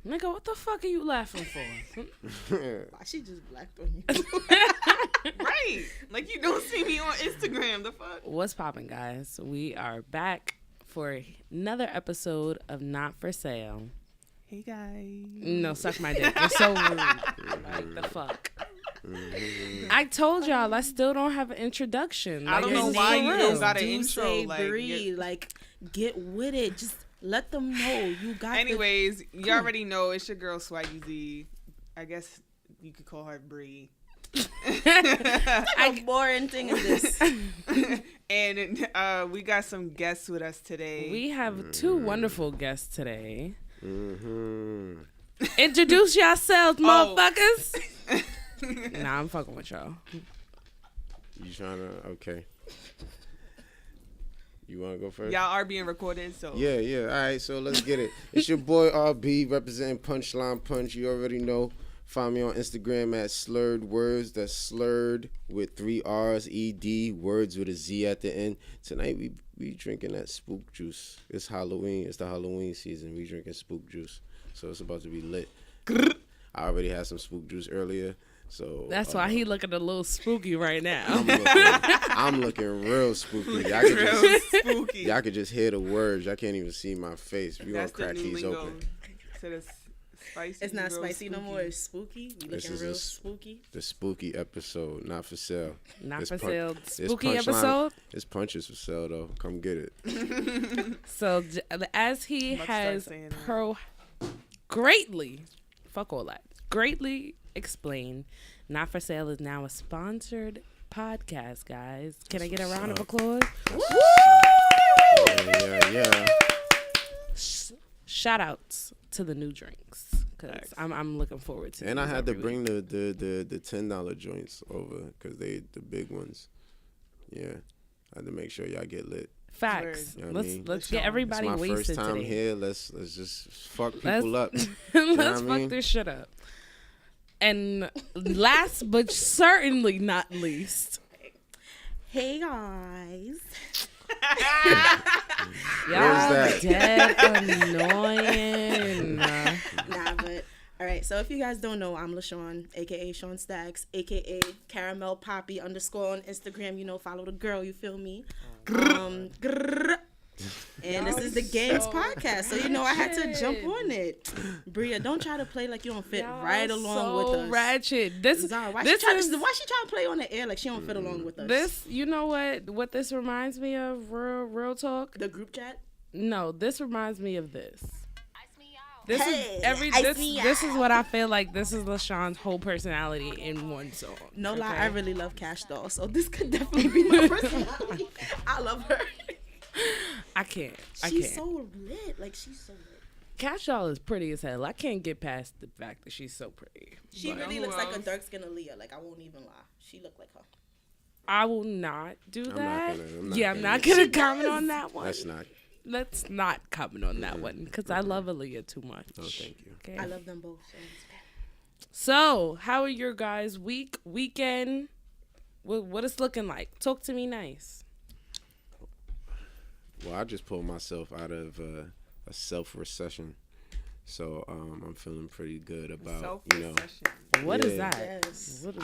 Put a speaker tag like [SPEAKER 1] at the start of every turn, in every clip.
[SPEAKER 1] Nigga, what the fuck are you laughing for?
[SPEAKER 2] Why she just blacked on you?
[SPEAKER 3] Right. Like you don't see me on Instagram. The fuck?
[SPEAKER 1] What's poppin', guys? We are back for another episode of Not For Sale.
[SPEAKER 3] Hey guys.
[SPEAKER 1] No, suck my dick. You're so rude. Like, the fuck? I told y'all I still don't have an introduction.
[SPEAKER 3] I don't know why you don't got an intro. Like,
[SPEAKER 2] breathe. Like, get with it. Just let them know you got.
[SPEAKER 3] Anyways, you already know it's your girl Swaggy Z. I guess you could call her Bree.
[SPEAKER 2] I'm boring thing in this.
[SPEAKER 3] And we got some guests with us today.
[SPEAKER 1] We have two wonderful guests today.
[SPEAKER 4] Mm-hmm.
[SPEAKER 1] Introduce yourselves, motherfuckers. Nah, I'm fucking with y'all.
[SPEAKER 4] You trying to? Okay. You want to go first?
[SPEAKER 3] Y'all are being recorded, so.
[SPEAKER 4] Yeah. All right, so let's get it. It's your boy RB representing Punchline Punch. You already know. Find me on Instagram at Slurred Words. That's slurred with 3 R's, ED, words with a Z at the end. Tonight we drinking that spook juice. It's Halloween. It's the Halloween season. We drinking spook juice. So it's about to be lit. I already had some spook juice earlier. So
[SPEAKER 1] that's why he looking a little spooky right now.
[SPEAKER 4] I'm looking real spooky. Y'all could just hear the words. Y'all can't even see my face. We gonna crack these open.
[SPEAKER 3] Spicy,
[SPEAKER 2] it's not spicy
[SPEAKER 3] spooky.
[SPEAKER 2] No more. It's spooky. We looking real spooky.
[SPEAKER 4] The spooky episode, not for sale.
[SPEAKER 1] Not for sale. Spooky episode.
[SPEAKER 4] It's punches for sale though. Come get it.
[SPEAKER 1] So as he has greatly explained, Not For Sale is now a sponsored podcast, guys. Can I get a round of applause?
[SPEAKER 4] Woo! Yeah.
[SPEAKER 1] Shout outs to the new drinks because I'm looking forward to.
[SPEAKER 4] And I had to bring the $10 joints over because they the big ones. Yeah, I had to make sure y'all get lit.
[SPEAKER 1] Facts.
[SPEAKER 4] You know
[SPEAKER 1] let's get everybody wasted today.
[SPEAKER 4] It's my first time here. Let's just fuck people up.
[SPEAKER 1] Let's fuck this shit up. And last but certainly not least,
[SPEAKER 2] hey guys.
[SPEAKER 1] Y'all dead annoying.
[SPEAKER 2] But all right. So if you guys don't know, I'm LaShawn, aka Sean Stacks, aka Caramel Poppy _ on Instagram. You know, follow the girl. You feel me? And this is the Gangs podcast, so you know I had to jump on it. Bria, don't try to play like you don't fit right along with us.
[SPEAKER 1] Ratchet.
[SPEAKER 2] Why she trying to play on the air like she don't fit along with us?
[SPEAKER 1] This, you know what this reminds me of? Real talk.
[SPEAKER 2] The group chat.
[SPEAKER 1] No, this reminds me of this.
[SPEAKER 2] This
[SPEAKER 1] is what I feel like. This is LaShawn's whole personality in one song.
[SPEAKER 2] No lie, I really love Cash Doll, so this could definitely be my personality. I love her.
[SPEAKER 1] I can't.
[SPEAKER 2] She's so lit. Like, she's so lit.
[SPEAKER 1] Cash Doll is pretty as hell. I can't get past the fact that she's so pretty.
[SPEAKER 2] She really looks like a dark skinned Aaliyah. Like, I won't even lie. She looked like her.
[SPEAKER 1] I will not do that. I'm not
[SPEAKER 4] gonna
[SPEAKER 1] gonna comment on that one. Let's not comment on that one because I love Aaliyah too much.
[SPEAKER 4] Oh, thank you.
[SPEAKER 2] Okay. I love them both.
[SPEAKER 1] So, how are your guys' weekend? What it's looking like? Talk to me nice.
[SPEAKER 4] Well, I just pulled myself out of a self-recession, so I'm feeling pretty good about,
[SPEAKER 1] What is that?
[SPEAKER 2] Yes.
[SPEAKER 1] What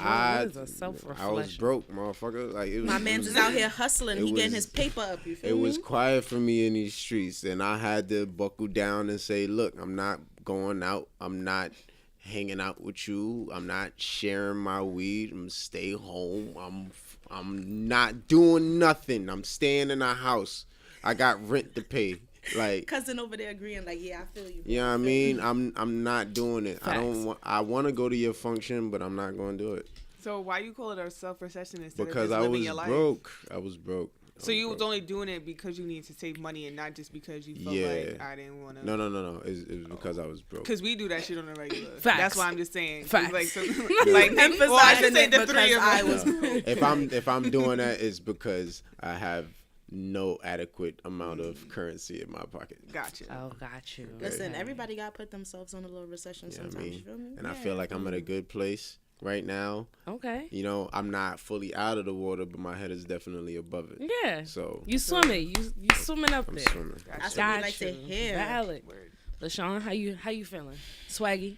[SPEAKER 1] is a self-reflection?
[SPEAKER 4] I was broke, motherfucker. Like
[SPEAKER 2] my man's is out here hustling. He getting his paper up. You feel me?
[SPEAKER 4] It was quiet for me in these streets, and I had to buckle down and say, look, I'm not going out. I'm not hanging out with you. I'm not sharing my weed. I'm stay home. I'm not doing nothing. I'm staying in a house. I got rent to pay. Like,
[SPEAKER 2] cousin over there agreeing, like, yeah, I feel you.
[SPEAKER 4] You know what I mean? I'm not doing it.
[SPEAKER 1] Facts.
[SPEAKER 4] I want to go to your function, but I'm not going to do it.
[SPEAKER 3] So why you call it a self-recession instead
[SPEAKER 4] because
[SPEAKER 3] of just living your life?
[SPEAKER 4] I was broke.
[SPEAKER 3] So you was only doing it because you needed to save money and not just because you felt like I didn't want to.
[SPEAKER 4] No. It was because I was broke.
[SPEAKER 3] Because we do that shit on a regular.
[SPEAKER 1] Facts.
[SPEAKER 3] That's why I'm just saying.
[SPEAKER 1] Facts.
[SPEAKER 3] Like, emphasizing it the three of us.
[SPEAKER 2] I was broke.
[SPEAKER 4] If I'm doing that, it's because I have no adequate amount of currency in my pocket.
[SPEAKER 3] Gotcha.
[SPEAKER 1] Oh, got you.
[SPEAKER 2] Listen, everybody got to put themselves on a little recession sometimes. You feel me?
[SPEAKER 4] And I feel like I'm at a good place right now.
[SPEAKER 1] Okay.
[SPEAKER 4] You know, I'm not fully out of the water, but my head is definitely above it.
[SPEAKER 1] Yeah.
[SPEAKER 4] So
[SPEAKER 1] you swimming. You swimming up
[SPEAKER 4] I'm
[SPEAKER 1] there.
[SPEAKER 4] swimming.
[SPEAKER 2] That's what we like to hear.
[SPEAKER 1] Valid. LaShawn, how you feeling? Swaggy.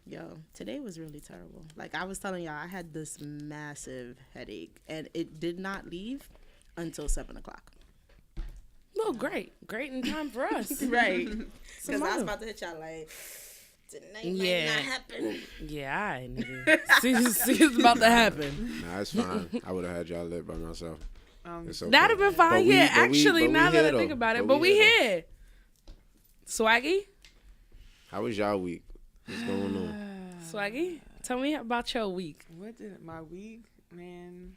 [SPEAKER 2] Yo, today was really terrible. Like I was telling y'all, I had this massive headache, and it did not leave until 7:00.
[SPEAKER 1] Oh, great in time for us.
[SPEAKER 2] Right. Because I was about to hit y'all like, tonight might not happen.
[SPEAKER 1] Yeah, I nigga. See, it's about to happen.
[SPEAKER 4] Nah, it's fine. I would have had y'all live by myself. It's okay.
[SPEAKER 1] That'd have been fine.
[SPEAKER 4] But
[SPEAKER 1] Yeah,
[SPEAKER 4] but
[SPEAKER 1] actually,
[SPEAKER 4] but
[SPEAKER 1] now
[SPEAKER 4] here,
[SPEAKER 1] that I
[SPEAKER 4] though.
[SPEAKER 1] think about it, but we here. Swaggy,
[SPEAKER 4] How was y'all week? What's going on?
[SPEAKER 1] Swaggy, tell me about your week.
[SPEAKER 3] What did my week, man?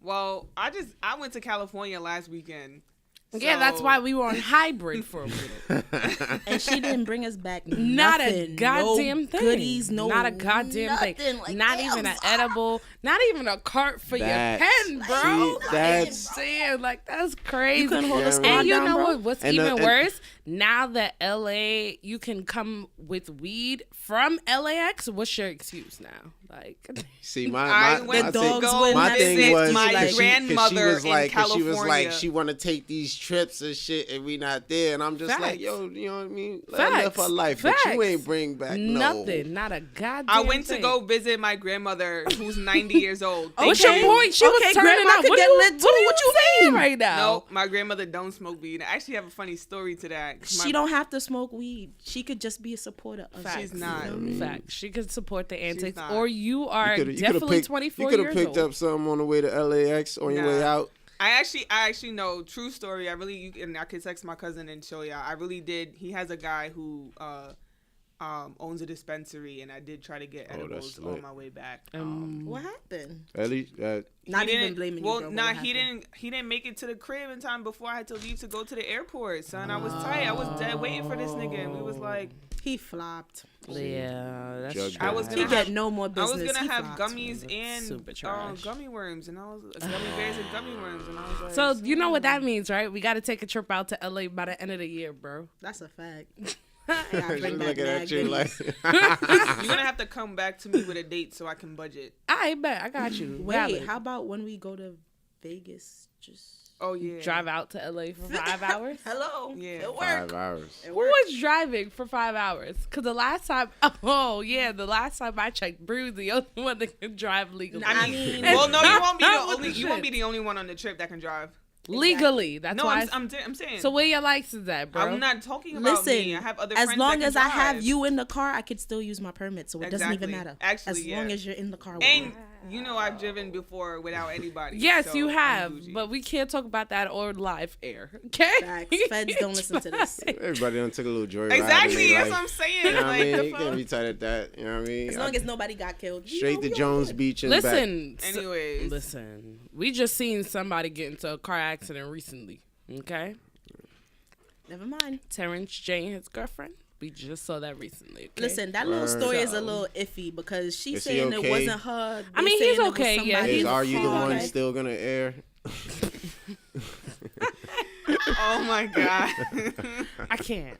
[SPEAKER 3] Well, I went to California last weekend.
[SPEAKER 1] Yeah, that's why we were on hybrid for a minute.
[SPEAKER 2] And she didn't bring us back
[SPEAKER 1] Not a
[SPEAKER 2] nothing.
[SPEAKER 1] goddamn
[SPEAKER 2] No
[SPEAKER 1] thing.
[SPEAKER 2] goodies, no
[SPEAKER 1] not a goddamn
[SPEAKER 2] nothing.
[SPEAKER 1] thing.
[SPEAKER 2] Like,
[SPEAKER 1] Not
[SPEAKER 2] damn,
[SPEAKER 1] even an edible. Not even a cart for your
[SPEAKER 4] That's-
[SPEAKER 1] pen, bro.
[SPEAKER 4] See, that's
[SPEAKER 1] Saying like that's crazy.
[SPEAKER 2] You couldn't hold
[SPEAKER 4] Yeah,
[SPEAKER 2] a squad
[SPEAKER 1] And you
[SPEAKER 2] down,
[SPEAKER 1] know
[SPEAKER 2] bro?
[SPEAKER 1] what? What's
[SPEAKER 4] And,
[SPEAKER 1] even
[SPEAKER 4] and-
[SPEAKER 1] worse? Now that LA, you can come with weed from LAX. What's your excuse now? Like,
[SPEAKER 4] see
[SPEAKER 3] I
[SPEAKER 4] my
[SPEAKER 3] went
[SPEAKER 2] The
[SPEAKER 3] to
[SPEAKER 2] dogs
[SPEAKER 3] go
[SPEAKER 2] wouldn't
[SPEAKER 4] my
[SPEAKER 2] have
[SPEAKER 3] visit
[SPEAKER 4] thing was
[SPEAKER 3] my
[SPEAKER 2] like-
[SPEAKER 3] grandmother
[SPEAKER 4] was like,
[SPEAKER 3] in California.
[SPEAKER 4] she was like, she want to take these trips and shit, and we not there. And I'm just
[SPEAKER 1] Facts.
[SPEAKER 4] like, yo, you know what I mean? Let her live
[SPEAKER 1] Facts.
[SPEAKER 4] her life, but you
[SPEAKER 1] Facts.
[SPEAKER 4] ain't bring back no.
[SPEAKER 1] nothing. Not a goddamn
[SPEAKER 3] I went to
[SPEAKER 1] thing.
[SPEAKER 3] go visit my grandmother who's 90 years old.
[SPEAKER 1] What's
[SPEAKER 2] Okay.
[SPEAKER 1] your point? She was
[SPEAKER 2] Okay,
[SPEAKER 1] turning
[SPEAKER 2] grandma
[SPEAKER 1] out.
[SPEAKER 2] could
[SPEAKER 1] What,
[SPEAKER 2] get
[SPEAKER 1] are you,
[SPEAKER 2] lit
[SPEAKER 1] what
[SPEAKER 2] too.
[SPEAKER 1] are you
[SPEAKER 2] What you
[SPEAKER 1] saying
[SPEAKER 2] mean?
[SPEAKER 1] right now?
[SPEAKER 3] No, my grandmother don't smoke weed. I actually have a funny story to that. 'Cause
[SPEAKER 2] She don't have to smoke weed. She could just be a supporter of
[SPEAKER 1] Facts.
[SPEAKER 3] She's not.
[SPEAKER 2] You know what I mean?
[SPEAKER 1] Fact. She could support the antics,
[SPEAKER 3] not.
[SPEAKER 1] or you are
[SPEAKER 4] You coulda
[SPEAKER 1] definitely
[SPEAKER 4] picked,
[SPEAKER 1] 24
[SPEAKER 4] You could
[SPEAKER 1] years
[SPEAKER 4] have picked
[SPEAKER 1] old.
[SPEAKER 4] up something on the way to LAX on your way
[SPEAKER 3] Nah.
[SPEAKER 4] out.
[SPEAKER 3] I actually know. True story. And I could text my cousin and show y'all. I really did. He has a guy who owns a dispensary, and I did try to get
[SPEAKER 4] Oh, that's
[SPEAKER 3] edibles on
[SPEAKER 4] lit.
[SPEAKER 3] my way back.
[SPEAKER 2] What happened?
[SPEAKER 4] At least
[SPEAKER 2] Not
[SPEAKER 3] He
[SPEAKER 2] even
[SPEAKER 3] didn't-
[SPEAKER 2] blaming
[SPEAKER 3] well,
[SPEAKER 2] you. Girl,
[SPEAKER 3] nah,
[SPEAKER 2] what
[SPEAKER 3] he
[SPEAKER 2] happened?
[SPEAKER 3] didn't. He didn't make it to the crib in time before I had to leave to go to the airport. Son, I was tight. I was dead waiting for this nigga, and we was like,
[SPEAKER 2] He flopped.
[SPEAKER 1] Yeah, that's
[SPEAKER 4] Judge
[SPEAKER 1] true.
[SPEAKER 3] I was
[SPEAKER 2] He
[SPEAKER 3] gonna
[SPEAKER 2] get
[SPEAKER 3] have-
[SPEAKER 2] no more
[SPEAKER 3] I
[SPEAKER 2] business.
[SPEAKER 3] was gonna
[SPEAKER 2] He
[SPEAKER 3] have
[SPEAKER 2] flopped.
[SPEAKER 3] gummies and
[SPEAKER 1] Super trash.
[SPEAKER 3] gummy worms, and I was gummy bears and gummy worms, and I was like,
[SPEAKER 1] So you know what that means, right? We got to take a trip out to LA by the end of the year, bro.
[SPEAKER 2] That's a fact. I gotta
[SPEAKER 4] She's
[SPEAKER 2] bring back
[SPEAKER 4] looking
[SPEAKER 2] mad
[SPEAKER 4] at you like,
[SPEAKER 2] goodies.
[SPEAKER 3] you're gonna have to come back to me with a date so I can budget.
[SPEAKER 1] I bet I got you.
[SPEAKER 2] Wait,
[SPEAKER 1] Valid.
[SPEAKER 2] how about when we go to Vegas? Just
[SPEAKER 3] Oh yeah,
[SPEAKER 1] drive out to LA for 5 hours?
[SPEAKER 2] hello.
[SPEAKER 3] Yeah.
[SPEAKER 2] It worked.
[SPEAKER 4] 5 hours.
[SPEAKER 2] It
[SPEAKER 1] Who
[SPEAKER 2] worked.
[SPEAKER 1] was driving for 5 hours? Because the last time, the last time I checked, Bruce, the only one that can drive legally.
[SPEAKER 2] I mean,
[SPEAKER 3] Well, no, you won't be the
[SPEAKER 1] Not with
[SPEAKER 3] only.
[SPEAKER 1] the
[SPEAKER 3] You won't be
[SPEAKER 1] shit.
[SPEAKER 3] the only one on the trip that can drive.
[SPEAKER 1] Legally, that's
[SPEAKER 3] No,
[SPEAKER 1] why.
[SPEAKER 3] I'm saying.
[SPEAKER 1] So where your license at, bro?
[SPEAKER 3] I'm not talking about
[SPEAKER 2] Listen,
[SPEAKER 3] me. I have other
[SPEAKER 2] as
[SPEAKER 3] friends
[SPEAKER 2] long
[SPEAKER 3] that
[SPEAKER 2] as
[SPEAKER 3] can
[SPEAKER 2] I have
[SPEAKER 3] drive.
[SPEAKER 2] you in the car, I could still use my permit, so it doesn't even
[SPEAKER 3] Exactly.
[SPEAKER 2] matter.
[SPEAKER 3] Actually,
[SPEAKER 2] as long as you're in the car with
[SPEAKER 3] And
[SPEAKER 2] me.
[SPEAKER 3] you know I've driven before without anybody.
[SPEAKER 1] Yes,
[SPEAKER 3] so
[SPEAKER 1] you
[SPEAKER 3] I'm
[SPEAKER 1] have,
[SPEAKER 3] bougie.
[SPEAKER 1] but we can't talk about that or live air. Okay?
[SPEAKER 2] Facts. Feds don't listen to this.
[SPEAKER 4] Everybody done took a little joyride.
[SPEAKER 3] Exactly,
[SPEAKER 4] in their
[SPEAKER 3] that's what
[SPEAKER 4] life.
[SPEAKER 3] I'm saying.
[SPEAKER 4] You know what I
[SPEAKER 3] Like,
[SPEAKER 4] mean?
[SPEAKER 3] the
[SPEAKER 4] You can't
[SPEAKER 3] fuck?
[SPEAKER 4] be tight at that. You know what I mean?
[SPEAKER 2] As long as nobody got killed. you
[SPEAKER 4] Straight
[SPEAKER 2] know
[SPEAKER 4] to
[SPEAKER 2] we
[SPEAKER 4] Jones
[SPEAKER 2] all good.
[SPEAKER 4] Beach and back.
[SPEAKER 1] Listen.
[SPEAKER 3] Anyways.
[SPEAKER 1] Listen. We just seen somebody get into a car accident recently. Okay?
[SPEAKER 2] Never mind.
[SPEAKER 1] Terrence Jane, his girlfriend. We just saw that recently. Okay?
[SPEAKER 2] Listen, that little
[SPEAKER 4] Word.
[SPEAKER 2] story is
[SPEAKER 1] So-
[SPEAKER 2] a little iffy because she's
[SPEAKER 4] Is he
[SPEAKER 2] saying it
[SPEAKER 4] okay?
[SPEAKER 2] wasn't her.
[SPEAKER 1] I mean,
[SPEAKER 2] They're
[SPEAKER 1] he's
[SPEAKER 2] saying it was
[SPEAKER 1] okay, yeah,
[SPEAKER 2] somebody
[SPEAKER 1] he's
[SPEAKER 4] Are you the
[SPEAKER 2] else.
[SPEAKER 4] one still gonna air?
[SPEAKER 3] Oh my god.
[SPEAKER 1] I can't.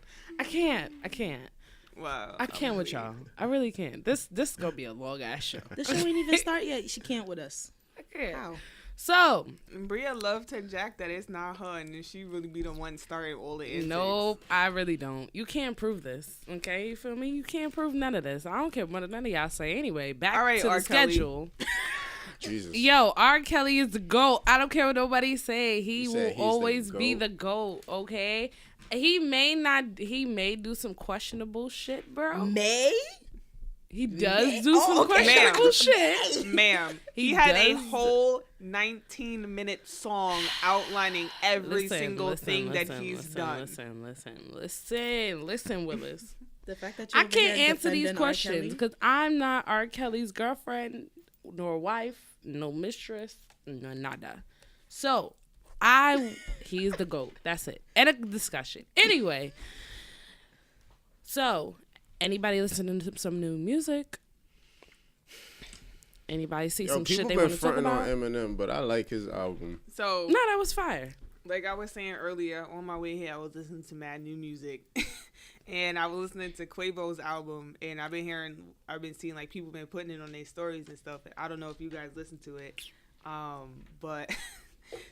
[SPEAKER 3] Wow.
[SPEAKER 1] I can't with y'all. I really can't. This is gonna be a long ass show.
[SPEAKER 2] The show ain't even start yet. She can't with us.
[SPEAKER 1] I can't.
[SPEAKER 2] How?
[SPEAKER 1] So,
[SPEAKER 3] Bria loved to Jack that it's not her, and then she really be the one starting all the antics.
[SPEAKER 1] nope, I really don't. You can't prove this. Okay, you feel me? You can't prove none of this. I don't care what none of y'all say. Anyway, back
[SPEAKER 3] All right,
[SPEAKER 1] to the
[SPEAKER 3] R. Kelly.
[SPEAKER 1] schedule.
[SPEAKER 4] Jesus.
[SPEAKER 1] Yo, R. Kelly is the GOAT. I don't care what nobody say. He
[SPEAKER 4] You
[SPEAKER 1] will
[SPEAKER 4] said he's the
[SPEAKER 1] always be
[SPEAKER 4] GOAT.
[SPEAKER 1] the GOAT, okay? He may do some questionable shit, bro.
[SPEAKER 2] May?
[SPEAKER 1] He does
[SPEAKER 2] May?
[SPEAKER 1] do some
[SPEAKER 2] Oh, okay.
[SPEAKER 1] questionable
[SPEAKER 3] Ma'am.
[SPEAKER 1] shit.
[SPEAKER 3] Ma'am,
[SPEAKER 1] He
[SPEAKER 3] he had a
[SPEAKER 1] does.
[SPEAKER 3] whole 19-minute song outlining every
[SPEAKER 1] Listen,
[SPEAKER 3] single
[SPEAKER 1] listen,
[SPEAKER 3] thing that
[SPEAKER 1] listen,
[SPEAKER 3] he's
[SPEAKER 1] listen,
[SPEAKER 3] done.
[SPEAKER 1] Listen, Willis.
[SPEAKER 2] The fact that you
[SPEAKER 1] I can't answer these questions because I'm not R. Kelly's girlfriend, nor wife, no mistress, no nada. So, he's the GOAT. That's it. End of discussion. Anyway, so anybody listening to some new music? Anybody see
[SPEAKER 4] Yo,
[SPEAKER 1] some shit
[SPEAKER 4] people
[SPEAKER 1] they
[SPEAKER 4] been
[SPEAKER 1] want to talk
[SPEAKER 4] fronting on
[SPEAKER 1] about?
[SPEAKER 4] Eminem, but I like his album.
[SPEAKER 3] So,
[SPEAKER 1] No, that was fire.
[SPEAKER 3] like I was saying earlier, on my way here, I was listening to mad new music. And I was listening to Quavo's album, and I've been seeing like people been putting it on their stories and stuff. I don't know if you guys listen to it, but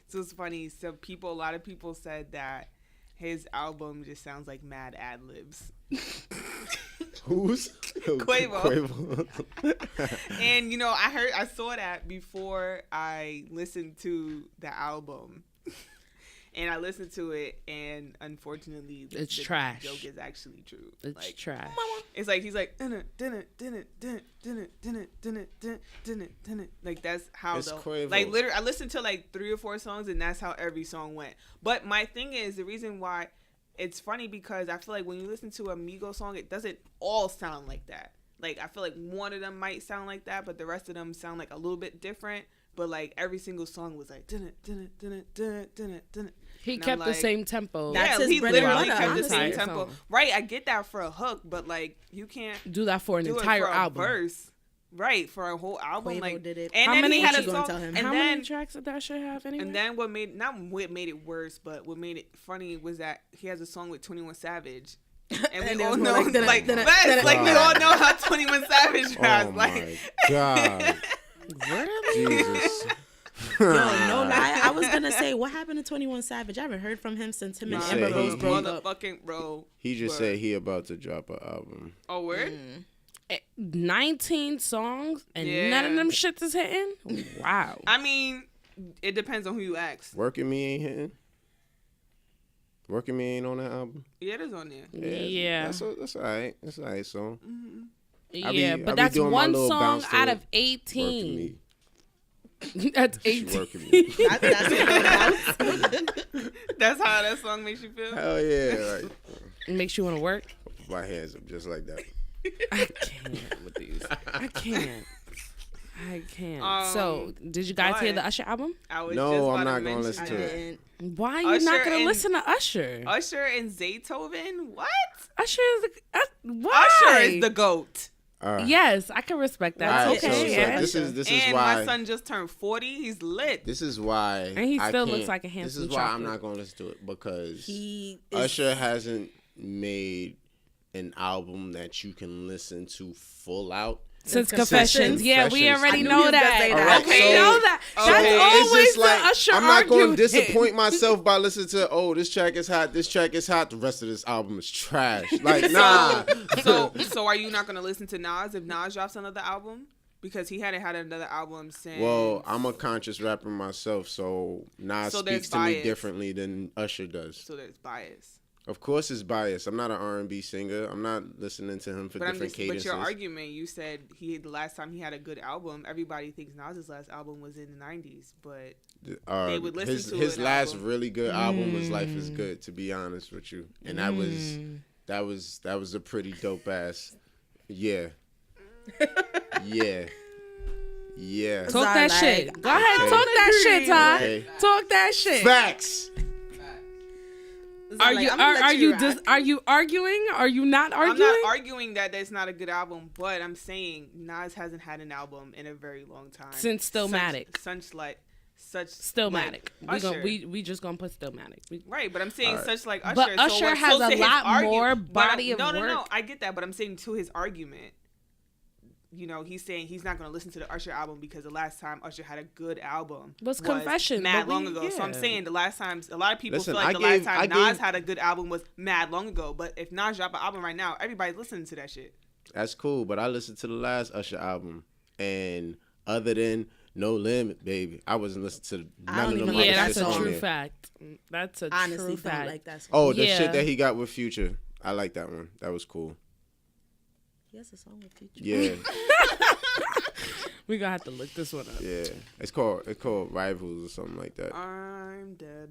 [SPEAKER 3] so it's funny. A lot of people said that his album just sounds like mad ad libs.
[SPEAKER 4] Who's
[SPEAKER 3] Quavo. And you know, I saw that before I listened to the album. And I listened to it, and unfortunately, the
[SPEAKER 1] trash.
[SPEAKER 3] joke is actually true.
[SPEAKER 1] It's
[SPEAKER 3] like,
[SPEAKER 1] trash.
[SPEAKER 3] It's like he's like, like that's how
[SPEAKER 4] It's Quavo.
[SPEAKER 3] like literally. I listened to like 3 or 4 songs, and that's how every song went. But my thing is, the reason why it's funny because I feel like when you listen to a Migos song, it doesn't all sound like that. Like I feel like one of them might sound like that, but the rest of them sound like a little bit different. But like every single song was like
[SPEAKER 1] He kept the same tempo.
[SPEAKER 2] That's his
[SPEAKER 3] he
[SPEAKER 2] bread and
[SPEAKER 3] literally
[SPEAKER 2] butter,
[SPEAKER 3] kept the same
[SPEAKER 1] honestly.
[SPEAKER 3] tempo. Right, I get that for a hook, but like you can't
[SPEAKER 1] do that for an
[SPEAKER 3] do
[SPEAKER 1] entire
[SPEAKER 3] it for
[SPEAKER 1] album.
[SPEAKER 3] a verse. Right, for a whole album.
[SPEAKER 2] Quavo
[SPEAKER 3] like
[SPEAKER 2] did it.
[SPEAKER 3] And
[SPEAKER 1] How
[SPEAKER 3] then
[SPEAKER 1] many-
[SPEAKER 3] he had a
[SPEAKER 2] What you gonna
[SPEAKER 3] song.
[SPEAKER 2] tell him?
[SPEAKER 3] And
[SPEAKER 1] How
[SPEAKER 3] then
[SPEAKER 1] many tracks did that shit have anyway?
[SPEAKER 3] and then what made it worse, but what made it funny was that he has a song with 21 Savage. And
[SPEAKER 2] And
[SPEAKER 3] we
[SPEAKER 2] it
[SPEAKER 3] all
[SPEAKER 2] was
[SPEAKER 3] know,
[SPEAKER 2] more
[SPEAKER 3] like,
[SPEAKER 2] like,
[SPEAKER 3] like we all know how 21 Savage drives.
[SPEAKER 4] Oh
[SPEAKER 3] like,
[SPEAKER 4] my God.
[SPEAKER 1] Really?
[SPEAKER 4] Jesus.
[SPEAKER 2] Yo, no, I was gonna say, what happened to 21 Savage? I haven't heard from him since him and
[SPEAKER 4] He
[SPEAKER 2] Amber
[SPEAKER 4] said
[SPEAKER 2] Rose
[SPEAKER 4] he-
[SPEAKER 2] broke up.
[SPEAKER 3] motherfucking bro.
[SPEAKER 4] He just
[SPEAKER 3] Word.
[SPEAKER 4] said he about to drop an album.
[SPEAKER 3] Oh, word?
[SPEAKER 1] 19 songs and
[SPEAKER 3] Yeah.
[SPEAKER 1] none of them shits is hitting? Wow.
[SPEAKER 3] I mean, it depends on who you ask.
[SPEAKER 4] Working Me ain't hitting. Working Me ain't on that album.
[SPEAKER 3] Yeah, it is on there.
[SPEAKER 1] Yeah.
[SPEAKER 4] That's all right. That's all right song. I
[SPEAKER 1] Yeah,
[SPEAKER 4] be
[SPEAKER 1] but that's
[SPEAKER 4] doing my
[SPEAKER 1] one
[SPEAKER 4] little
[SPEAKER 1] song
[SPEAKER 4] bounce to
[SPEAKER 1] out
[SPEAKER 4] it.
[SPEAKER 1] of
[SPEAKER 4] Working
[SPEAKER 1] 18.
[SPEAKER 4] Me.
[SPEAKER 1] That's
[SPEAKER 4] She
[SPEAKER 1] 18.
[SPEAKER 4] working me.
[SPEAKER 2] That's what
[SPEAKER 3] That's how that song makes you feel?
[SPEAKER 4] Hell yeah. Like,
[SPEAKER 1] Makes you want to work?
[SPEAKER 4] put my hands up just like that.
[SPEAKER 1] I can't with these. I can't. So, did you guys hear
[SPEAKER 3] but-
[SPEAKER 1] the Usher album?
[SPEAKER 3] I was
[SPEAKER 4] No,
[SPEAKER 3] just
[SPEAKER 4] I'm
[SPEAKER 3] about
[SPEAKER 4] not
[SPEAKER 3] to
[SPEAKER 4] gonna
[SPEAKER 3] mention
[SPEAKER 4] listen to
[SPEAKER 3] that.
[SPEAKER 4] it.
[SPEAKER 1] Why are you not
[SPEAKER 3] Usher
[SPEAKER 1] going to
[SPEAKER 3] and-
[SPEAKER 1] listen to Usher?
[SPEAKER 3] Usher and Zaytoven? What?
[SPEAKER 1] Usher is the... why?
[SPEAKER 3] Usher is the GOAT.
[SPEAKER 1] Yes, I can respect that.
[SPEAKER 4] All
[SPEAKER 1] It's
[SPEAKER 4] right,
[SPEAKER 1] okay.
[SPEAKER 4] so
[SPEAKER 1] yeah.
[SPEAKER 4] this is
[SPEAKER 3] And
[SPEAKER 4] why
[SPEAKER 3] my son just turned 40. He's lit.
[SPEAKER 4] this is why
[SPEAKER 1] And he
[SPEAKER 4] I
[SPEAKER 1] still
[SPEAKER 4] can't-
[SPEAKER 1] looks like a
[SPEAKER 4] This
[SPEAKER 1] handsome
[SPEAKER 4] is why I'm
[SPEAKER 1] chocolate.
[SPEAKER 4] not going to listen to it because
[SPEAKER 2] he is,
[SPEAKER 4] Usher hasn't made an album that you can listen to full out.
[SPEAKER 1] Since
[SPEAKER 2] Confessions.
[SPEAKER 1] Confessions. Yeah, we
[SPEAKER 4] Confessions.
[SPEAKER 1] already
[SPEAKER 2] I knew
[SPEAKER 1] know
[SPEAKER 2] you was gonna
[SPEAKER 1] that.
[SPEAKER 2] say
[SPEAKER 4] that.
[SPEAKER 1] Okay,
[SPEAKER 4] Alright,
[SPEAKER 1] we
[SPEAKER 4] so-
[SPEAKER 1] know that.
[SPEAKER 4] So
[SPEAKER 1] That's
[SPEAKER 4] it's
[SPEAKER 1] always
[SPEAKER 4] just
[SPEAKER 1] the
[SPEAKER 4] like
[SPEAKER 1] Usher
[SPEAKER 4] I'm not going to
[SPEAKER 1] argument.
[SPEAKER 4] disappoint myself by listening to this track is hot, this track is hot, the rest of this album is trash. Like nah.
[SPEAKER 3] So are you not going to listen to Nas if Nas drops another album? Because he hadn't had another album since.
[SPEAKER 4] Well, I'm a conscious rapper myself, so Nas
[SPEAKER 3] So there's
[SPEAKER 4] speaks to me
[SPEAKER 3] bias.
[SPEAKER 4] differently than Usher does.
[SPEAKER 3] So there's bias.
[SPEAKER 4] Of course, it's biased. I'm not an R&B singer. I'm not listening to him for
[SPEAKER 3] But
[SPEAKER 4] different
[SPEAKER 3] but
[SPEAKER 4] cadences.
[SPEAKER 3] your argument, you said the last time he had a good album, everybody thinks Nas's last album was in the 90s, but they would listen to
[SPEAKER 4] his
[SPEAKER 3] an
[SPEAKER 4] last
[SPEAKER 3] album.
[SPEAKER 4] really good album was Life Is Good, to be honest with you, and that was a pretty dope ass. Yeah. Yeah.
[SPEAKER 1] Talk that
[SPEAKER 2] Like-
[SPEAKER 1] shit. Go ahead,
[SPEAKER 4] Okay.
[SPEAKER 1] talk that shit, Ty.
[SPEAKER 4] Okay.
[SPEAKER 1] Talk that shit.
[SPEAKER 4] Facts.
[SPEAKER 1] Are you are you arguing? Are you not
[SPEAKER 3] I'm
[SPEAKER 1] arguing?
[SPEAKER 3] not arguing that that's not a good album, but I'm saying Nas hasn't had an album in a very long time.
[SPEAKER 1] Since Stillmatic. Stillmatic.
[SPEAKER 3] Usher.
[SPEAKER 1] We just gonna put Stillmatic.
[SPEAKER 3] Right, but I'm saying
[SPEAKER 4] Alright.
[SPEAKER 3] such like Usher.
[SPEAKER 1] But Usher
[SPEAKER 3] what-
[SPEAKER 1] has
[SPEAKER 3] to
[SPEAKER 1] a
[SPEAKER 3] his
[SPEAKER 1] lot more body of
[SPEAKER 3] No,
[SPEAKER 1] work.
[SPEAKER 3] I get that, but I'm saying to his argument, you know, he's saying he's not going to listen to the Usher album because the last time Usher had a good album
[SPEAKER 1] Was Confessions,
[SPEAKER 3] mad
[SPEAKER 1] but
[SPEAKER 3] long
[SPEAKER 1] we-
[SPEAKER 3] ago. So I'm
[SPEAKER 1] yeah.
[SPEAKER 3] saying the last time, a lot of people
[SPEAKER 4] Listen,
[SPEAKER 3] feel like
[SPEAKER 4] I
[SPEAKER 3] the
[SPEAKER 4] gave-
[SPEAKER 3] last time
[SPEAKER 4] I
[SPEAKER 3] Nas
[SPEAKER 4] gave-
[SPEAKER 3] had a good album was mad long ago. But if Nas drop an album right now, everybody's listening to that shit.
[SPEAKER 4] That's cool, but I listened to the last Usher album, and other than No Limit, baby, I wasn't listening to
[SPEAKER 2] I
[SPEAKER 4] none
[SPEAKER 2] don't
[SPEAKER 4] of them
[SPEAKER 2] even
[SPEAKER 4] other
[SPEAKER 1] Yeah,
[SPEAKER 2] like
[SPEAKER 1] that's
[SPEAKER 2] that
[SPEAKER 1] a
[SPEAKER 4] shits on
[SPEAKER 2] song.
[SPEAKER 1] true
[SPEAKER 4] there.
[SPEAKER 1] fact. That's a
[SPEAKER 2] honestly
[SPEAKER 1] true
[SPEAKER 2] don't
[SPEAKER 1] fact.
[SPEAKER 2] like that song.
[SPEAKER 4] Oh, the
[SPEAKER 1] Yeah.
[SPEAKER 4] shit that he got with Future, I like that one. That was cool.
[SPEAKER 2] He has a song with Future.
[SPEAKER 4] Yeah,
[SPEAKER 1] We gonna have to look this one up.
[SPEAKER 4] yeah. It's called Rivals or something like that.
[SPEAKER 3] I'm dead.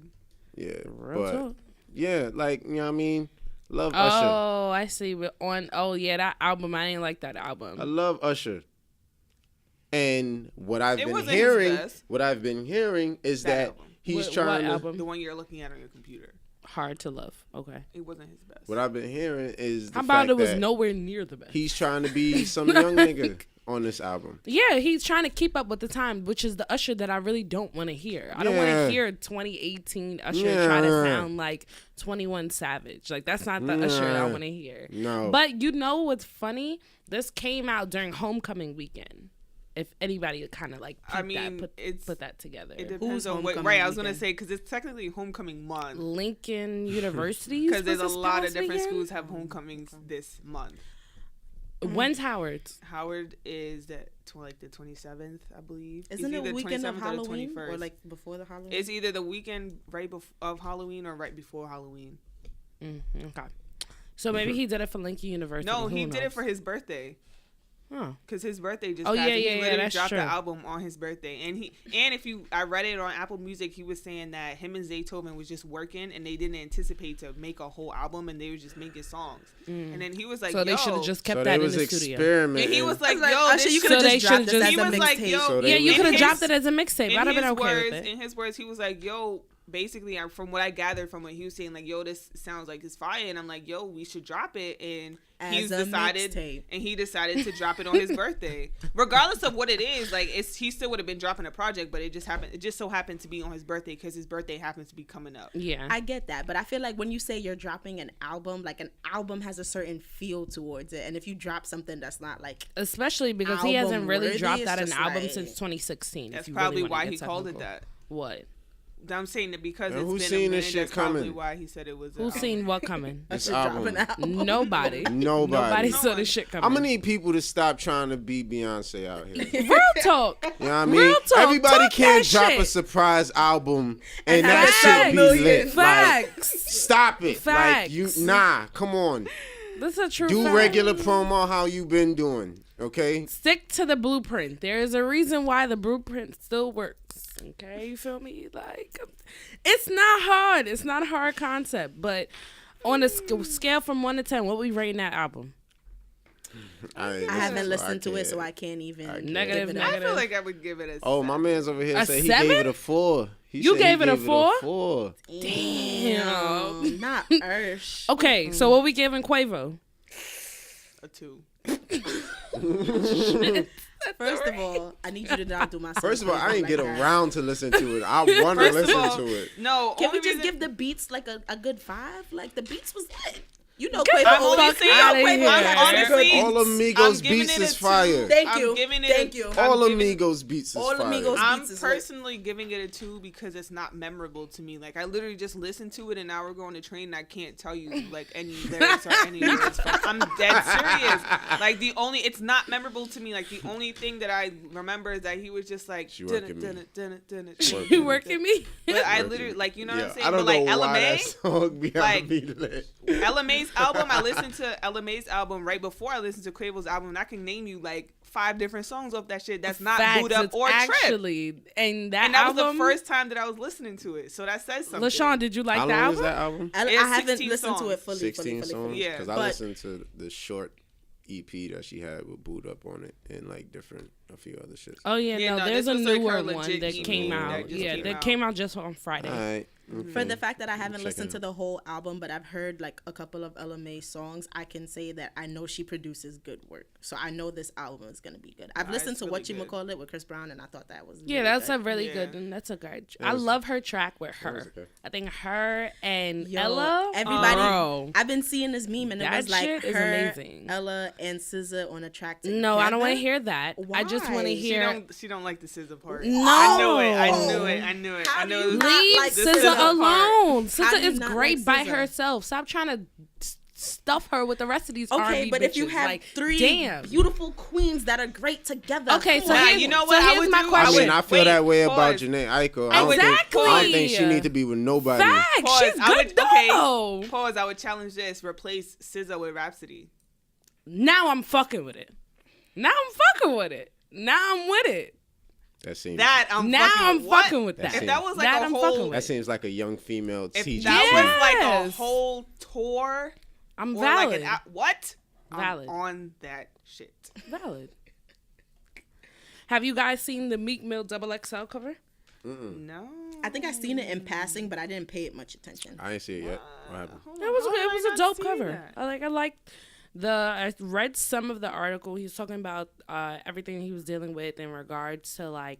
[SPEAKER 4] Yeah,
[SPEAKER 1] Real
[SPEAKER 4] but
[SPEAKER 1] talk.
[SPEAKER 4] yeah, like you know what I mean. Love Usher.
[SPEAKER 1] Oh, I see. But that album, I didn't like that
[SPEAKER 4] I
[SPEAKER 1] album.
[SPEAKER 4] love Usher. And what I've
[SPEAKER 3] It
[SPEAKER 4] been
[SPEAKER 3] wasn't his
[SPEAKER 4] hearing,
[SPEAKER 3] best.
[SPEAKER 4] is
[SPEAKER 3] That
[SPEAKER 4] that
[SPEAKER 3] album.
[SPEAKER 4] he's
[SPEAKER 1] What
[SPEAKER 4] trying to.
[SPEAKER 1] album?
[SPEAKER 3] The one you're looking at on your computer.
[SPEAKER 1] Hard to Love. Okay.
[SPEAKER 3] It wasn't his best.
[SPEAKER 4] What I've been hearing is the
[SPEAKER 1] How about
[SPEAKER 4] fact
[SPEAKER 1] it was
[SPEAKER 4] that
[SPEAKER 1] nowhere near the best?
[SPEAKER 4] he's trying to be some young nigga on this album.
[SPEAKER 1] Yeah, he's trying to keep up with the time, which is the Usher that I really don't want to hear. I don't want
[SPEAKER 4] Yeah.
[SPEAKER 1] to hear 2018 Usher try to sound like 21 Savage. Like, that's not the Usher I
[SPEAKER 4] Nah.
[SPEAKER 1] want to hear.
[SPEAKER 4] No.
[SPEAKER 1] But you know what's funny? This came out during homecoming weekend. if anybody would kind of like
[SPEAKER 3] I mean,
[SPEAKER 1] put that together.
[SPEAKER 3] It
[SPEAKER 2] Who's
[SPEAKER 3] depends on what.
[SPEAKER 2] homecoming
[SPEAKER 3] Right, I was gonna
[SPEAKER 2] weekend?
[SPEAKER 3] say because it's technically homecoming month.
[SPEAKER 1] Lincoln University.
[SPEAKER 3] Because there's a
[SPEAKER 1] was this
[SPEAKER 3] lot of
[SPEAKER 1] past
[SPEAKER 3] different
[SPEAKER 1] weekend?
[SPEAKER 3] schools have homecomings this month.
[SPEAKER 1] When's Howard's?
[SPEAKER 3] Howard is like the 27th, I believe.
[SPEAKER 2] Isn't it
[SPEAKER 3] either
[SPEAKER 2] a weekend of
[SPEAKER 3] 27th or the
[SPEAKER 2] Halloween
[SPEAKER 3] 21st.
[SPEAKER 2] or like before the Halloween?
[SPEAKER 3] It's either the weekend of Halloween or right before Halloween.
[SPEAKER 1] Okay. So maybe he did it for Lincoln University.
[SPEAKER 3] No,
[SPEAKER 1] Who
[SPEAKER 3] he did it
[SPEAKER 1] knows?
[SPEAKER 3] for his birthday.
[SPEAKER 1] Oh.
[SPEAKER 3] Because his birthday just
[SPEAKER 1] Oh,
[SPEAKER 3] passed.
[SPEAKER 1] yeah,
[SPEAKER 3] and
[SPEAKER 1] yeah,
[SPEAKER 3] he
[SPEAKER 1] yeah,
[SPEAKER 3] literally
[SPEAKER 1] that's
[SPEAKER 3] dropped
[SPEAKER 1] true.
[SPEAKER 3] the album on his birthday. And I read it on Apple Music, he was saying that him and Zaytoven was just working and they didn't anticipate to make a whole album and they were just making songs. And then he was like,
[SPEAKER 1] So they should have just kept
[SPEAKER 4] So
[SPEAKER 1] that
[SPEAKER 4] they
[SPEAKER 1] in
[SPEAKER 4] was
[SPEAKER 1] the studio.
[SPEAKER 4] experimenting.
[SPEAKER 3] And he was like,
[SPEAKER 2] I was like,
[SPEAKER 3] yo,
[SPEAKER 2] Usher, you
[SPEAKER 3] this
[SPEAKER 2] could have
[SPEAKER 1] So they
[SPEAKER 2] just dropped
[SPEAKER 1] should've
[SPEAKER 2] this
[SPEAKER 1] just-
[SPEAKER 2] as
[SPEAKER 3] he
[SPEAKER 2] a
[SPEAKER 3] was like,
[SPEAKER 2] mixtape.
[SPEAKER 3] yo,
[SPEAKER 4] So they
[SPEAKER 1] Yeah, you
[SPEAKER 4] In
[SPEAKER 1] could have
[SPEAKER 3] his-
[SPEAKER 1] dropped it as a mixtape. I'd have been okay with it.
[SPEAKER 3] In his words, he was like, yo, basically, from what I gathered from what he was saying, like, yo, this sounds like it's fire. And I'm like, yo, we should drop it. And
[SPEAKER 2] As a mixtape.
[SPEAKER 3] he decided to drop it on his birthday. Regardless of what it is, like, he still would have been dropping a project, but it just so happened to be on his birthday because his birthday happens to be coming up.
[SPEAKER 1] Yeah.
[SPEAKER 2] I get that, but I feel like when you say you're dropping an album, like an album has a certain feel towards it, and if you drop something that's not like
[SPEAKER 1] Especially because he hasn't really
[SPEAKER 2] album-worthy,
[SPEAKER 1] dropped
[SPEAKER 2] it's
[SPEAKER 1] out an
[SPEAKER 2] just
[SPEAKER 1] album
[SPEAKER 2] like-
[SPEAKER 1] since 2016.
[SPEAKER 3] That's
[SPEAKER 1] if you
[SPEAKER 3] probably
[SPEAKER 1] really wanna
[SPEAKER 3] why
[SPEAKER 1] get
[SPEAKER 3] he called it
[SPEAKER 1] technical.
[SPEAKER 3] that.
[SPEAKER 1] What?
[SPEAKER 3] I'm saying that because
[SPEAKER 4] And
[SPEAKER 3] it's
[SPEAKER 4] who's
[SPEAKER 3] been
[SPEAKER 4] seen
[SPEAKER 3] a minute,
[SPEAKER 4] this shit
[SPEAKER 3] that's probably
[SPEAKER 4] coming?
[SPEAKER 3] why he said it was.
[SPEAKER 1] Who's seen what coming?
[SPEAKER 4] This
[SPEAKER 2] Usher drop
[SPEAKER 4] album.
[SPEAKER 2] an album.
[SPEAKER 1] Nobody.
[SPEAKER 4] Nobody.
[SPEAKER 1] saw this shit coming.
[SPEAKER 4] I'm gonna need people to stop trying to be Beyonce out here.
[SPEAKER 1] Real talk.
[SPEAKER 4] You know what I mean?
[SPEAKER 1] Real talk.
[SPEAKER 4] Everybody
[SPEAKER 1] Talk
[SPEAKER 4] can't
[SPEAKER 1] that
[SPEAKER 4] drop
[SPEAKER 1] shit.
[SPEAKER 4] a surprise album and
[SPEAKER 2] And
[SPEAKER 4] that
[SPEAKER 2] have
[SPEAKER 4] shit be
[SPEAKER 2] million.
[SPEAKER 4] lit. Like,
[SPEAKER 1] Facts.
[SPEAKER 4] stop it.
[SPEAKER 1] Facts.
[SPEAKER 4] Come on.
[SPEAKER 1] That's a true
[SPEAKER 4] Do
[SPEAKER 1] fact.
[SPEAKER 4] regular promo how you been doing. Okay?
[SPEAKER 1] Stick to the blueprint. There is a reason why the blueprint still works. Okay, you feel me? Like, it's not hard. It's not a hard concept. But on a scale from 1 to 10, what we rating that album?
[SPEAKER 2] I haven't listened to it, so I can't even.
[SPEAKER 4] can't.
[SPEAKER 1] Negative,
[SPEAKER 2] give it a-
[SPEAKER 3] I
[SPEAKER 1] negative.
[SPEAKER 3] feel like I would give it a.
[SPEAKER 4] Oh, my man's over here
[SPEAKER 1] A
[SPEAKER 4] said he
[SPEAKER 1] 7?
[SPEAKER 4] gave it a 4. He
[SPEAKER 1] You
[SPEAKER 4] said he
[SPEAKER 1] gave it a
[SPEAKER 4] gave
[SPEAKER 1] 4?
[SPEAKER 4] 4.
[SPEAKER 2] Damn, not Ursh.
[SPEAKER 1] Okay, so what we giving Quavo?
[SPEAKER 3] a 2.
[SPEAKER 2] First of all, I need you to not do my.
[SPEAKER 4] First of all, I
[SPEAKER 2] like
[SPEAKER 4] didn't get
[SPEAKER 2] that.
[SPEAKER 4] around to listen to it. I want to
[SPEAKER 3] First of
[SPEAKER 4] listen
[SPEAKER 3] all,
[SPEAKER 4] to it.
[SPEAKER 3] No,
[SPEAKER 2] Can
[SPEAKER 3] only
[SPEAKER 2] we just
[SPEAKER 3] reason-
[SPEAKER 2] give the beats like a good 5? Like the beats was lit. You know,
[SPEAKER 1] Get
[SPEAKER 2] Quavo.
[SPEAKER 1] the
[SPEAKER 3] I'm only
[SPEAKER 1] fuck
[SPEAKER 3] saying,
[SPEAKER 1] outta
[SPEAKER 3] Quavo,
[SPEAKER 1] here.
[SPEAKER 3] I'm honestly,
[SPEAKER 4] All
[SPEAKER 3] I'm
[SPEAKER 4] Amigos
[SPEAKER 3] giving
[SPEAKER 4] beats
[SPEAKER 3] it a
[SPEAKER 4] is
[SPEAKER 3] 2.
[SPEAKER 4] fire.
[SPEAKER 2] Thank
[SPEAKER 3] I'm
[SPEAKER 2] you.
[SPEAKER 3] giving it
[SPEAKER 2] Thank
[SPEAKER 3] a,
[SPEAKER 2] you.
[SPEAKER 3] I'm
[SPEAKER 4] All
[SPEAKER 3] giving-
[SPEAKER 4] Amigos beats is
[SPEAKER 2] All
[SPEAKER 4] fire.
[SPEAKER 2] Amigos
[SPEAKER 3] I'm
[SPEAKER 2] beats is lit.
[SPEAKER 3] personally giving it a 2 because it's not memorable to me. Like I literally just listened to it and now we're going to train and I can't tell you like any lyrics or any lyrics. I'm dead serious. Like it's not memorable to me. Like the only thing that I remember is that he was just like,
[SPEAKER 4] She working me.
[SPEAKER 1] You working me?
[SPEAKER 3] But I literally like, you know what I'm saying?
[SPEAKER 4] I don't
[SPEAKER 3] But like
[SPEAKER 4] know why that
[SPEAKER 3] LMA,
[SPEAKER 4] song be
[SPEAKER 3] like,
[SPEAKER 4] having me lit.
[SPEAKER 3] LMA's album, I listened to LMA's album right before I listened to Quavo's album, and I can name you like 5 different songs off that shit that's not
[SPEAKER 1] Facts,
[SPEAKER 3] Boot Up
[SPEAKER 1] it's
[SPEAKER 3] or Trip.
[SPEAKER 1] actually, and that
[SPEAKER 3] And that was
[SPEAKER 1] album,
[SPEAKER 3] the first time that I was listening to it, so that says something.
[SPEAKER 1] LaShawn, did you like
[SPEAKER 4] How
[SPEAKER 1] the
[SPEAKER 4] long
[SPEAKER 1] album?
[SPEAKER 4] is that album?
[SPEAKER 2] I
[SPEAKER 3] It's
[SPEAKER 2] haven't
[SPEAKER 3] 16
[SPEAKER 2] listened to it
[SPEAKER 3] songs.
[SPEAKER 2] fully.
[SPEAKER 4] 16 songs?
[SPEAKER 3] Yeah.
[SPEAKER 4] Because I
[SPEAKER 2] But-
[SPEAKER 4] listened to the short EP that she had with Boot Up on it and like a few other shit.
[SPEAKER 1] Oh yeah,
[SPEAKER 3] Yeah, no,
[SPEAKER 1] there's
[SPEAKER 3] this
[SPEAKER 1] a
[SPEAKER 3] was like
[SPEAKER 1] newer
[SPEAKER 3] her
[SPEAKER 1] one
[SPEAKER 3] legit
[SPEAKER 1] that
[SPEAKER 3] EP
[SPEAKER 1] came
[SPEAKER 3] that
[SPEAKER 1] out.
[SPEAKER 3] just
[SPEAKER 1] Yeah,
[SPEAKER 3] came
[SPEAKER 1] that
[SPEAKER 3] out.
[SPEAKER 1] came out just on Friday.
[SPEAKER 4] All right.
[SPEAKER 2] For the fact that I haven't
[SPEAKER 4] Check
[SPEAKER 2] listened
[SPEAKER 4] it
[SPEAKER 2] to
[SPEAKER 4] out.
[SPEAKER 2] the whole album, but I've heard like a couple of LMA songs, I can say that I know she produces good work. So I know this album is gonna be good. I've
[SPEAKER 3] Nah,
[SPEAKER 2] listened
[SPEAKER 3] it's
[SPEAKER 2] to
[SPEAKER 3] really
[SPEAKER 2] What You
[SPEAKER 3] good.
[SPEAKER 2] Call It with Chris Brown, and I thought that was
[SPEAKER 1] Yeah,
[SPEAKER 2] really
[SPEAKER 1] that's
[SPEAKER 2] good.
[SPEAKER 1] a really
[SPEAKER 3] Yeah.
[SPEAKER 1] good, and that's a good.
[SPEAKER 4] That
[SPEAKER 1] I
[SPEAKER 4] was-
[SPEAKER 1] love her track with
[SPEAKER 4] was
[SPEAKER 1] her.
[SPEAKER 4] okay.
[SPEAKER 1] I think her and
[SPEAKER 2] Yo,
[SPEAKER 1] Ella.
[SPEAKER 2] everybody.
[SPEAKER 1] Bro.
[SPEAKER 2] I've been seeing this meme, and it
[SPEAKER 1] That
[SPEAKER 2] was like
[SPEAKER 1] shit is
[SPEAKER 2] her,
[SPEAKER 1] amazing.
[SPEAKER 2] Ella, and SZA on a track together.
[SPEAKER 1] No, I don't want to hear that. I just want to
[SPEAKER 2] Why?
[SPEAKER 1] hear.
[SPEAKER 3] She don't like the SZA part.
[SPEAKER 1] No.
[SPEAKER 3] I knew it. I knew it.
[SPEAKER 2] How
[SPEAKER 3] I
[SPEAKER 2] do
[SPEAKER 3] knew
[SPEAKER 2] you
[SPEAKER 3] it.
[SPEAKER 2] not
[SPEAKER 1] Leave
[SPEAKER 2] like
[SPEAKER 3] this
[SPEAKER 1] SZA
[SPEAKER 3] is the part.
[SPEAKER 1] alone.
[SPEAKER 2] How do
[SPEAKER 1] SZA
[SPEAKER 2] you
[SPEAKER 1] is
[SPEAKER 2] not
[SPEAKER 1] great
[SPEAKER 2] like
[SPEAKER 1] by
[SPEAKER 2] SZA?
[SPEAKER 1] herself. Stop trying to stuff her with the rest of these
[SPEAKER 2] Okay,
[SPEAKER 1] R&B
[SPEAKER 2] but if you
[SPEAKER 1] bitches.
[SPEAKER 2] have
[SPEAKER 1] like,
[SPEAKER 2] 3
[SPEAKER 1] damn.
[SPEAKER 2] beautiful queens that are great together,
[SPEAKER 1] Okay, so
[SPEAKER 3] Nah,
[SPEAKER 1] here's,
[SPEAKER 3] you know
[SPEAKER 1] so
[SPEAKER 3] what I
[SPEAKER 1] here's
[SPEAKER 3] would
[SPEAKER 1] my
[SPEAKER 3] do?
[SPEAKER 4] I
[SPEAKER 1] question.
[SPEAKER 4] mean, I feel
[SPEAKER 3] Wait,
[SPEAKER 4] that way about
[SPEAKER 3] pause.
[SPEAKER 4] Janae Aiko. I don't
[SPEAKER 1] Exactly.
[SPEAKER 4] think she need to be with nobody.
[SPEAKER 1] Facts.
[SPEAKER 3] Pause.
[SPEAKER 1] She's
[SPEAKER 3] I
[SPEAKER 1] good
[SPEAKER 3] would, okay,
[SPEAKER 1] though.
[SPEAKER 3] pause. I would challenge this. Replace SZA with Rhapsody.
[SPEAKER 1] Now I'm fucking with it. Now I'm fucking with it. Now I'm with it.
[SPEAKER 4] That seems
[SPEAKER 3] That I'm
[SPEAKER 1] Now
[SPEAKER 3] fucking
[SPEAKER 1] I'm
[SPEAKER 3] with. What?
[SPEAKER 1] fucking with that.
[SPEAKER 3] If that was like
[SPEAKER 1] That
[SPEAKER 3] a
[SPEAKER 1] I'm
[SPEAKER 3] whole,
[SPEAKER 1] fucking with.
[SPEAKER 4] that seems like a young female
[SPEAKER 3] if
[SPEAKER 4] TG.
[SPEAKER 3] that was like a
[SPEAKER 1] Yes.
[SPEAKER 3] whole tour
[SPEAKER 1] I'm
[SPEAKER 3] or
[SPEAKER 1] valid.
[SPEAKER 3] like an what?
[SPEAKER 1] Valid.
[SPEAKER 3] I'm on that shit.
[SPEAKER 1] Valid. Have you guys seen the Meek Mill XXL cover?
[SPEAKER 3] No.
[SPEAKER 2] I think I seen it in passing, but I didn't pay it much attention.
[SPEAKER 4] I ain't see it yet. What happened?
[SPEAKER 3] Hold
[SPEAKER 1] It
[SPEAKER 3] on,
[SPEAKER 1] was
[SPEAKER 3] how have I
[SPEAKER 1] it was a
[SPEAKER 3] not
[SPEAKER 1] dope
[SPEAKER 3] seen
[SPEAKER 1] cover.
[SPEAKER 3] that?
[SPEAKER 1] I liked I read some of the article. He was talking about everything he was dealing with in regards to like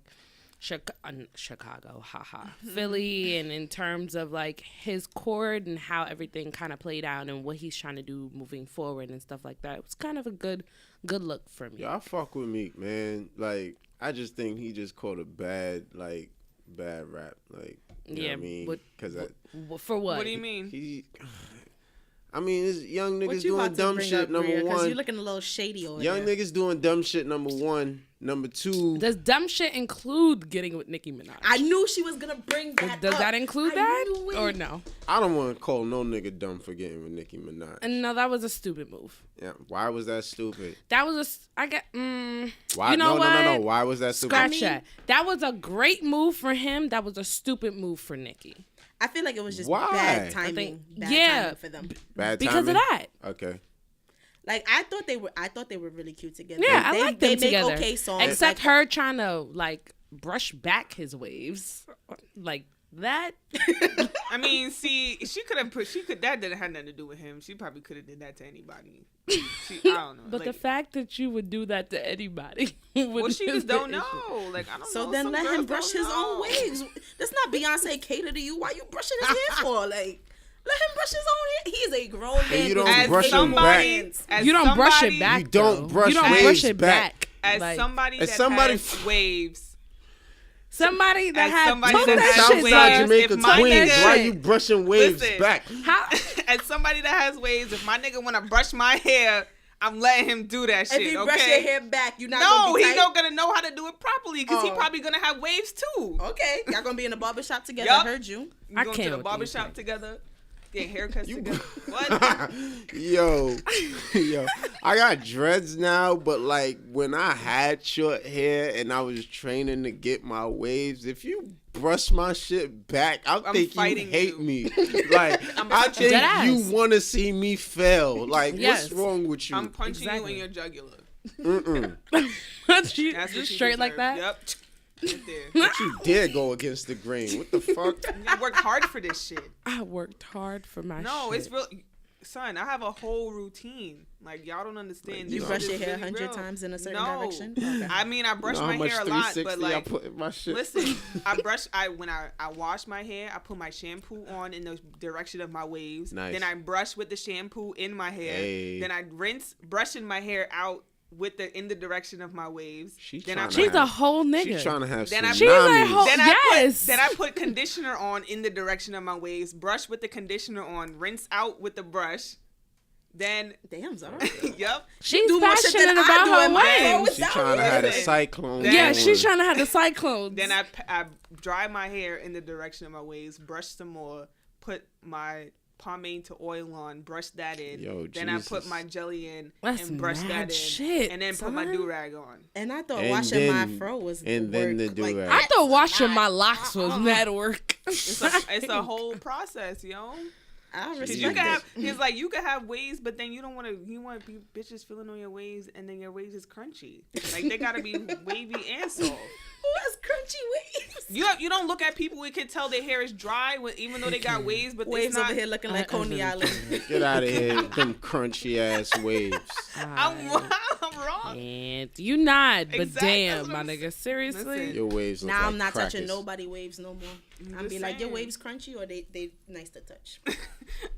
[SPEAKER 1] Chicago, haha, Philly, and in terms of like his chord and how everything kind of played out and what he's trying to do moving forward and stuff like that. It was kind of a good look for me.
[SPEAKER 4] Yeah, I fuck with Meek, man. Like, I just think he just caught a bad rap. Like, you know what I mean? Because
[SPEAKER 1] for what?
[SPEAKER 3] What do you mean?
[SPEAKER 4] I mean, this young
[SPEAKER 2] What
[SPEAKER 4] niggas
[SPEAKER 2] you
[SPEAKER 4] doing
[SPEAKER 2] about to
[SPEAKER 4] dumb
[SPEAKER 2] bring
[SPEAKER 4] shit,
[SPEAKER 2] up,
[SPEAKER 4] number
[SPEAKER 2] Rhea? 'Cause
[SPEAKER 4] one.
[SPEAKER 2] you looking a little shady over
[SPEAKER 4] Young
[SPEAKER 2] there.
[SPEAKER 4] niggas doing dumb shit, number one. Number two.
[SPEAKER 1] Does dumb shit include getting with Nicki Minaj?
[SPEAKER 2] I knew she was gonna bring that
[SPEAKER 1] Does
[SPEAKER 2] up.
[SPEAKER 1] that include
[SPEAKER 2] I
[SPEAKER 1] that
[SPEAKER 2] knew it.
[SPEAKER 1] or no?
[SPEAKER 4] I don't want to call no nigga dumb for getting with Nicki Minaj.
[SPEAKER 1] And no, that was a stupid move.
[SPEAKER 4] Yeah, why was that stupid?
[SPEAKER 1] That was I get.
[SPEAKER 4] Why?
[SPEAKER 1] You know
[SPEAKER 4] no.
[SPEAKER 1] what?
[SPEAKER 4] Why was that stupid?
[SPEAKER 1] Scratch that. That was a great move for him. That was a stupid move for Nicki.
[SPEAKER 2] I feel like it was just
[SPEAKER 4] Why?
[SPEAKER 2] bad timing. Bad timing for them.
[SPEAKER 4] Bad
[SPEAKER 1] Because of
[SPEAKER 4] timing?
[SPEAKER 1] that.
[SPEAKER 4] Okay.
[SPEAKER 2] Like I thought they were really cute together.
[SPEAKER 1] Yeah, I
[SPEAKER 2] they,
[SPEAKER 1] like
[SPEAKER 2] they
[SPEAKER 1] them together.
[SPEAKER 2] Make okay songs.
[SPEAKER 1] Except
[SPEAKER 2] like,
[SPEAKER 1] her trying to like brush back his waves, like that.
[SPEAKER 3] I mean, see, that didn't have nothing to do with him. She probably could have did that to anybody. I don't know.
[SPEAKER 1] But the fact that you would do that to anybody,
[SPEAKER 3] well, she just don't know. Like, I don't know.
[SPEAKER 2] So then
[SPEAKER 3] Some
[SPEAKER 2] let
[SPEAKER 3] girls
[SPEAKER 2] him brush
[SPEAKER 3] don't
[SPEAKER 2] his own
[SPEAKER 3] know.
[SPEAKER 2] waves. That's not Beyonce cater to you. Why you brushing his hair for? Like, let him brush his own hair. He is a grown man.
[SPEAKER 4] you don't
[SPEAKER 2] with
[SPEAKER 3] As
[SPEAKER 4] brush him
[SPEAKER 3] somebody,
[SPEAKER 4] back.
[SPEAKER 3] as
[SPEAKER 1] you don't brush it
[SPEAKER 3] somebody-
[SPEAKER 1] back.
[SPEAKER 4] You don't
[SPEAKER 1] though.
[SPEAKER 4] brush
[SPEAKER 1] You don't
[SPEAKER 4] waves
[SPEAKER 1] brush it
[SPEAKER 4] back.
[SPEAKER 1] back.
[SPEAKER 3] As
[SPEAKER 1] Like,
[SPEAKER 3] somebody
[SPEAKER 4] as
[SPEAKER 3] that
[SPEAKER 4] somebody
[SPEAKER 3] has waves.
[SPEAKER 1] somebody that
[SPEAKER 3] as
[SPEAKER 1] had
[SPEAKER 3] somebody
[SPEAKER 1] took
[SPEAKER 3] that
[SPEAKER 1] that
[SPEAKER 3] has
[SPEAKER 1] shit
[SPEAKER 3] waves,
[SPEAKER 4] Southside
[SPEAKER 1] back.
[SPEAKER 4] Jamaica
[SPEAKER 3] if my
[SPEAKER 4] Queens.
[SPEAKER 3] nigga-
[SPEAKER 4] Why you brushing waves
[SPEAKER 3] Listen.
[SPEAKER 4] back?
[SPEAKER 1] How?
[SPEAKER 3] As somebody that has waves, if my nigga want to brush my hair, I'm letting him do that shit.
[SPEAKER 2] If he
[SPEAKER 3] okay?
[SPEAKER 2] brush your hair back, you're not
[SPEAKER 3] No,
[SPEAKER 2] gonna be
[SPEAKER 3] he
[SPEAKER 2] tight?
[SPEAKER 3] not gonna know how to do it properly because he
[SPEAKER 2] Oh.
[SPEAKER 3] probably gonna have waves too.
[SPEAKER 2] Okay, y'all gonna be in the barbershop together.
[SPEAKER 3] Yup.
[SPEAKER 2] I heard you.
[SPEAKER 3] We
[SPEAKER 1] I
[SPEAKER 3] going
[SPEAKER 1] can't
[SPEAKER 3] to the
[SPEAKER 1] with
[SPEAKER 3] barbershop
[SPEAKER 1] these
[SPEAKER 3] together, get haircuts
[SPEAKER 4] You-
[SPEAKER 3] together. What?
[SPEAKER 4] yo, I got dreads now, but like when I had short hair and I was training to get my waves, if you brush my shit back, I
[SPEAKER 3] I'm
[SPEAKER 4] think you
[SPEAKER 3] fighting
[SPEAKER 4] hate
[SPEAKER 3] you.
[SPEAKER 4] me. Like I think
[SPEAKER 1] Deadass.
[SPEAKER 4] you want to see me fail. Like
[SPEAKER 1] Yes.
[SPEAKER 4] what's wrong with you?
[SPEAKER 3] I'm punching you
[SPEAKER 1] Exactly.
[SPEAKER 3] in your jugular.
[SPEAKER 4] Mm-mm.
[SPEAKER 1] That's you,
[SPEAKER 3] That's what
[SPEAKER 1] just
[SPEAKER 3] you
[SPEAKER 1] straight like
[SPEAKER 3] deserve.
[SPEAKER 1] that.
[SPEAKER 3] Yep. Right there.
[SPEAKER 4] Don't you dare go against the grain. What the fuck?
[SPEAKER 3] I worked hard for this shit.
[SPEAKER 1] I worked hard for my
[SPEAKER 3] No,
[SPEAKER 1] shit.
[SPEAKER 3] it's real. Son, I have a whole routine. Like, y'all don't understand.
[SPEAKER 2] You
[SPEAKER 3] This
[SPEAKER 2] brush
[SPEAKER 3] shit
[SPEAKER 2] your
[SPEAKER 3] is
[SPEAKER 2] hair
[SPEAKER 3] really
[SPEAKER 2] 100
[SPEAKER 3] real.
[SPEAKER 2] times in a certain
[SPEAKER 3] No.
[SPEAKER 2] direction. Okay.
[SPEAKER 3] I mean, I brush
[SPEAKER 4] You know
[SPEAKER 3] my
[SPEAKER 4] how much
[SPEAKER 3] hair a lot,
[SPEAKER 4] 360
[SPEAKER 3] but
[SPEAKER 4] I
[SPEAKER 3] like,
[SPEAKER 4] put in my shit?
[SPEAKER 3] listen, when I wash my hair, I put my shampoo on in the direction of my waves.
[SPEAKER 4] Nice.
[SPEAKER 3] Then I brush with the shampoo in my hair.
[SPEAKER 4] Hey.
[SPEAKER 3] Then I rinse, brushing my hair out in the direction of my waves.
[SPEAKER 4] She's
[SPEAKER 3] then
[SPEAKER 4] trying
[SPEAKER 3] I
[SPEAKER 4] to
[SPEAKER 1] She's
[SPEAKER 3] put,
[SPEAKER 1] a whole nigga.
[SPEAKER 4] She's trying to have
[SPEAKER 3] Then I-
[SPEAKER 4] tsunamis.
[SPEAKER 3] She's
[SPEAKER 1] a whole-
[SPEAKER 3] then
[SPEAKER 1] yes.
[SPEAKER 3] I put conditioner on in the direction of my waves. Brush with the conditioner on. Rinse out with the brush. Then,
[SPEAKER 2] Damn, Zara.
[SPEAKER 3] yep.
[SPEAKER 1] She's
[SPEAKER 2] do more shit
[SPEAKER 1] passionate
[SPEAKER 2] than I
[SPEAKER 1] about
[SPEAKER 2] do
[SPEAKER 1] her
[SPEAKER 2] in my phone
[SPEAKER 1] waves.
[SPEAKER 2] with
[SPEAKER 4] She's trying to have a
[SPEAKER 3] Listen.
[SPEAKER 4] cyclone.
[SPEAKER 3] Then-
[SPEAKER 1] Yeah,
[SPEAKER 4] going.
[SPEAKER 1] she's trying to have the cyclones.
[SPEAKER 3] Then I dry my hair in the direction of my waves. Brush some more. Put my pomade to oil on. Brush that in.
[SPEAKER 4] Yo,
[SPEAKER 3] then I put
[SPEAKER 4] Jesus.
[SPEAKER 3] my jelly in
[SPEAKER 1] That's
[SPEAKER 3] and brush
[SPEAKER 1] mad
[SPEAKER 3] that in.
[SPEAKER 1] shit,
[SPEAKER 3] and then put my
[SPEAKER 1] son.
[SPEAKER 3] do rag on.
[SPEAKER 2] And I thought
[SPEAKER 4] And
[SPEAKER 2] washing my
[SPEAKER 4] then-
[SPEAKER 2] fro was
[SPEAKER 4] and
[SPEAKER 2] the
[SPEAKER 4] then
[SPEAKER 2] work.
[SPEAKER 4] the do-rag.
[SPEAKER 1] I
[SPEAKER 2] that's
[SPEAKER 1] thought washing
[SPEAKER 2] not-
[SPEAKER 1] my locks was mad work.
[SPEAKER 3] It's a whole process, yo.
[SPEAKER 2] I
[SPEAKER 3] Cause
[SPEAKER 2] respect
[SPEAKER 3] you can
[SPEAKER 2] it.
[SPEAKER 3] have, he's like, you can have waves, but then you don't want to. You want bitches feeling on your waves, and then your waves is crunchy. Like they gotta be wavy and soft.
[SPEAKER 2] Who has crunchy waves?
[SPEAKER 3] You don't look at people who can tell their hair is dry, even though they got waves, but
[SPEAKER 2] Waves
[SPEAKER 3] it's not.
[SPEAKER 2] over here looking like Coney Island.
[SPEAKER 4] Get out of here, them crunchy ass waves.
[SPEAKER 3] I'm wrong.
[SPEAKER 1] And you not, but
[SPEAKER 3] Exactly,
[SPEAKER 1] damn,
[SPEAKER 3] that's
[SPEAKER 1] my
[SPEAKER 3] what I'm
[SPEAKER 1] nigga, seriously.
[SPEAKER 3] Listen.
[SPEAKER 4] Your waves look
[SPEAKER 2] Now
[SPEAKER 4] like
[SPEAKER 2] I'm not touching
[SPEAKER 4] crackers.
[SPEAKER 2] nobody waves no more. I'm
[SPEAKER 3] just
[SPEAKER 2] be like, your
[SPEAKER 3] saying.
[SPEAKER 2] waves crunchy or they nice to touch.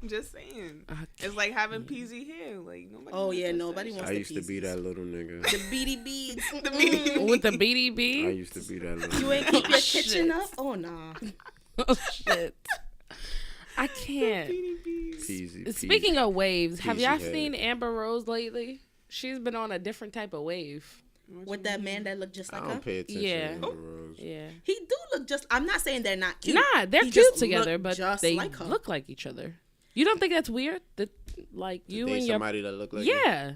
[SPEAKER 3] I'm just saying.
[SPEAKER 1] Okay.
[SPEAKER 3] It's like having peasy hair. Like nobody.
[SPEAKER 2] Oh,
[SPEAKER 3] wants
[SPEAKER 2] yeah,
[SPEAKER 3] that
[SPEAKER 2] nobody
[SPEAKER 3] shit.
[SPEAKER 2] wants
[SPEAKER 4] I
[SPEAKER 2] the
[SPEAKER 4] used to be
[SPEAKER 2] pieces.
[SPEAKER 4] that little nigga.
[SPEAKER 2] The beady beads.
[SPEAKER 3] The beady
[SPEAKER 1] With the
[SPEAKER 4] I
[SPEAKER 1] BDB.
[SPEAKER 4] used to be that little.
[SPEAKER 2] You ain't keep your kitchen up? Oh, nah.
[SPEAKER 1] Oh shit. I can't.
[SPEAKER 4] Peasy.
[SPEAKER 1] Speaking of waves, have
[SPEAKER 4] Peasy
[SPEAKER 1] y'all
[SPEAKER 4] head.
[SPEAKER 1] seen Amber Rose lately? She's been on a different type of wave.
[SPEAKER 2] With that man that looked just
[SPEAKER 4] I
[SPEAKER 2] like
[SPEAKER 4] don't
[SPEAKER 2] her?
[SPEAKER 4] pay attention
[SPEAKER 1] Yeah.
[SPEAKER 4] to Amber Rose.
[SPEAKER 1] Yeah.
[SPEAKER 2] He do look just. I'm not saying they're not cute.
[SPEAKER 1] Nah, they're
[SPEAKER 2] He
[SPEAKER 1] cute
[SPEAKER 2] just
[SPEAKER 1] together,
[SPEAKER 2] look
[SPEAKER 1] but
[SPEAKER 2] just
[SPEAKER 1] they
[SPEAKER 2] like her.
[SPEAKER 1] look like each other. You don't think that's weird? That like you
[SPEAKER 4] Date
[SPEAKER 1] and your
[SPEAKER 4] somebody that look like you?
[SPEAKER 1] yeah.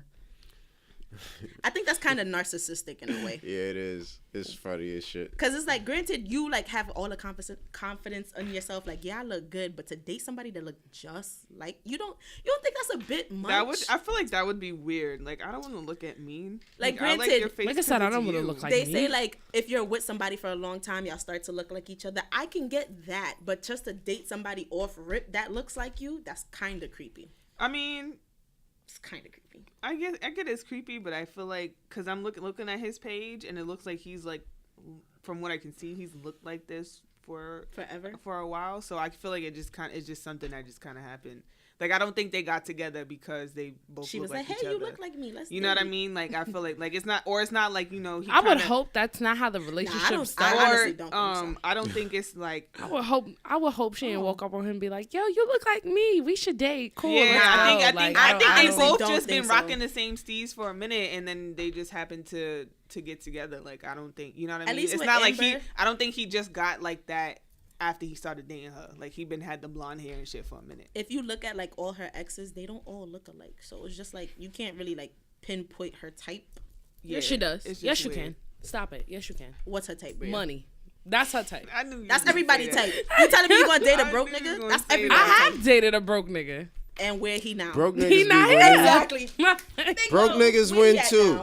[SPEAKER 2] I think that's kind of narcissistic in a way.
[SPEAKER 4] Yeah, it is. It's funny as shit.
[SPEAKER 2] Cause it's like, granted, you like have all the confidence in yourself. Like, yeah, I look good, but to date somebody that look just like you don't think that's a bit much?
[SPEAKER 3] I feel like that would be weird. Like I don't want to look at mean.
[SPEAKER 2] Like,
[SPEAKER 3] I
[SPEAKER 2] granted,
[SPEAKER 3] your face
[SPEAKER 1] like I said, I
[SPEAKER 3] compared
[SPEAKER 1] don't wanna
[SPEAKER 3] you.
[SPEAKER 1] look like
[SPEAKER 2] they
[SPEAKER 1] me.
[SPEAKER 2] say like if you're with somebody for a long time, y'all start to look like each other. I can get that, but just to date somebody off rip that looks like you, that's kind of creepy.
[SPEAKER 3] I mean,
[SPEAKER 2] It's kind of creepy.
[SPEAKER 3] I get it's creepy, but I feel like because I'm looking at his page and it looks like he's like, from what I can see, he's looked like this
[SPEAKER 2] Forever.
[SPEAKER 3] for a while. So I feel like it's just something that just kind of happened. Like, I don't think they got together because they both
[SPEAKER 2] She
[SPEAKER 3] look
[SPEAKER 2] was like,
[SPEAKER 3] each
[SPEAKER 2] "Hey, you
[SPEAKER 3] other.
[SPEAKER 2] look like me. Let's."
[SPEAKER 3] You know what I
[SPEAKER 2] date."
[SPEAKER 3] mean? Like, I feel like it's not, or it's not like, you know, he
[SPEAKER 1] I would
[SPEAKER 3] kinda-
[SPEAKER 1] hope that's not how the relationship
[SPEAKER 2] I
[SPEAKER 1] started.
[SPEAKER 2] honestly don't think so.
[SPEAKER 3] I don't think it's like,
[SPEAKER 1] I would hope she didn't woke up on him and be like, "Yo, you look like me. We should date. Cool."
[SPEAKER 3] yeah,
[SPEAKER 1] let's
[SPEAKER 3] I think
[SPEAKER 1] go."
[SPEAKER 3] I
[SPEAKER 1] Like,
[SPEAKER 3] think I think they
[SPEAKER 2] honestly
[SPEAKER 3] both
[SPEAKER 2] don't
[SPEAKER 3] just
[SPEAKER 2] think
[SPEAKER 3] been
[SPEAKER 2] so.
[SPEAKER 3] rocking the same steez for a minute, and then they just happened to get together. Like, I don't think, you know what I mean?
[SPEAKER 2] least
[SPEAKER 3] It's
[SPEAKER 2] with
[SPEAKER 3] not like
[SPEAKER 2] Amber-
[SPEAKER 3] I don't think he just got like that after he started dating her. Like, he had the blonde hair and shit for a minute.
[SPEAKER 2] If you look at like all her exes, they don't all look alike. So it's just like you can't really like pinpoint her type.
[SPEAKER 1] Yes, she does.
[SPEAKER 3] it's just
[SPEAKER 1] Yes, you
[SPEAKER 3] weird.
[SPEAKER 1] can. Stop it. Yes, you can.
[SPEAKER 2] What's her type, Bria?
[SPEAKER 1] Money. That's her type.
[SPEAKER 3] I knew you
[SPEAKER 2] That's
[SPEAKER 3] was gonna
[SPEAKER 2] everybody's
[SPEAKER 3] say that.
[SPEAKER 2] type. You telling me you gonna date a
[SPEAKER 3] I
[SPEAKER 2] broke
[SPEAKER 3] knew you
[SPEAKER 2] nigga?
[SPEAKER 3] was gonna
[SPEAKER 2] That's
[SPEAKER 3] say
[SPEAKER 2] everybody's
[SPEAKER 1] I
[SPEAKER 2] type.
[SPEAKER 1] have dated a broke nigga.
[SPEAKER 2] And where he now?
[SPEAKER 4] Broke niggas
[SPEAKER 1] He
[SPEAKER 4] be
[SPEAKER 1] not
[SPEAKER 4] winning.
[SPEAKER 1] here.
[SPEAKER 2] Exactly.
[SPEAKER 4] Broke niggas
[SPEAKER 2] Where
[SPEAKER 4] win
[SPEAKER 2] he at
[SPEAKER 4] too.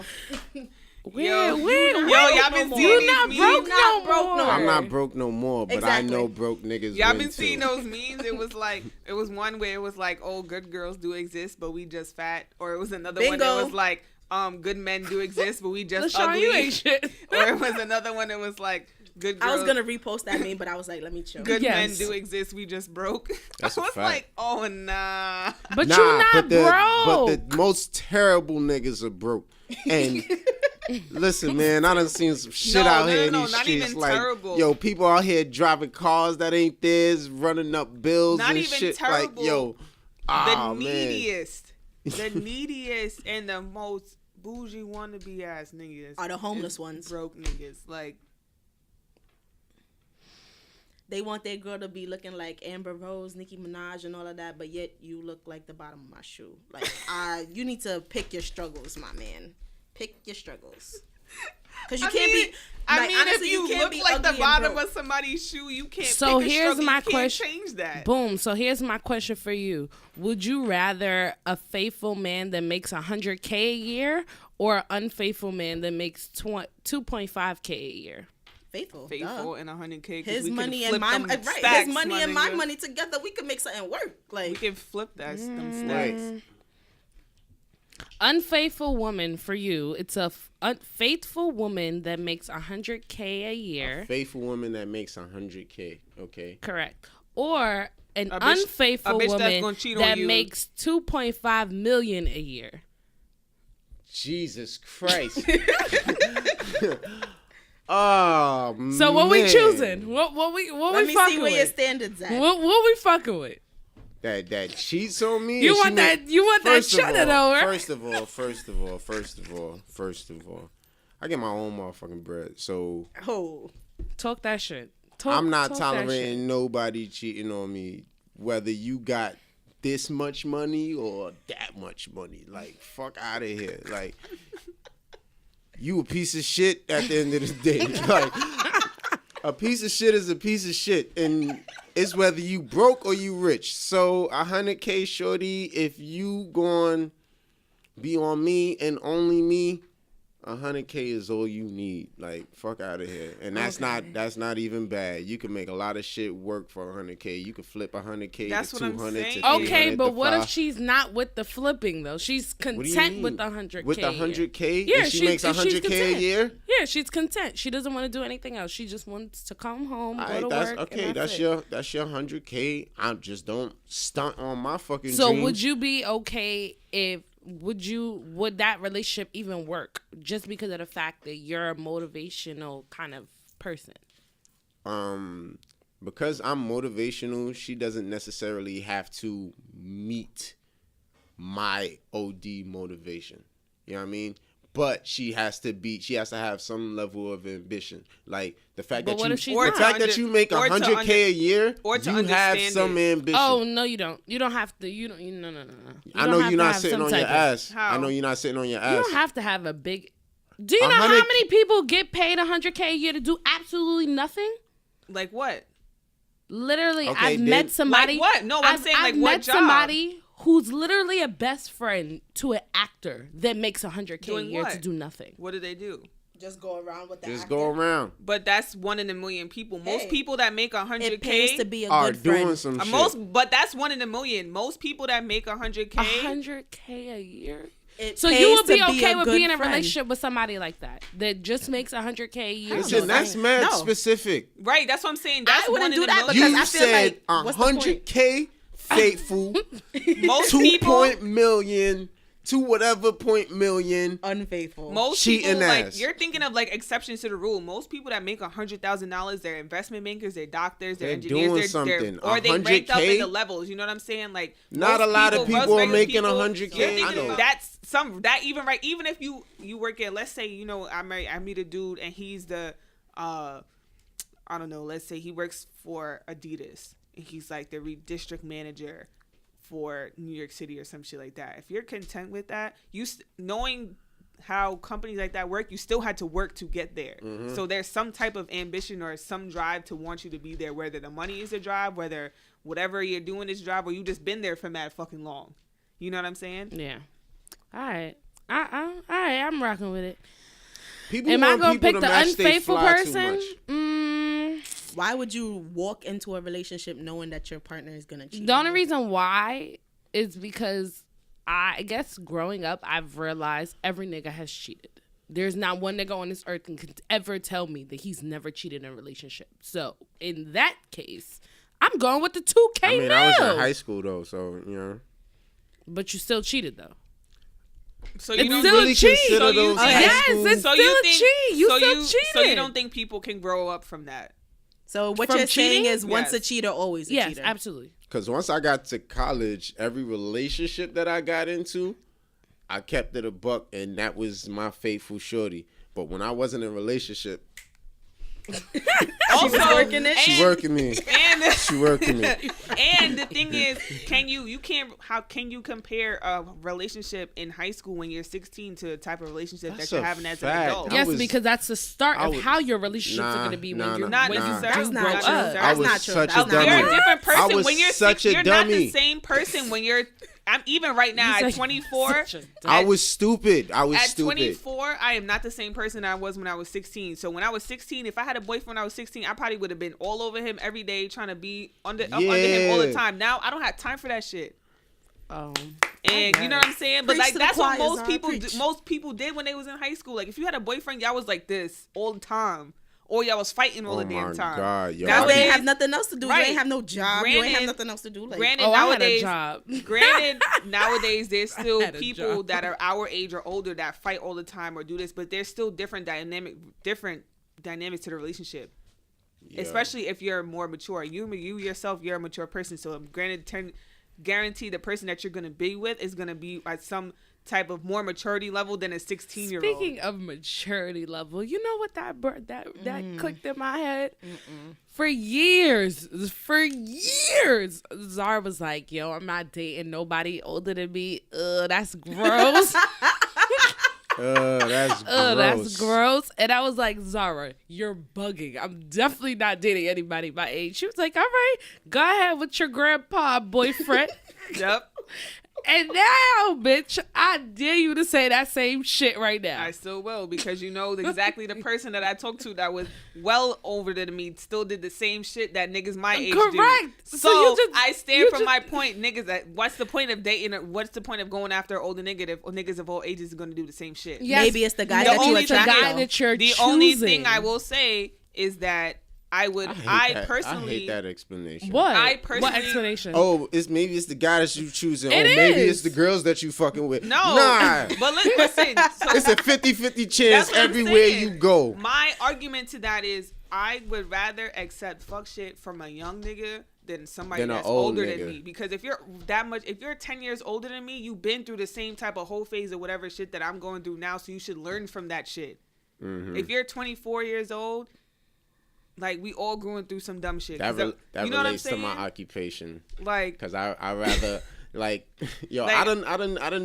[SPEAKER 2] now?
[SPEAKER 1] Where?
[SPEAKER 3] y'all been
[SPEAKER 2] no
[SPEAKER 3] seeing
[SPEAKER 2] more.
[SPEAKER 3] these
[SPEAKER 1] not
[SPEAKER 3] memes?
[SPEAKER 1] broke
[SPEAKER 2] You not broke
[SPEAKER 1] no
[SPEAKER 2] no
[SPEAKER 1] more.
[SPEAKER 4] I'm not broke no more, but
[SPEAKER 2] Exactly.
[SPEAKER 4] I know broke niggas
[SPEAKER 3] Y'all
[SPEAKER 4] win
[SPEAKER 3] been seeing
[SPEAKER 4] too.
[SPEAKER 3] those memes? It was one where it was like, oh, good girls do exist, but we just fat. Or it was another one that
[SPEAKER 2] Bingo.
[SPEAKER 3] was like, good men do exist, but we just
[SPEAKER 1] LaShawn,
[SPEAKER 3] ugly.
[SPEAKER 1] you ain't shit.
[SPEAKER 3] Or it was another one that was like, good girls.
[SPEAKER 2] I was gonna repost that meme, but I was like, let me chill.
[SPEAKER 3] Good men
[SPEAKER 1] Yes.
[SPEAKER 3] do exist, we just broke.
[SPEAKER 4] That's
[SPEAKER 3] I
[SPEAKER 4] a
[SPEAKER 3] was
[SPEAKER 4] fact.
[SPEAKER 3] like, oh, nah.
[SPEAKER 1] But you not
[SPEAKER 4] but
[SPEAKER 1] broke.
[SPEAKER 4] the most terrible niggas are broke. And listen, man, I done seen some shit
[SPEAKER 3] No,
[SPEAKER 4] out
[SPEAKER 3] no,
[SPEAKER 4] here in
[SPEAKER 3] no,
[SPEAKER 4] these
[SPEAKER 3] not
[SPEAKER 4] streets.
[SPEAKER 3] even
[SPEAKER 4] Like,
[SPEAKER 3] terrible.
[SPEAKER 4] yo, people out here driving cars that ain't theirs, running up bills
[SPEAKER 3] Not
[SPEAKER 4] and
[SPEAKER 3] even
[SPEAKER 4] shit.
[SPEAKER 3] terrible.
[SPEAKER 4] Like, yo,
[SPEAKER 3] The
[SPEAKER 4] man.
[SPEAKER 3] neediest. The neediest and the most bougie wannabe ass niggas
[SPEAKER 2] Are the homeless
[SPEAKER 3] is
[SPEAKER 2] ones.
[SPEAKER 3] broke niggas. Like,
[SPEAKER 2] They want their girl to be looking like Amber Rose, Nicki Minaj, and all of that, but yet you look like the bottom of my shoe. Like, you need to pick your struggles, my man. Pick your struggles. Because you can't be. Like, honestly,
[SPEAKER 3] if you
[SPEAKER 2] can't
[SPEAKER 3] look
[SPEAKER 2] be
[SPEAKER 3] like the
[SPEAKER 2] ugly and
[SPEAKER 3] bottom
[SPEAKER 2] broke.
[SPEAKER 3] of somebody's shoe, you can't.
[SPEAKER 1] So
[SPEAKER 3] pick a
[SPEAKER 1] here's
[SPEAKER 3] struggle.
[SPEAKER 1] my
[SPEAKER 3] You can't
[SPEAKER 1] question.
[SPEAKER 3] Change that.
[SPEAKER 1] Boom. So here's my question for you. Would you rather a faithful man that makes $100K a year or an unfaithful man that makes $2.5K a year?
[SPEAKER 2] Faithful.
[SPEAKER 3] Faithful
[SPEAKER 2] duh.
[SPEAKER 3] and 100K.
[SPEAKER 2] His money and my
[SPEAKER 3] stacks,
[SPEAKER 2] his money
[SPEAKER 3] my
[SPEAKER 2] and my
[SPEAKER 3] nigga.
[SPEAKER 2] money together, we can make something work.
[SPEAKER 3] We
[SPEAKER 2] Like,
[SPEAKER 3] can flip that them
[SPEAKER 4] Right.
[SPEAKER 3] stacks.
[SPEAKER 1] Unfaithful woman for you. It's a unfaithful woman that makes $100K a year.
[SPEAKER 4] Faithful woman that makes 100K. Okay.
[SPEAKER 1] Correct. Or an
[SPEAKER 3] A bitch-
[SPEAKER 1] unfaithful
[SPEAKER 3] a bitch that's
[SPEAKER 1] woman
[SPEAKER 3] gonna cheat on
[SPEAKER 1] that
[SPEAKER 3] you.
[SPEAKER 1] makes $2.5 million a year.
[SPEAKER 4] Jesus Christ. Oh,
[SPEAKER 1] So what we
[SPEAKER 4] man.
[SPEAKER 1] choosing? What we
[SPEAKER 2] let me
[SPEAKER 1] fucking
[SPEAKER 2] see where your
[SPEAKER 1] with?
[SPEAKER 2] standards at.
[SPEAKER 1] What we fucking with?
[SPEAKER 4] That cheats on me?
[SPEAKER 1] You
[SPEAKER 4] and she
[SPEAKER 1] want that?
[SPEAKER 4] make-
[SPEAKER 1] You want that
[SPEAKER 4] First of
[SPEAKER 1] cheddar
[SPEAKER 4] all,
[SPEAKER 1] though, right?
[SPEAKER 4] First of all, I get my own motherfucking bread. So
[SPEAKER 2] Oh,
[SPEAKER 1] Talk that shit. Talk,
[SPEAKER 4] I'm not
[SPEAKER 1] talk that shit.
[SPEAKER 4] tolerating nobody cheating on me, whether you got this much money or that much money. Like, fuck out of here. Like, you a piece of shit at the end of the day. Like, a piece of shit is a piece of shit, and it's whether you broke or you rich. So 100K shorty, if you gon' be on me and only me, 100K is all you need. Like, fuck out of here. And that's not even bad. You can make a lot of shit work for 100K. You can flip 100K
[SPEAKER 3] That's
[SPEAKER 4] to
[SPEAKER 3] what I'm
[SPEAKER 4] 200 to
[SPEAKER 3] saying.
[SPEAKER 4] 300
[SPEAKER 1] Okay,
[SPEAKER 4] to
[SPEAKER 1] but what
[SPEAKER 4] 5.
[SPEAKER 1] if she's not with the flipping though? She's
[SPEAKER 4] What do you
[SPEAKER 1] content
[SPEAKER 4] mean?
[SPEAKER 1] with the 100K.
[SPEAKER 4] With the
[SPEAKER 1] a year.
[SPEAKER 4] 100K?
[SPEAKER 1] Yeah,
[SPEAKER 4] and she makes
[SPEAKER 1] if she's
[SPEAKER 4] 100K a
[SPEAKER 1] content.
[SPEAKER 4] year?
[SPEAKER 1] Yeah, she's content. She doesn't want to do anything else. She just wants to come home, go
[SPEAKER 4] Alright,
[SPEAKER 1] to
[SPEAKER 4] that's
[SPEAKER 1] work.
[SPEAKER 4] okay.
[SPEAKER 1] And
[SPEAKER 4] That's
[SPEAKER 1] it.
[SPEAKER 4] your 100K. I just don't stunt on my fucking
[SPEAKER 1] So
[SPEAKER 4] dreams.
[SPEAKER 1] would you be okay if would that relationship even work just because of the fact that you're a motivational kind of person?
[SPEAKER 4] Because I'm motivational, she doesn't necessarily have to meet my OD motivation. You know what I mean? But she has to have some level of ambition. Like the fact
[SPEAKER 1] But
[SPEAKER 4] that
[SPEAKER 1] what
[SPEAKER 4] you
[SPEAKER 1] if she's
[SPEAKER 3] Or
[SPEAKER 1] not?
[SPEAKER 3] to
[SPEAKER 4] fact that you make
[SPEAKER 3] or to
[SPEAKER 4] 100K a year,
[SPEAKER 3] or to
[SPEAKER 4] you have
[SPEAKER 3] understand
[SPEAKER 4] some
[SPEAKER 3] it.
[SPEAKER 4] ambition.
[SPEAKER 1] Oh no, you don't. You don't have to. You don't. No. You
[SPEAKER 4] I
[SPEAKER 1] don't
[SPEAKER 4] know
[SPEAKER 1] have
[SPEAKER 4] you're
[SPEAKER 1] to
[SPEAKER 4] not
[SPEAKER 1] have
[SPEAKER 4] sitting
[SPEAKER 1] some
[SPEAKER 4] on your
[SPEAKER 1] type of-
[SPEAKER 4] ass.
[SPEAKER 3] How?
[SPEAKER 4] I know you're not sitting on your
[SPEAKER 1] You
[SPEAKER 4] ass.
[SPEAKER 1] don't have to have a big. Do you know how
[SPEAKER 4] 100
[SPEAKER 1] many people get paid 100K a year to do absolutely nothing?
[SPEAKER 3] Like what?
[SPEAKER 1] Literally,
[SPEAKER 4] Okay,
[SPEAKER 1] I've
[SPEAKER 4] then-
[SPEAKER 1] met somebody.
[SPEAKER 3] Like what? No, I'm saying, like,
[SPEAKER 1] I've
[SPEAKER 3] what
[SPEAKER 1] met
[SPEAKER 3] job?
[SPEAKER 1] somebody who's literally a best friend to an actor that makes 100K a
[SPEAKER 3] Doing
[SPEAKER 1] year
[SPEAKER 3] what?
[SPEAKER 1] to do nothing.
[SPEAKER 3] What do they do?
[SPEAKER 2] just go around with that.
[SPEAKER 4] Just go around.
[SPEAKER 3] But that's 1 in a million people. Most
[SPEAKER 2] Hey,
[SPEAKER 3] people that make 100K
[SPEAKER 2] It pays to be a
[SPEAKER 4] Are
[SPEAKER 2] good
[SPEAKER 4] doing
[SPEAKER 2] friend.
[SPEAKER 4] some shit.
[SPEAKER 3] but that's 1 in a million. Most people that make 100K.
[SPEAKER 1] 100K a year.
[SPEAKER 2] It
[SPEAKER 1] So
[SPEAKER 2] pays
[SPEAKER 1] you would be
[SPEAKER 2] to
[SPEAKER 1] okay
[SPEAKER 2] a
[SPEAKER 1] with
[SPEAKER 2] good
[SPEAKER 1] being in a
[SPEAKER 2] friend.
[SPEAKER 1] relationship with somebody like that just makes 100K a year?
[SPEAKER 4] Listen,
[SPEAKER 2] no,
[SPEAKER 4] that's
[SPEAKER 2] that-
[SPEAKER 4] mad
[SPEAKER 2] no.
[SPEAKER 4] specific.
[SPEAKER 3] Right, that's what I'm saying. That's
[SPEAKER 2] I wouldn't
[SPEAKER 3] 1 in
[SPEAKER 2] do
[SPEAKER 3] a
[SPEAKER 2] that
[SPEAKER 3] million.
[SPEAKER 2] because
[SPEAKER 4] You
[SPEAKER 2] I feel
[SPEAKER 4] said
[SPEAKER 2] like, what's the point?
[SPEAKER 4] 100K unfaithful,
[SPEAKER 3] Most
[SPEAKER 4] 2
[SPEAKER 3] people,
[SPEAKER 4] point million, 2 whatever point million.
[SPEAKER 2] Unfaithful.
[SPEAKER 3] most
[SPEAKER 4] cheating
[SPEAKER 3] people, like,
[SPEAKER 4] ass.
[SPEAKER 3] you're thinking of like exceptions to the rule. Most people that make $100,000, they're investment bankers, they're doctors, they're
[SPEAKER 4] They're
[SPEAKER 3] engineers,
[SPEAKER 4] doing
[SPEAKER 3] they're
[SPEAKER 4] something.
[SPEAKER 3] or they ranked up
[SPEAKER 4] 100K?
[SPEAKER 3] in the levels. You know what I'm saying? Like,
[SPEAKER 4] Not
[SPEAKER 3] most
[SPEAKER 4] a lot of people are
[SPEAKER 3] regular
[SPEAKER 4] making
[SPEAKER 3] people,
[SPEAKER 4] 100K.
[SPEAKER 3] You're
[SPEAKER 4] I
[SPEAKER 3] thinking
[SPEAKER 4] know.
[SPEAKER 3] that's some that even right. Even if you work at, let's say, you know, I meet a dude and he's the I don't know. Let's say he works for Adidas and he's like the district manager for New York City or some shit like that. If you're content with that, knowing how companies like that work, you still had to work to get there.
[SPEAKER 4] Mm-hmm.
[SPEAKER 3] So there's some type of ambition or some drive to want you to be there, whether the money is a drive, whether whatever you're doing is drive, or you just been there for mad fucking long. You know what I'm saying?
[SPEAKER 1] Yeah. All right. All right. I'm rocking with it.
[SPEAKER 4] People
[SPEAKER 1] Am I
[SPEAKER 4] want
[SPEAKER 1] gonna
[SPEAKER 4] people
[SPEAKER 1] pick
[SPEAKER 4] to
[SPEAKER 1] the
[SPEAKER 4] match they
[SPEAKER 1] unfaithful
[SPEAKER 4] fly too
[SPEAKER 1] person?
[SPEAKER 4] much.
[SPEAKER 2] Why would you walk into a relationship knowing that your partner is gonna cheat?
[SPEAKER 1] The only
[SPEAKER 2] on you?
[SPEAKER 1] reason why is because I guess growing up, I've realized every nigga has cheated. There's not one nigga on this earth that can ever tell me that he's never cheated in a relationship. So in that case, I'm going with the 2K
[SPEAKER 4] I mean,
[SPEAKER 1] mil.
[SPEAKER 4] I was in high school though, so you know.
[SPEAKER 1] But you still cheated though.
[SPEAKER 3] So
[SPEAKER 1] It's
[SPEAKER 3] you don't
[SPEAKER 1] still
[SPEAKER 3] really
[SPEAKER 1] a cheat.
[SPEAKER 4] consider
[SPEAKER 3] So you
[SPEAKER 4] those
[SPEAKER 3] think-
[SPEAKER 4] high
[SPEAKER 1] Yes,
[SPEAKER 4] school-
[SPEAKER 1] it's
[SPEAKER 3] so
[SPEAKER 1] still
[SPEAKER 3] you
[SPEAKER 1] a
[SPEAKER 3] think
[SPEAKER 1] cheat. You
[SPEAKER 3] so
[SPEAKER 1] still
[SPEAKER 3] you
[SPEAKER 1] cheated.
[SPEAKER 3] so you don't think people can grow up from that?
[SPEAKER 2] So what
[SPEAKER 1] From
[SPEAKER 2] you're saying
[SPEAKER 1] cheating?
[SPEAKER 2] is once a
[SPEAKER 3] Yes.
[SPEAKER 2] cheater, always a
[SPEAKER 1] Yes,
[SPEAKER 2] cheater.
[SPEAKER 1] absolutely.
[SPEAKER 4] Because once I got to college, every relationship that I got into, I kept it a buck, and that was my faithful shorty. But when I wasn't in a relationship,
[SPEAKER 3] Also,
[SPEAKER 2] working it.
[SPEAKER 4] she working me.
[SPEAKER 3] And
[SPEAKER 4] She working me.
[SPEAKER 3] and the thing is, how can you compare a relationship in high school when you're 16 to the type of relationship
[SPEAKER 4] That's
[SPEAKER 3] that you're
[SPEAKER 4] a
[SPEAKER 3] having as
[SPEAKER 4] fact.
[SPEAKER 3] an adult?
[SPEAKER 4] I
[SPEAKER 1] Yes,
[SPEAKER 4] was-
[SPEAKER 1] because that's the start
[SPEAKER 4] I
[SPEAKER 1] of
[SPEAKER 4] was-
[SPEAKER 1] how your relationship's are
[SPEAKER 4] Nah,
[SPEAKER 1] going to be when
[SPEAKER 4] nah,
[SPEAKER 1] you
[SPEAKER 4] nah,
[SPEAKER 3] Not
[SPEAKER 1] when
[SPEAKER 4] nah.
[SPEAKER 1] you
[SPEAKER 2] That's
[SPEAKER 1] do
[SPEAKER 2] not
[SPEAKER 1] grow
[SPEAKER 2] true.
[SPEAKER 1] up.
[SPEAKER 2] That's
[SPEAKER 4] I was
[SPEAKER 2] not true.
[SPEAKER 4] such
[SPEAKER 2] That's
[SPEAKER 4] a
[SPEAKER 2] not
[SPEAKER 4] dummy.
[SPEAKER 3] You're a different person
[SPEAKER 4] I was
[SPEAKER 3] when you're
[SPEAKER 4] such a
[SPEAKER 3] you're not the
[SPEAKER 4] dummy.
[SPEAKER 3] same person when you're. I'm even right now
[SPEAKER 1] He's
[SPEAKER 3] at
[SPEAKER 1] like,
[SPEAKER 3] 24.
[SPEAKER 1] such a dummy.
[SPEAKER 4] I was stupid. I was
[SPEAKER 3] At
[SPEAKER 4] stupid.
[SPEAKER 3] 24, I am not the same person I was when I was 16. So when I was 16, if I had a boyfriend when I was 16, I probably would have been all over him every day, trying to be under him all the
[SPEAKER 4] Yeah.
[SPEAKER 3] time. Now I don't have time for that shit.
[SPEAKER 1] Oh.
[SPEAKER 3] And you know what I'm saying? But
[SPEAKER 2] Preach
[SPEAKER 3] like
[SPEAKER 2] to the
[SPEAKER 3] that's what
[SPEAKER 2] choir,
[SPEAKER 3] most
[SPEAKER 2] Zara,
[SPEAKER 3] people
[SPEAKER 2] preach.
[SPEAKER 3] most people did when they was in high school. Like if you had a boyfriend, y'all was like this all the time, or y'all was fighting all
[SPEAKER 4] Oh
[SPEAKER 3] the damn
[SPEAKER 4] my
[SPEAKER 3] time.
[SPEAKER 4] God, yo.
[SPEAKER 2] Now you
[SPEAKER 3] Nowadays-
[SPEAKER 2] ain't have nothing else to do.
[SPEAKER 3] Right.
[SPEAKER 2] You ain't have no job. you ain't have
[SPEAKER 3] Granted-
[SPEAKER 2] nothing else to do. Like,
[SPEAKER 3] Granted,
[SPEAKER 1] Oh, I had a
[SPEAKER 3] nowadays,
[SPEAKER 1] job.
[SPEAKER 3] granted, nowadays there's still
[SPEAKER 1] had a
[SPEAKER 3] people
[SPEAKER 1] job.
[SPEAKER 3] that are our age or older that fight all the time or do this, but there's still different dynamics to the relationship.
[SPEAKER 4] Yeah.
[SPEAKER 3] Especially if you're more mature. You yourself, you're a mature person. So I'm guarantee the person that you're gonna be with is gonna be at some type of more maturity level than a 16-year-old.
[SPEAKER 1] Speaking of maturity level, you know what that clicked in my head? For years, Zara was like, yo, I'm not dating nobody older than me. That's gross.
[SPEAKER 4] That's gross.
[SPEAKER 1] That's gross. And I was like, Zara, you're bugging. I'm definitely not dating anybody my age. She was like, all right, go ahead with your grandpa boyfriend.
[SPEAKER 3] Yep.
[SPEAKER 1] And now, bitch, I dare you to say that same shit right now.
[SPEAKER 3] I still will, because you know exactly the person that I talked to that was well older than me still did the same shit that niggas my age do.
[SPEAKER 1] Correct.
[SPEAKER 3] So,
[SPEAKER 1] So you just-
[SPEAKER 3] I stand
[SPEAKER 1] you
[SPEAKER 3] for
[SPEAKER 1] just-
[SPEAKER 3] my point, niggas. That what's the point of dating? Or what's the point of going after an older nigga if niggas of all ages are going to do the same shit?
[SPEAKER 1] Yes,
[SPEAKER 2] maybe it's the guy
[SPEAKER 3] The
[SPEAKER 2] that you
[SPEAKER 3] only
[SPEAKER 2] attract.
[SPEAKER 1] guy
[SPEAKER 2] though.
[SPEAKER 1] that you're
[SPEAKER 3] The
[SPEAKER 1] choosing.
[SPEAKER 3] only thing I will say is that I personally
[SPEAKER 4] I hate that explanation.
[SPEAKER 1] What?
[SPEAKER 3] I
[SPEAKER 1] What
[SPEAKER 3] personally-
[SPEAKER 1] explanation?
[SPEAKER 4] Oh, maybe it's the guy that you choosing.
[SPEAKER 1] It
[SPEAKER 4] Or maybe
[SPEAKER 1] is.
[SPEAKER 4] it's the girls that you fucking with.
[SPEAKER 3] no.
[SPEAKER 4] Nah.
[SPEAKER 3] But listen, so
[SPEAKER 4] It's a 50-50 chance
[SPEAKER 3] That's what I'm
[SPEAKER 4] everywhere
[SPEAKER 3] saying.
[SPEAKER 4] you go.
[SPEAKER 3] my argument to that is I would rather accept fuck shit from a young nigga than somebody
[SPEAKER 4] Than a
[SPEAKER 3] that's
[SPEAKER 4] old
[SPEAKER 3] older
[SPEAKER 4] nigga.
[SPEAKER 3] than me. Because if you're 10 years older than me, you've been through the same type of whole phase of whatever shit that I'm going through now, so you should learn from that shit.
[SPEAKER 4] Mm-hmm.
[SPEAKER 3] If you're 24 years old, like we all going through some dumb shit.
[SPEAKER 4] That
[SPEAKER 3] 'Cause
[SPEAKER 4] that
[SPEAKER 3] you know what I'm
[SPEAKER 4] relates to
[SPEAKER 3] saying?
[SPEAKER 4] my occupation.
[SPEAKER 3] Like,
[SPEAKER 4] Cause I rather like yo
[SPEAKER 3] Like-
[SPEAKER 4] I done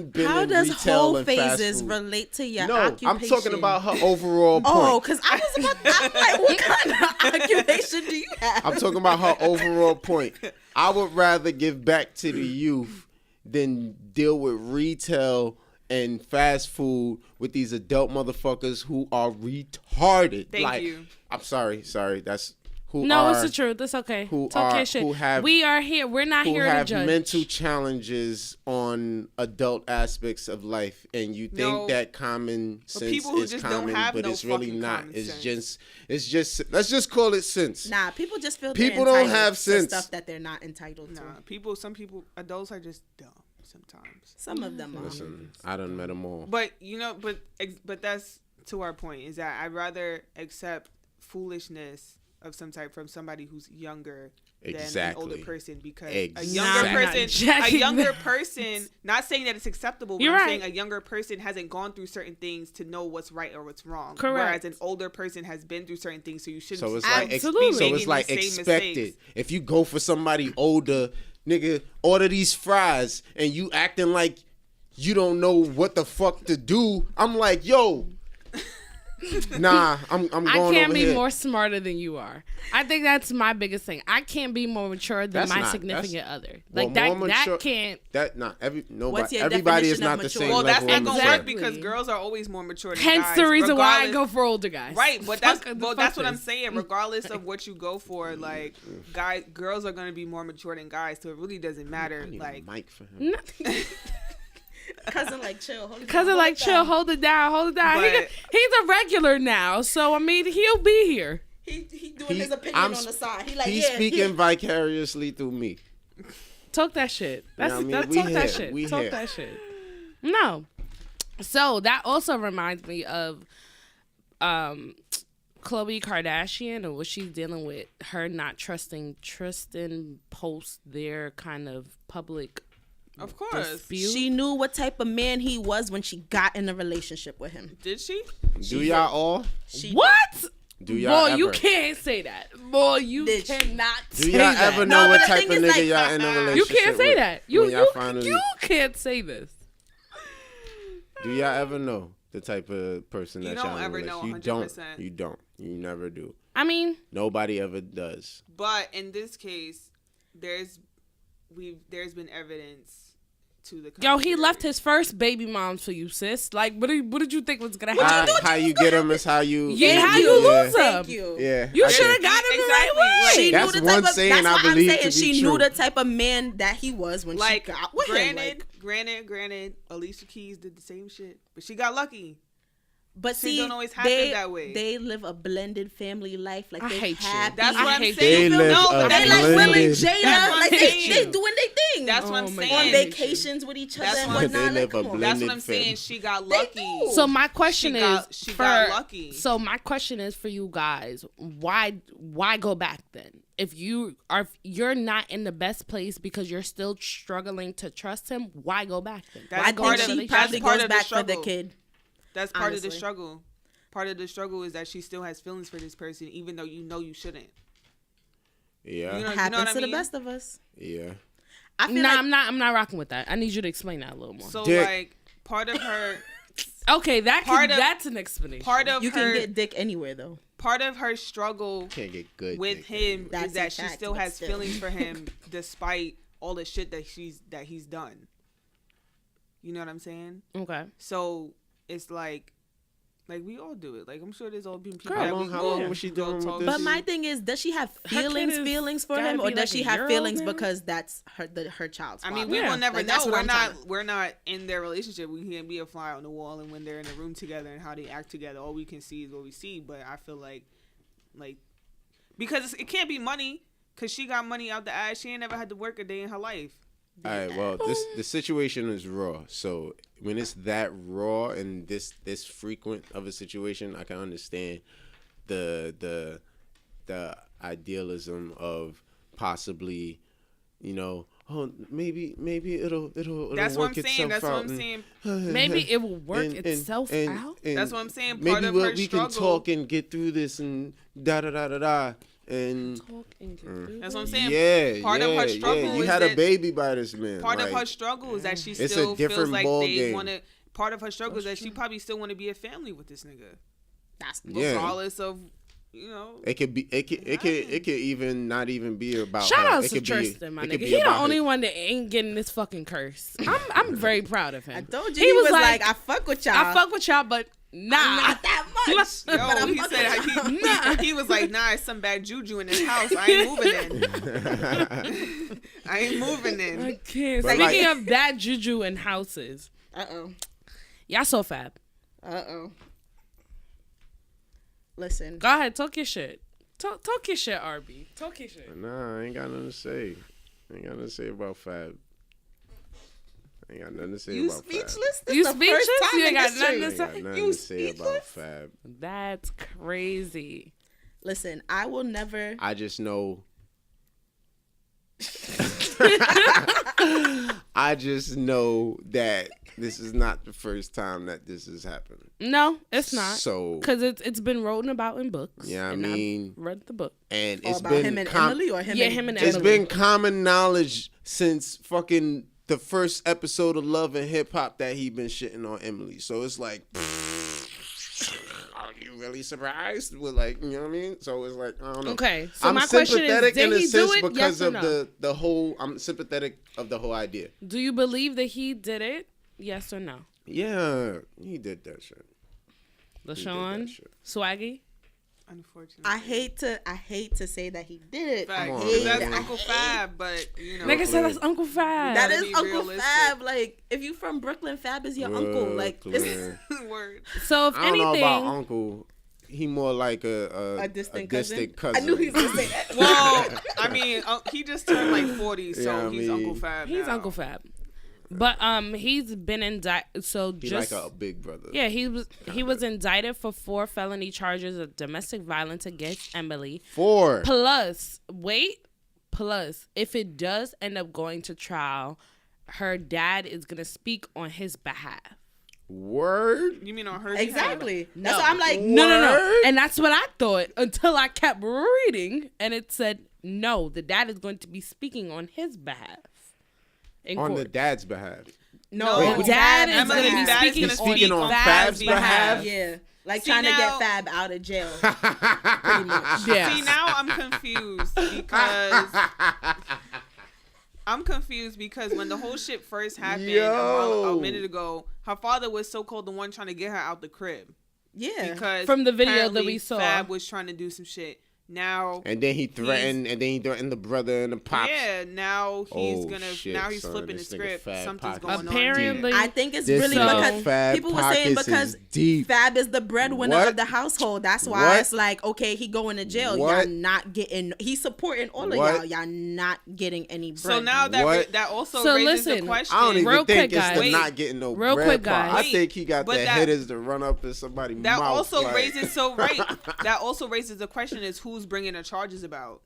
[SPEAKER 4] been
[SPEAKER 2] How
[SPEAKER 4] in
[SPEAKER 2] does
[SPEAKER 4] retail
[SPEAKER 2] whole
[SPEAKER 4] and fast
[SPEAKER 2] phases
[SPEAKER 4] food.
[SPEAKER 2] relate to your
[SPEAKER 4] No,
[SPEAKER 2] occupation?
[SPEAKER 4] I'm talking about her overall point.
[SPEAKER 2] Oh, because I was about. I'm like, what kind of occupation do you have?
[SPEAKER 4] I'm talking about her overall point. I would rather give back to the youth than deal with retail and fast food with these adult motherfuckers who are retarded.
[SPEAKER 3] Thank
[SPEAKER 4] like,
[SPEAKER 3] you.
[SPEAKER 4] I'm sorry. That's
[SPEAKER 1] No, it's the truth. It's okay. It's okay, shit. We are here. We're not here to judge.
[SPEAKER 4] Who have mental challenges on adult aspects of life, and you think that common sense is common, but it's really not. It's just. Let's just call it sense.
[SPEAKER 2] Nah, people just feel
[SPEAKER 4] people don't have sense.
[SPEAKER 2] Stuff that they're not entitled to.
[SPEAKER 3] Some people, adults are just dumb sometimes.
[SPEAKER 2] Some of them are.
[SPEAKER 4] Listen, I done met them all.
[SPEAKER 3] But but that's to our point. Is that I'd rather accept foolishness of some type from somebody who's younger than an older person, because a younger person, not saying that it's acceptable, but I'm saying a younger person hasn't gone through certain things to know what's right or what's wrong.
[SPEAKER 1] Correct.
[SPEAKER 3] Whereas an older person has been through certain things, so you shouldn't.
[SPEAKER 4] So it's like expected. Mistakes. If you go for somebody older, nigga, order these fries, and you acting like you don't know what the fuck to do, I'm like, yo. Nah, I'm going
[SPEAKER 1] I can't
[SPEAKER 4] over
[SPEAKER 1] be
[SPEAKER 4] here.
[SPEAKER 1] more smarter than you are. I think that's my biggest thing. I can't be more mature than my significant other. Like that can't.
[SPEAKER 4] That not everybody is not the same.
[SPEAKER 3] Well,
[SPEAKER 4] level
[SPEAKER 3] that's not gonna work
[SPEAKER 1] Exactly.
[SPEAKER 3] because girls are always more mature than
[SPEAKER 1] Hence
[SPEAKER 3] guys.
[SPEAKER 1] the reason why I go for older guys.
[SPEAKER 3] Right, but that's what I'm saying. Regardless of what you go for, like girls are gonna be more mature than guys, so it really doesn't matter. Like,
[SPEAKER 4] a mic for him.
[SPEAKER 2] Cousin like chill. Hold
[SPEAKER 1] it down.
[SPEAKER 3] But,
[SPEAKER 1] He's a regular now, so I mean he'll be here.
[SPEAKER 2] He doing his opinion on the side. He's
[SPEAKER 4] speaking vicariously through me.
[SPEAKER 1] Talk that shit. Talk that shit. No. So that also reminds me of Khloe Kardashian and what she's dealing with. Her not trusting Tristan post their kind of public.
[SPEAKER 3] Of course.
[SPEAKER 1] Dispute.
[SPEAKER 2] She knew what type of man he was when she got in a relationship with him.
[SPEAKER 3] Did she?
[SPEAKER 4] Do y'all all?
[SPEAKER 1] What?
[SPEAKER 4] Do y'all ever?
[SPEAKER 1] You can't say that. Boy, you cannot say that.
[SPEAKER 4] Do y'all ever know what type of nigga y'all in a relationship
[SPEAKER 1] You can't say
[SPEAKER 4] with
[SPEAKER 1] that. You can't say this.
[SPEAKER 4] Do y'all ever know the type of person that y'all
[SPEAKER 3] don't ever know 100%.
[SPEAKER 4] You don't. You never do.
[SPEAKER 1] I mean,
[SPEAKER 4] nobody ever does.
[SPEAKER 3] But in this case, there's been evidence to the contrary.
[SPEAKER 1] Yo, he left his first baby moms for you, sis. Like, what did you think was gonna happen?
[SPEAKER 4] How you get him is how you.
[SPEAKER 1] How you lose him.
[SPEAKER 2] Thank you.
[SPEAKER 4] Yeah,
[SPEAKER 1] you should have got him the right way.
[SPEAKER 2] She
[SPEAKER 4] that's
[SPEAKER 2] knew the
[SPEAKER 4] one
[SPEAKER 2] type of,
[SPEAKER 4] saying
[SPEAKER 2] that's
[SPEAKER 4] I
[SPEAKER 2] what
[SPEAKER 4] believe
[SPEAKER 2] I'm saying.
[SPEAKER 4] to be
[SPEAKER 2] She
[SPEAKER 4] true.
[SPEAKER 2] knew the type of man that he was when she got with him.
[SPEAKER 3] Granted, Alicia Keys did the same shit, but she got lucky.
[SPEAKER 2] But
[SPEAKER 3] see, don't always happen that way.
[SPEAKER 2] They live a blended family life. Like
[SPEAKER 1] I
[SPEAKER 2] they
[SPEAKER 1] hate
[SPEAKER 2] happy.
[SPEAKER 1] you.
[SPEAKER 3] That's what I'm saying.
[SPEAKER 4] They live a
[SPEAKER 2] they like Will and
[SPEAKER 4] blended.
[SPEAKER 2] Jada. Like they doing their thing.
[SPEAKER 3] That's what I'm saying.
[SPEAKER 2] On vacations with each other and whatnot.
[SPEAKER 4] They live a
[SPEAKER 2] come on.
[SPEAKER 3] That's
[SPEAKER 4] blended
[SPEAKER 3] what I'm saying.
[SPEAKER 4] family.
[SPEAKER 3] She got lucky.
[SPEAKER 1] So my question
[SPEAKER 3] she got lucky.
[SPEAKER 1] So my question is for you guys: why go back then? If you're not in the best place because you're still struggling to trust him, why go back then?
[SPEAKER 2] I think she probably goes back for the kid.
[SPEAKER 3] That's part of the struggle. Part of the struggle is that she still has feelings for this person, even though you know you shouldn't.
[SPEAKER 4] Yeah,
[SPEAKER 2] it happens to the best of us.
[SPEAKER 4] Yeah.
[SPEAKER 1] I'm not rocking with that. I need you to explain that a little more.
[SPEAKER 3] So like part of her.
[SPEAKER 1] Okay, that's an explanation.
[SPEAKER 3] Part of
[SPEAKER 2] you
[SPEAKER 3] her,
[SPEAKER 2] can get dick anywhere though.
[SPEAKER 3] Part of her struggle
[SPEAKER 4] can't get good
[SPEAKER 3] with him is that she still has
[SPEAKER 2] still.
[SPEAKER 3] feelings for him despite all the shit that he's done. You know what I'm saying?
[SPEAKER 1] Okay.
[SPEAKER 3] So it's like we all do it. Like I'm sure there's all been people.
[SPEAKER 4] How long was she doing with this?
[SPEAKER 2] But my thing is, does she have feelings for him, or does she have feelings because that's her child's father?
[SPEAKER 3] I mean, we will never know. We're not in their relationship. We can't be a fly on the wall, and when they're in a room together and how they act together, all we can see is what we see. But I feel like because it can't be money, because she got money out the ass. She ain't never had to work a day in her life.
[SPEAKER 4] All right, well, the situation is raw. So when it's that raw and this frequent of a situation, I can understand the idealism of possibly, maybe it'll
[SPEAKER 3] that's
[SPEAKER 4] work
[SPEAKER 3] what I'm saying.
[SPEAKER 4] itself
[SPEAKER 3] that's
[SPEAKER 4] out.
[SPEAKER 3] What I'm saying.
[SPEAKER 1] Maybe it will work itself out.
[SPEAKER 3] That's what I'm saying. Part
[SPEAKER 4] Maybe
[SPEAKER 3] of her
[SPEAKER 4] we
[SPEAKER 3] struggle.
[SPEAKER 4] can talk and get through this and da da da da da. And
[SPEAKER 3] that's what I'm saying.
[SPEAKER 4] Yeah,
[SPEAKER 3] part of her struggle.
[SPEAKER 4] You
[SPEAKER 3] is
[SPEAKER 4] had
[SPEAKER 3] that
[SPEAKER 4] a baby by this man.
[SPEAKER 3] Part of her struggle is that she
[SPEAKER 4] it's
[SPEAKER 3] still
[SPEAKER 4] a different
[SPEAKER 3] feels like
[SPEAKER 4] ball
[SPEAKER 3] they
[SPEAKER 4] game.
[SPEAKER 3] want to. Part of her struggle is that she probably still want to be a family with this nigga.
[SPEAKER 2] That's
[SPEAKER 3] regardless of
[SPEAKER 4] It could be. It could even not even be about.
[SPEAKER 1] Shout
[SPEAKER 4] her.
[SPEAKER 1] out
[SPEAKER 4] It
[SPEAKER 1] to
[SPEAKER 4] could
[SPEAKER 1] Tristan, my
[SPEAKER 4] it could
[SPEAKER 1] nigga.
[SPEAKER 4] be
[SPEAKER 1] He the
[SPEAKER 4] about
[SPEAKER 1] only
[SPEAKER 4] his-
[SPEAKER 1] one that ain't getting this fucking curse. I'm very proud of him.
[SPEAKER 2] I told you he was like, I fuck with y'all.
[SPEAKER 1] I fuck with y'all, but Nah.
[SPEAKER 2] Not that much.
[SPEAKER 3] Yo,
[SPEAKER 2] but I'm
[SPEAKER 3] he said he was like, nah, it's some bad juju in this house. I ain't moving in. I ain't moving in.
[SPEAKER 1] I can't.
[SPEAKER 4] But
[SPEAKER 1] Speaking
[SPEAKER 4] like-
[SPEAKER 1] of that juju in houses, y'all so fab.
[SPEAKER 2] Listen.
[SPEAKER 1] Go ahead, talk your shit. Talk your shit, RB. Talk your shit.
[SPEAKER 4] Nah, I ain't got nothing to say. I ain't got nothing to say about Fab. I ain't got nothing to say
[SPEAKER 2] You
[SPEAKER 4] about Fab.
[SPEAKER 2] speechless? This
[SPEAKER 1] You
[SPEAKER 2] the first
[SPEAKER 1] speechless?
[SPEAKER 2] time
[SPEAKER 1] You ain't
[SPEAKER 2] in
[SPEAKER 1] got
[SPEAKER 2] history.
[SPEAKER 1] nothing
[SPEAKER 4] I
[SPEAKER 1] to
[SPEAKER 4] ain't got
[SPEAKER 1] say?
[SPEAKER 4] nothing
[SPEAKER 2] You
[SPEAKER 4] to say about
[SPEAKER 2] speechless?
[SPEAKER 4] Fab.
[SPEAKER 1] That's crazy.
[SPEAKER 2] Listen, I will never.
[SPEAKER 4] I just know. I just know that this is not the first time that this has happened.
[SPEAKER 1] No, it's not.
[SPEAKER 4] So,
[SPEAKER 1] Because it's been written about in books.
[SPEAKER 4] yeah, I
[SPEAKER 1] and
[SPEAKER 4] mean,
[SPEAKER 1] I've read the book.
[SPEAKER 4] and
[SPEAKER 2] Oh,
[SPEAKER 4] it's
[SPEAKER 2] about
[SPEAKER 4] been
[SPEAKER 2] him and Emily or him?
[SPEAKER 1] Yeah,
[SPEAKER 2] and
[SPEAKER 1] him and
[SPEAKER 4] It's
[SPEAKER 1] Emily.
[SPEAKER 4] been common knowledge since fucking the first episode of Love and Hip Hop that he been shitting on Emily. So it's like, are you really surprised? With like, you know what I mean? So it's like, I don't know.
[SPEAKER 1] Okay, so
[SPEAKER 4] I'm
[SPEAKER 1] my question is,
[SPEAKER 4] sympathetic
[SPEAKER 1] did
[SPEAKER 4] in a
[SPEAKER 1] he
[SPEAKER 4] sense
[SPEAKER 1] do it?
[SPEAKER 4] because
[SPEAKER 1] Yes or
[SPEAKER 4] of
[SPEAKER 1] no?
[SPEAKER 4] the whole. I'm sympathetic of the whole idea.
[SPEAKER 1] Do you believe that he did it? Yes or no?
[SPEAKER 4] Yeah, he did that shit.
[SPEAKER 1] LaShawn,
[SPEAKER 4] shit.
[SPEAKER 1] Swaggy.
[SPEAKER 3] Unfortunately.
[SPEAKER 2] I hate to say that he did it.
[SPEAKER 3] Fact.
[SPEAKER 4] Come on,
[SPEAKER 2] hate
[SPEAKER 3] That's
[SPEAKER 4] man.
[SPEAKER 3] Uncle Fab, but you know.
[SPEAKER 1] Nigga said that's Uncle Fab.
[SPEAKER 2] That
[SPEAKER 3] Gotta
[SPEAKER 2] is
[SPEAKER 3] be
[SPEAKER 2] Uncle
[SPEAKER 3] realistic.
[SPEAKER 2] Fab. Like, if you from Brooklyn, Fab is your uncle. Like, it's
[SPEAKER 3] Word.
[SPEAKER 1] So if
[SPEAKER 4] I don't
[SPEAKER 1] anything,
[SPEAKER 4] know about Uncle. He more like
[SPEAKER 2] a distant cousin.
[SPEAKER 4] cousin.
[SPEAKER 2] I knew he was gonna say that.
[SPEAKER 3] Well, I mean, he just turned like 40, so
[SPEAKER 4] Yeah, I
[SPEAKER 3] he's
[SPEAKER 4] mean,
[SPEAKER 3] Uncle Fab.
[SPEAKER 1] he's
[SPEAKER 3] now.
[SPEAKER 1] Uncle Fab. But he's been indicted. So
[SPEAKER 4] He
[SPEAKER 1] just
[SPEAKER 4] like a big brother.
[SPEAKER 1] yeah, he was indicted for 4 felony charges of domestic violence against Emily.
[SPEAKER 4] 4.
[SPEAKER 1] Plus, if it does end up going to trial, her dad is gonna speak on his behalf.
[SPEAKER 4] Word.
[SPEAKER 3] You mean on her?
[SPEAKER 2] Exactly.
[SPEAKER 1] No.
[SPEAKER 2] That's why I'm like,
[SPEAKER 1] No. And that's what I thought until I kept reading, and it said no, the dad is going to be speaking on his behalf. In
[SPEAKER 4] On
[SPEAKER 1] court.
[SPEAKER 4] the dad's behalf.
[SPEAKER 2] No,
[SPEAKER 3] Wait,
[SPEAKER 1] The dad is
[SPEAKER 3] Emily,
[SPEAKER 1] going to be
[SPEAKER 3] Dad is
[SPEAKER 1] speaking,
[SPEAKER 3] gonna
[SPEAKER 4] speaking
[SPEAKER 1] on
[SPEAKER 4] on
[SPEAKER 1] Fab's
[SPEAKER 4] Fab's behalf?
[SPEAKER 2] Yeah, like
[SPEAKER 3] See,
[SPEAKER 2] trying to
[SPEAKER 3] now-
[SPEAKER 2] get Fab out of jail. Pretty much.
[SPEAKER 1] Yeah.
[SPEAKER 3] See, now I'm confused because when the whole shit first happened
[SPEAKER 4] Yo.
[SPEAKER 3] a minute ago, her father was so-called the one trying to get her out the crib.
[SPEAKER 2] Yeah.
[SPEAKER 3] Because
[SPEAKER 1] From the video that
[SPEAKER 3] apparently
[SPEAKER 1] we saw.
[SPEAKER 3] Fab was trying to do some shit. Now,
[SPEAKER 4] And then he threatened, the brother and the pops.
[SPEAKER 3] yeah, now he's
[SPEAKER 4] Oh, shit,
[SPEAKER 3] now he's
[SPEAKER 4] son,
[SPEAKER 3] flipping the
[SPEAKER 4] this nigga
[SPEAKER 3] script.
[SPEAKER 4] Fab
[SPEAKER 3] Something's
[SPEAKER 4] pockets
[SPEAKER 3] going
[SPEAKER 1] Apparently,
[SPEAKER 2] I think it's
[SPEAKER 4] This
[SPEAKER 2] really
[SPEAKER 1] nigga
[SPEAKER 2] because
[SPEAKER 4] Fab
[SPEAKER 2] people were saying
[SPEAKER 4] pockets
[SPEAKER 2] because
[SPEAKER 4] is deep.
[SPEAKER 2] Fab is the breadwinner
[SPEAKER 4] What?
[SPEAKER 2] of the household. That's why
[SPEAKER 4] What?
[SPEAKER 2] it's like, okay, he going to jail.
[SPEAKER 4] What?
[SPEAKER 2] Y'all not getting. He's supporting all of
[SPEAKER 4] What?
[SPEAKER 2] y'all. Y'all not getting any bread.
[SPEAKER 3] So now
[SPEAKER 4] What?
[SPEAKER 3] that also
[SPEAKER 1] So
[SPEAKER 3] raises
[SPEAKER 1] listen,
[SPEAKER 3] the question.
[SPEAKER 4] I don't even
[SPEAKER 1] Real
[SPEAKER 4] think
[SPEAKER 1] quick,
[SPEAKER 4] it's
[SPEAKER 1] guys.
[SPEAKER 4] the
[SPEAKER 3] Wait.
[SPEAKER 4] not getting no
[SPEAKER 1] Real
[SPEAKER 4] bread
[SPEAKER 1] quick,
[SPEAKER 4] part.
[SPEAKER 1] guys.
[SPEAKER 4] I think he got
[SPEAKER 3] But
[SPEAKER 4] the
[SPEAKER 3] that-
[SPEAKER 4] hitters to run up in somebody's
[SPEAKER 3] That
[SPEAKER 4] mouth.
[SPEAKER 3] also
[SPEAKER 4] like-
[SPEAKER 3] raises That also raises the question: is who's bringing the charges about?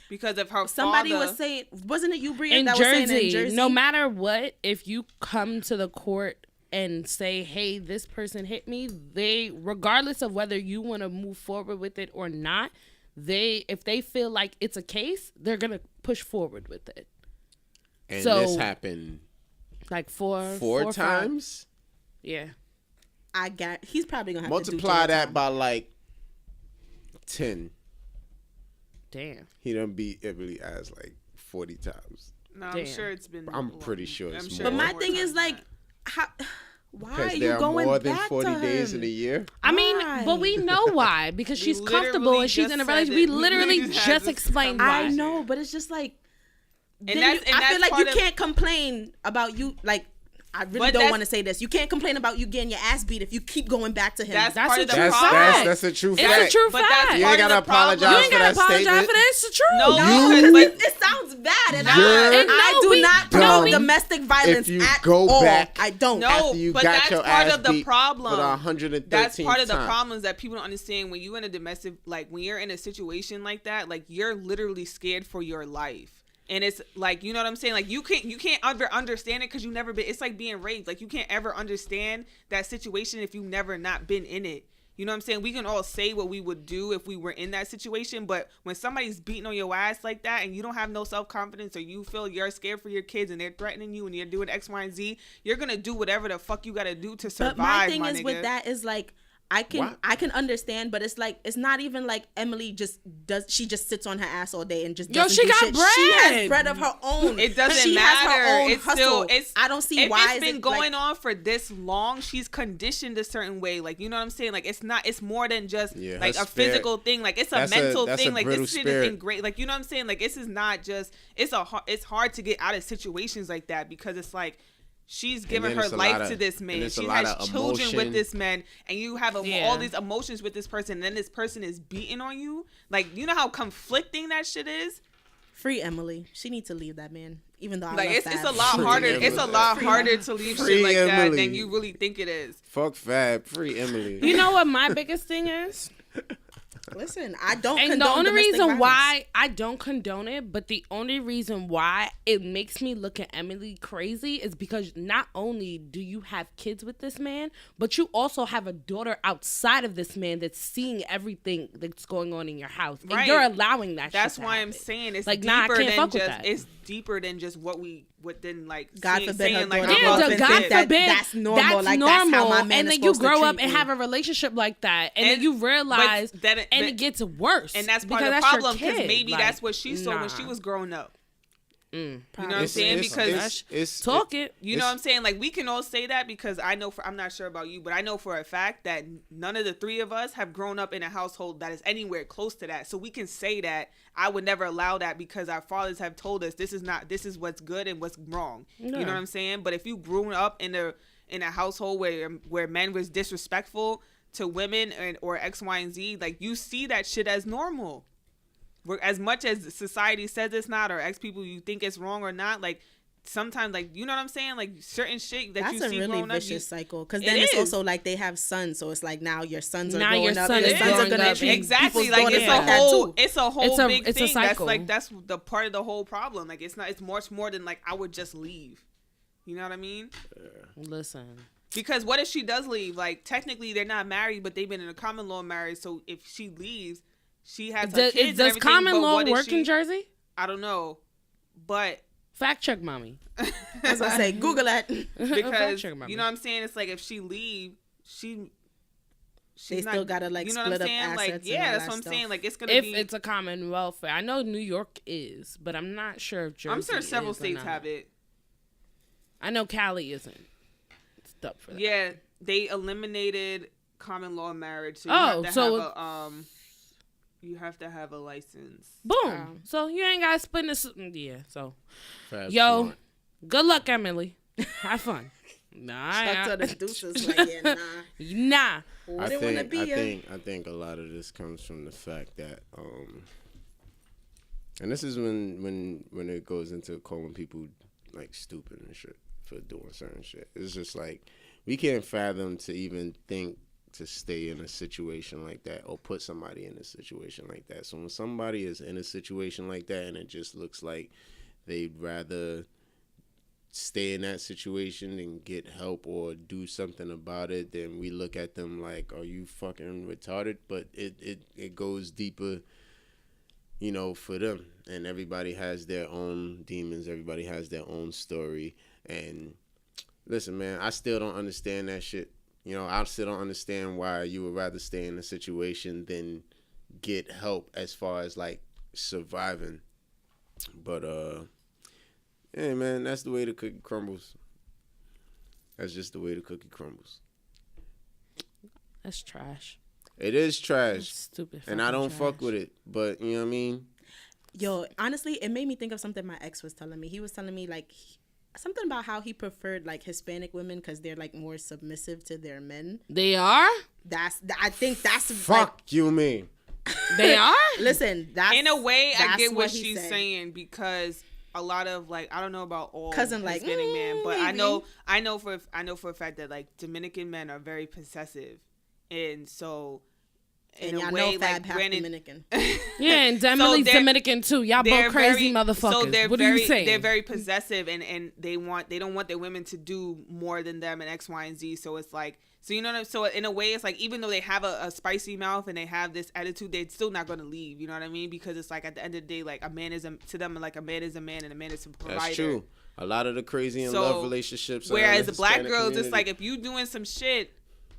[SPEAKER 3] Because if her
[SPEAKER 2] somebody
[SPEAKER 3] father,
[SPEAKER 2] was saying, wasn't it you, Bria,
[SPEAKER 1] in
[SPEAKER 2] that was saying in
[SPEAKER 1] Jersey,
[SPEAKER 2] Jersey?
[SPEAKER 1] no matter what, if you come to the court and say, hey, this person hit me, they, regardless of whether you want to move forward with it or not, if they feel like it's a case, they're going to push forward with it.
[SPEAKER 4] And
[SPEAKER 1] So-
[SPEAKER 4] this happened
[SPEAKER 1] Like four
[SPEAKER 4] four
[SPEAKER 1] or five.
[SPEAKER 4] times.
[SPEAKER 1] Yeah.
[SPEAKER 2] I got. He's probably gonna have
[SPEAKER 4] Multiply
[SPEAKER 2] to do jail
[SPEAKER 4] that
[SPEAKER 2] time.
[SPEAKER 4] by like 10.
[SPEAKER 1] Damn.
[SPEAKER 4] He done beat Emily ass like 40 times.
[SPEAKER 3] no, I'm
[SPEAKER 1] Damn.
[SPEAKER 3] sure it's been.
[SPEAKER 4] I'm pretty sure it's more.
[SPEAKER 2] But my
[SPEAKER 3] more
[SPEAKER 2] thing
[SPEAKER 3] times
[SPEAKER 2] is like,
[SPEAKER 3] than
[SPEAKER 2] how? Why are
[SPEAKER 4] Because
[SPEAKER 2] you
[SPEAKER 4] there are
[SPEAKER 2] going
[SPEAKER 4] more than
[SPEAKER 2] back
[SPEAKER 4] 40
[SPEAKER 2] to
[SPEAKER 4] days
[SPEAKER 2] him?
[SPEAKER 4] in a year.
[SPEAKER 1] I mean,
[SPEAKER 2] Why?
[SPEAKER 1] but we know why. Because
[SPEAKER 3] We
[SPEAKER 1] she's comfortable
[SPEAKER 3] literally
[SPEAKER 1] and she's
[SPEAKER 3] just
[SPEAKER 1] in a
[SPEAKER 3] said
[SPEAKER 1] relationship.
[SPEAKER 3] it.
[SPEAKER 1] We
[SPEAKER 3] We
[SPEAKER 1] literally
[SPEAKER 3] just had
[SPEAKER 1] just
[SPEAKER 3] this
[SPEAKER 1] explained why.
[SPEAKER 2] I know, but it's just like. Then
[SPEAKER 3] that's- and
[SPEAKER 2] I
[SPEAKER 3] that's
[SPEAKER 2] feel like
[SPEAKER 3] part
[SPEAKER 2] you
[SPEAKER 3] of-
[SPEAKER 2] can't complain about you like. I really
[SPEAKER 3] But
[SPEAKER 2] don't
[SPEAKER 3] that's-
[SPEAKER 2] want to say this. You can't complain about you getting your ass beat if you keep going back to him.
[SPEAKER 3] That's
[SPEAKER 1] That's
[SPEAKER 3] part
[SPEAKER 1] a
[SPEAKER 3] of the
[SPEAKER 1] true
[SPEAKER 3] problem.
[SPEAKER 1] fact.
[SPEAKER 4] That's a true
[SPEAKER 1] It's
[SPEAKER 4] fact.
[SPEAKER 1] a true
[SPEAKER 3] But
[SPEAKER 1] fact.
[SPEAKER 3] that's
[SPEAKER 4] You ain't
[SPEAKER 3] part of
[SPEAKER 4] gotta
[SPEAKER 3] the problem.
[SPEAKER 4] apologize
[SPEAKER 1] You ain't
[SPEAKER 4] for
[SPEAKER 1] gotta
[SPEAKER 4] that
[SPEAKER 1] apologize
[SPEAKER 4] statement.
[SPEAKER 1] for that. It's the truth.
[SPEAKER 3] No,
[SPEAKER 2] No,
[SPEAKER 3] but
[SPEAKER 2] it sounds bad, and
[SPEAKER 4] You're
[SPEAKER 2] I do
[SPEAKER 1] we-
[SPEAKER 2] not
[SPEAKER 1] no,
[SPEAKER 2] promote
[SPEAKER 1] we-
[SPEAKER 2] domestic violence
[SPEAKER 4] If you
[SPEAKER 2] at
[SPEAKER 4] go
[SPEAKER 2] all.
[SPEAKER 4] back-
[SPEAKER 2] I don't.
[SPEAKER 3] No,
[SPEAKER 4] After you
[SPEAKER 3] but
[SPEAKER 4] got
[SPEAKER 3] that's
[SPEAKER 4] your
[SPEAKER 3] part
[SPEAKER 4] ass
[SPEAKER 3] of the
[SPEAKER 4] beat
[SPEAKER 3] problem.
[SPEAKER 4] For the 113th
[SPEAKER 3] That's part of the
[SPEAKER 4] time.
[SPEAKER 3] problem is that people don't understand when you're in a domestic, like when you're in a situation like that, like you're literally scared for your life. And it's like, you know what I'm saying? Like you can't understand it because you never been. It's like being raped. Like you can't ever understand that situation if you've never not been in it. You know what I'm saying? We can all say what we would do if we were in that situation, but when somebody's beating on your ass like that and you don't have no self-confidence or you feel you're scared for your kids and they're threatening you and you're doing X, Y, and Z, you're gonna do whatever the fuck you gotta do to survive.
[SPEAKER 2] But my thing
[SPEAKER 3] my
[SPEAKER 2] is
[SPEAKER 3] nigga.
[SPEAKER 2] with that is like, I can
[SPEAKER 4] What?
[SPEAKER 2] I can understand, but it's like it's not even like Emily just sits on her ass all day and just
[SPEAKER 1] Yo,
[SPEAKER 2] doesn't
[SPEAKER 1] she
[SPEAKER 2] do
[SPEAKER 1] got
[SPEAKER 2] shit.
[SPEAKER 1] bread.
[SPEAKER 2] She has bread of her own.
[SPEAKER 3] It doesn't
[SPEAKER 2] she
[SPEAKER 3] matter.
[SPEAKER 2] Has her own
[SPEAKER 3] It's
[SPEAKER 2] hustle.
[SPEAKER 3] still.
[SPEAKER 2] I don't see
[SPEAKER 3] if
[SPEAKER 2] why
[SPEAKER 3] it's been
[SPEAKER 2] it,
[SPEAKER 3] going
[SPEAKER 2] like,
[SPEAKER 3] on for this long. She's conditioned a certain way. Like, you know what I'm saying? Like, it's not. It's more than just
[SPEAKER 4] Yeah,
[SPEAKER 3] like
[SPEAKER 4] her
[SPEAKER 3] a
[SPEAKER 4] spirit-
[SPEAKER 3] physical thing. Like, it's a
[SPEAKER 4] that's
[SPEAKER 3] mental
[SPEAKER 4] that's
[SPEAKER 3] thing.
[SPEAKER 4] a
[SPEAKER 3] Like,
[SPEAKER 4] brittle
[SPEAKER 3] this shit
[SPEAKER 4] spirit.
[SPEAKER 3] is in great. Like, you know what I'm saying? Like, this is not just. It's hard to get out of situations like that because it's like. She's given
[SPEAKER 4] then
[SPEAKER 3] her
[SPEAKER 4] it's a
[SPEAKER 3] life
[SPEAKER 4] lot of-
[SPEAKER 3] to this
[SPEAKER 4] and
[SPEAKER 3] man.
[SPEAKER 4] it's a
[SPEAKER 3] She
[SPEAKER 4] lot
[SPEAKER 3] has
[SPEAKER 4] of
[SPEAKER 3] children
[SPEAKER 4] emotion.
[SPEAKER 3] with this man, and you have
[SPEAKER 1] Yeah.
[SPEAKER 3] all these emotions with this person. And then this person is beating on you. Like, you know how conflicting that shit is.
[SPEAKER 2] free Emily. She needs to leave that man. Even though I
[SPEAKER 3] Like
[SPEAKER 2] love
[SPEAKER 3] it's
[SPEAKER 2] Fab.
[SPEAKER 3] a lot
[SPEAKER 4] Free
[SPEAKER 3] harder.
[SPEAKER 4] Emily.
[SPEAKER 3] It's a lot
[SPEAKER 2] Free
[SPEAKER 3] harder
[SPEAKER 2] Emily.
[SPEAKER 3] to leave
[SPEAKER 4] Free
[SPEAKER 3] shit like that
[SPEAKER 4] Emily.
[SPEAKER 3] than you really think it is.
[SPEAKER 4] Fuck Fab, free Emily.
[SPEAKER 1] You know what my biggest thing is?
[SPEAKER 2] Listen, I don't
[SPEAKER 1] And
[SPEAKER 2] condone
[SPEAKER 1] the only
[SPEAKER 2] domestic
[SPEAKER 1] reason
[SPEAKER 2] violence.
[SPEAKER 1] why I don't condone it, but the only reason why it makes me look at Emily crazy is because not only do you have kids with this man, but you also have a daughter outside of this man that's seeing everything that's going on in your house. And
[SPEAKER 3] Right.
[SPEAKER 1] you're allowing that
[SPEAKER 3] That's
[SPEAKER 1] shit to
[SPEAKER 3] why I'm
[SPEAKER 1] happen.
[SPEAKER 3] saying it's
[SPEAKER 1] Like, nah, I
[SPEAKER 3] deeper
[SPEAKER 1] can't
[SPEAKER 3] than
[SPEAKER 1] fuck with
[SPEAKER 3] just
[SPEAKER 1] that.
[SPEAKER 3] it's deeper than just what then like
[SPEAKER 2] God
[SPEAKER 3] saying,
[SPEAKER 2] forbid her
[SPEAKER 3] saying, like
[SPEAKER 2] daughter
[SPEAKER 1] Yeah,
[SPEAKER 2] grows
[SPEAKER 3] I'm
[SPEAKER 2] up
[SPEAKER 1] the
[SPEAKER 2] and
[SPEAKER 1] God
[SPEAKER 2] think that
[SPEAKER 1] forbid
[SPEAKER 2] that's normal,
[SPEAKER 1] that's
[SPEAKER 2] like, that's how
[SPEAKER 1] normal,
[SPEAKER 2] my man
[SPEAKER 1] and
[SPEAKER 2] is
[SPEAKER 1] then you
[SPEAKER 2] supposed to
[SPEAKER 1] grow up
[SPEAKER 2] treat
[SPEAKER 1] and
[SPEAKER 2] me.
[SPEAKER 1] have a relationship like that, and then
[SPEAKER 3] And-
[SPEAKER 1] you realize,
[SPEAKER 3] but then
[SPEAKER 1] and it gets worse,
[SPEAKER 3] and that's part
[SPEAKER 1] because
[SPEAKER 3] of the
[SPEAKER 1] that's your
[SPEAKER 3] problem because
[SPEAKER 1] kid.
[SPEAKER 3] maybe
[SPEAKER 1] Like,
[SPEAKER 3] that's what she saw when she
[SPEAKER 1] nah.
[SPEAKER 3] was growing up.
[SPEAKER 1] Mm.
[SPEAKER 3] You know what I'm
[SPEAKER 4] It's-
[SPEAKER 3] saying?
[SPEAKER 4] it's-
[SPEAKER 3] Because
[SPEAKER 4] it's
[SPEAKER 1] Talk it.
[SPEAKER 3] you know what I'm saying? Like, we can all say that because I know I'm not sure about you, but I know for a fact that none of the three of us have grown up in a household that is anywhere close to that. So we can say that I would never allow that because our fathers have told us this is what's good and what's wrong. You know
[SPEAKER 1] Yeah.
[SPEAKER 3] what I'm saying? But if you grew up in a household where men was disrespectful to women or X, Y, and Z, like, you see that shit as normal. As much as society says it's not, or ex people you think it's wrong or not, like sometimes, like, you know what I'm saying, like certain shit that
[SPEAKER 2] That's
[SPEAKER 3] you
[SPEAKER 2] a
[SPEAKER 3] see
[SPEAKER 2] really
[SPEAKER 3] growing up.
[SPEAKER 2] vicious cycle. Because
[SPEAKER 3] It
[SPEAKER 2] then it's
[SPEAKER 3] is.
[SPEAKER 2] also like they have sons, so it's like now your sons are
[SPEAKER 1] Now
[SPEAKER 2] growing
[SPEAKER 1] your
[SPEAKER 2] up.
[SPEAKER 1] son
[SPEAKER 2] Your
[SPEAKER 1] is
[SPEAKER 2] sons are
[SPEAKER 1] growing
[SPEAKER 2] gonna
[SPEAKER 1] up.
[SPEAKER 2] treat
[SPEAKER 3] Exactly,
[SPEAKER 2] people's
[SPEAKER 3] like
[SPEAKER 2] daughters
[SPEAKER 3] it's
[SPEAKER 1] like
[SPEAKER 2] like that too.
[SPEAKER 3] it's a whole big
[SPEAKER 1] it's a
[SPEAKER 3] thing. That's
[SPEAKER 1] cycle.
[SPEAKER 3] like that's the part of the whole problem. Like, it's much more than like I would just leave. You know what I mean?
[SPEAKER 1] Listen,
[SPEAKER 3] Because what if she does leave? Like, technically they're not married, but they've been in a common law marriage. So if she leaves, she has her kids and
[SPEAKER 1] does
[SPEAKER 3] everything,
[SPEAKER 1] common
[SPEAKER 3] but
[SPEAKER 1] law
[SPEAKER 3] what if
[SPEAKER 1] work in Jersey?
[SPEAKER 3] I don't know, but
[SPEAKER 1] Fact check, mommy.
[SPEAKER 2] I was gonna say, Google that.
[SPEAKER 3] because
[SPEAKER 1] Fact check, mommy.
[SPEAKER 3] you know what I'm saying, it's like if she leave, she's
[SPEAKER 2] They still gotta, like,
[SPEAKER 3] you know what
[SPEAKER 2] split
[SPEAKER 3] I'm
[SPEAKER 2] up
[SPEAKER 3] saying?
[SPEAKER 2] assets
[SPEAKER 3] Like,
[SPEAKER 2] and
[SPEAKER 3] yeah,
[SPEAKER 2] all
[SPEAKER 3] that's
[SPEAKER 2] that
[SPEAKER 3] what I'm
[SPEAKER 2] stuff.
[SPEAKER 3] saying. Like, it's gonna
[SPEAKER 1] If
[SPEAKER 3] be.
[SPEAKER 1] it's a common welfare, I know New York is, but I'm not sure if Jersey.
[SPEAKER 3] I'm sure several
[SPEAKER 1] is or
[SPEAKER 3] states
[SPEAKER 1] not.
[SPEAKER 3] have it.
[SPEAKER 1] I know Cali isn't. It's up for that.
[SPEAKER 3] Yeah, they eliminated common law marriage. So you have to have a license.
[SPEAKER 1] Boom. So you ain't got to split this. Yeah. So
[SPEAKER 4] Fab
[SPEAKER 1] yo,
[SPEAKER 4] smart.
[SPEAKER 1] good luck, Emily. Have fun. Nah,
[SPEAKER 2] Shout to the deuces, like, yeah, nah.
[SPEAKER 1] nah.
[SPEAKER 2] I didn't want to be a...
[SPEAKER 4] I think a lot of this comes from the fact that and this is when it goes into calling people like stupid and shit for doing certain shit. It's just like we can't fathom to even think to stay in a situation like that or put somebody in a situation like that. So when somebody is in a situation like that and it just looks like they'd rather stay in that situation and get help or do something about it, then we look at them like, are you fucking retarded? But it goes deeper, you know, for them. And everybody has their own demons. Everybody has their own story. And listen, man, I still don't understand that shit. You know, I still don't understand why you would rather stay in a situation than get help as far as like surviving. But hey, man, that's the way the cookie crumbles. That's just the way the cookie crumbles.
[SPEAKER 1] That's trash.
[SPEAKER 4] It is
[SPEAKER 1] That's
[SPEAKER 4] trash,
[SPEAKER 1] stupid.
[SPEAKER 4] and I don't
[SPEAKER 1] trash.
[SPEAKER 4] fuck with it. But you know what I mean?
[SPEAKER 2] Yo, honestly, it made me think of something my ex was telling me. He was telling me, like, something about how he preferred, like, Hispanic women because they're, like, more submissive to their men.
[SPEAKER 1] They are.
[SPEAKER 2] I think that's...
[SPEAKER 4] Fuck you, mean.
[SPEAKER 1] They are.
[SPEAKER 2] Listen, that's...
[SPEAKER 3] In a way, I
[SPEAKER 2] that's
[SPEAKER 3] get what
[SPEAKER 2] he
[SPEAKER 3] she's
[SPEAKER 2] said.
[SPEAKER 3] saying because a lot of, like, I don't know about all
[SPEAKER 2] Cousin, like,
[SPEAKER 3] Hispanic men, but I
[SPEAKER 2] maybe.
[SPEAKER 3] know for a fact that, like, Dominican men are very possessive, and so in
[SPEAKER 2] And
[SPEAKER 3] a
[SPEAKER 2] y'all
[SPEAKER 3] way,
[SPEAKER 2] know Fab
[SPEAKER 3] like,
[SPEAKER 2] half
[SPEAKER 3] granted,
[SPEAKER 2] Dominican.
[SPEAKER 1] Yeah, and Emily's
[SPEAKER 3] they're-
[SPEAKER 1] Dominican too. Y'all
[SPEAKER 3] they're
[SPEAKER 1] both crazy
[SPEAKER 3] very-
[SPEAKER 1] motherfuckers.
[SPEAKER 3] So they're
[SPEAKER 1] what
[SPEAKER 3] very,
[SPEAKER 1] are you saying?
[SPEAKER 3] They're very possessive, and they don't want their women to do more than them and X, Y, and Z. So it's like, so you know what I'm, so in a way, it's like even though they have a spicy mouth and they have this attitude, they're still not going to leave. You know what I mean? Because it's like at the end of the day, like a man is to them, like a man is a man and a man is a provider.
[SPEAKER 4] That's true. A lot of the crazy in
[SPEAKER 3] So,
[SPEAKER 4] love relationships. are in
[SPEAKER 3] Whereas the black
[SPEAKER 4] Hispanic
[SPEAKER 3] girls,
[SPEAKER 4] community.
[SPEAKER 3] it's like if you doing some shit,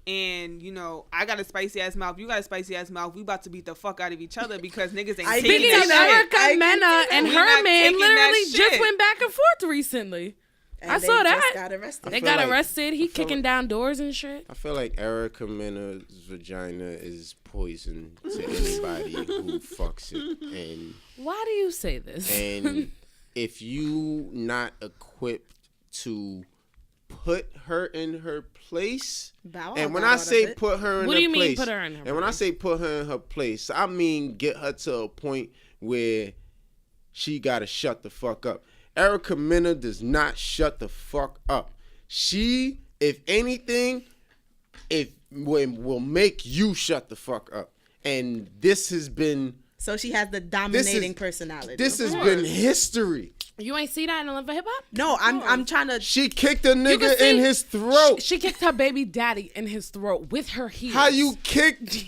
[SPEAKER 3] and you know I got a spicy ass mouth, you got a spicy ass mouth, we about to beat the fuck out of each other because niggas ain't taking
[SPEAKER 1] Speaking of
[SPEAKER 3] that shit.
[SPEAKER 1] Erica Mena and
[SPEAKER 3] We
[SPEAKER 1] her
[SPEAKER 3] not
[SPEAKER 1] man
[SPEAKER 3] taking that
[SPEAKER 1] literally just
[SPEAKER 3] shit.
[SPEAKER 1] went back and forth recently.
[SPEAKER 2] And
[SPEAKER 1] I
[SPEAKER 2] they
[SPEAKER 1] saw
[SPEAKER 2] just
[SPEAKER 1] that.
[SPEAKER 2] got arrested.
[SPEAKER 1] They
[SPEAKER 4] feel
[SPEAKER 1] got
[SPEAKER 4] like-
[SPEAKER 1] arrested. He
[SPEAKER 4] I feel
[SPEAKER 1] kicking
[SPEAKER 4] like-
[SPEAKER 1] down doors and shit.
[SPEAKER 4] I feel like Erica Mena's vagina is poison to anybody who fucks it, and
[SPEAKER 1] Why do you say this?
[SPEAKER 4] and if you not equipped to put her in her place,
[SPEAKER 2] Bow Wow
[SPEAKER 4] and when
[SPEAKER 2] got
[SPEAKER 4] I
[SPEAKER 2] out of
[SPEAKER 4] say
[SPEAKER 2] it.
[SPEAKER 4] put her in
[SPEAKER 1] What
[SPEAKER 4] her
[SPEAKER 1] do you mean,
[SPEAKER 4] place,
[SPEAKER 1] put her in her
[SPEAKER 4] and when I
[SPEAKER 1] place?
[SPEAKER 4] say put her in her place, I mean get her to a point where she gotta shut the fuck up. Erica Mena does not shut the fuck up. She, if anything, will make you shut the fuck up. And this has been
[SPEAKER 2] So she has the dominating personality.
[SPEAKER 4] this has been history.
[SPEAKER 1] You ain't see that in the Love of Hip Hop?
[SPEAKER 2] No, I'm trying to.
[SPEAKER 4] She kicked a
[SPEAKER 1] can
[SPEAKER 4] nigga
[SPEAKER 1] see-
[SPEAKER 4] in his throat.
[SPEAKER 1] She kicked her baby daddy in his throat with her heels.
[SPEAKER 4] How you kicked?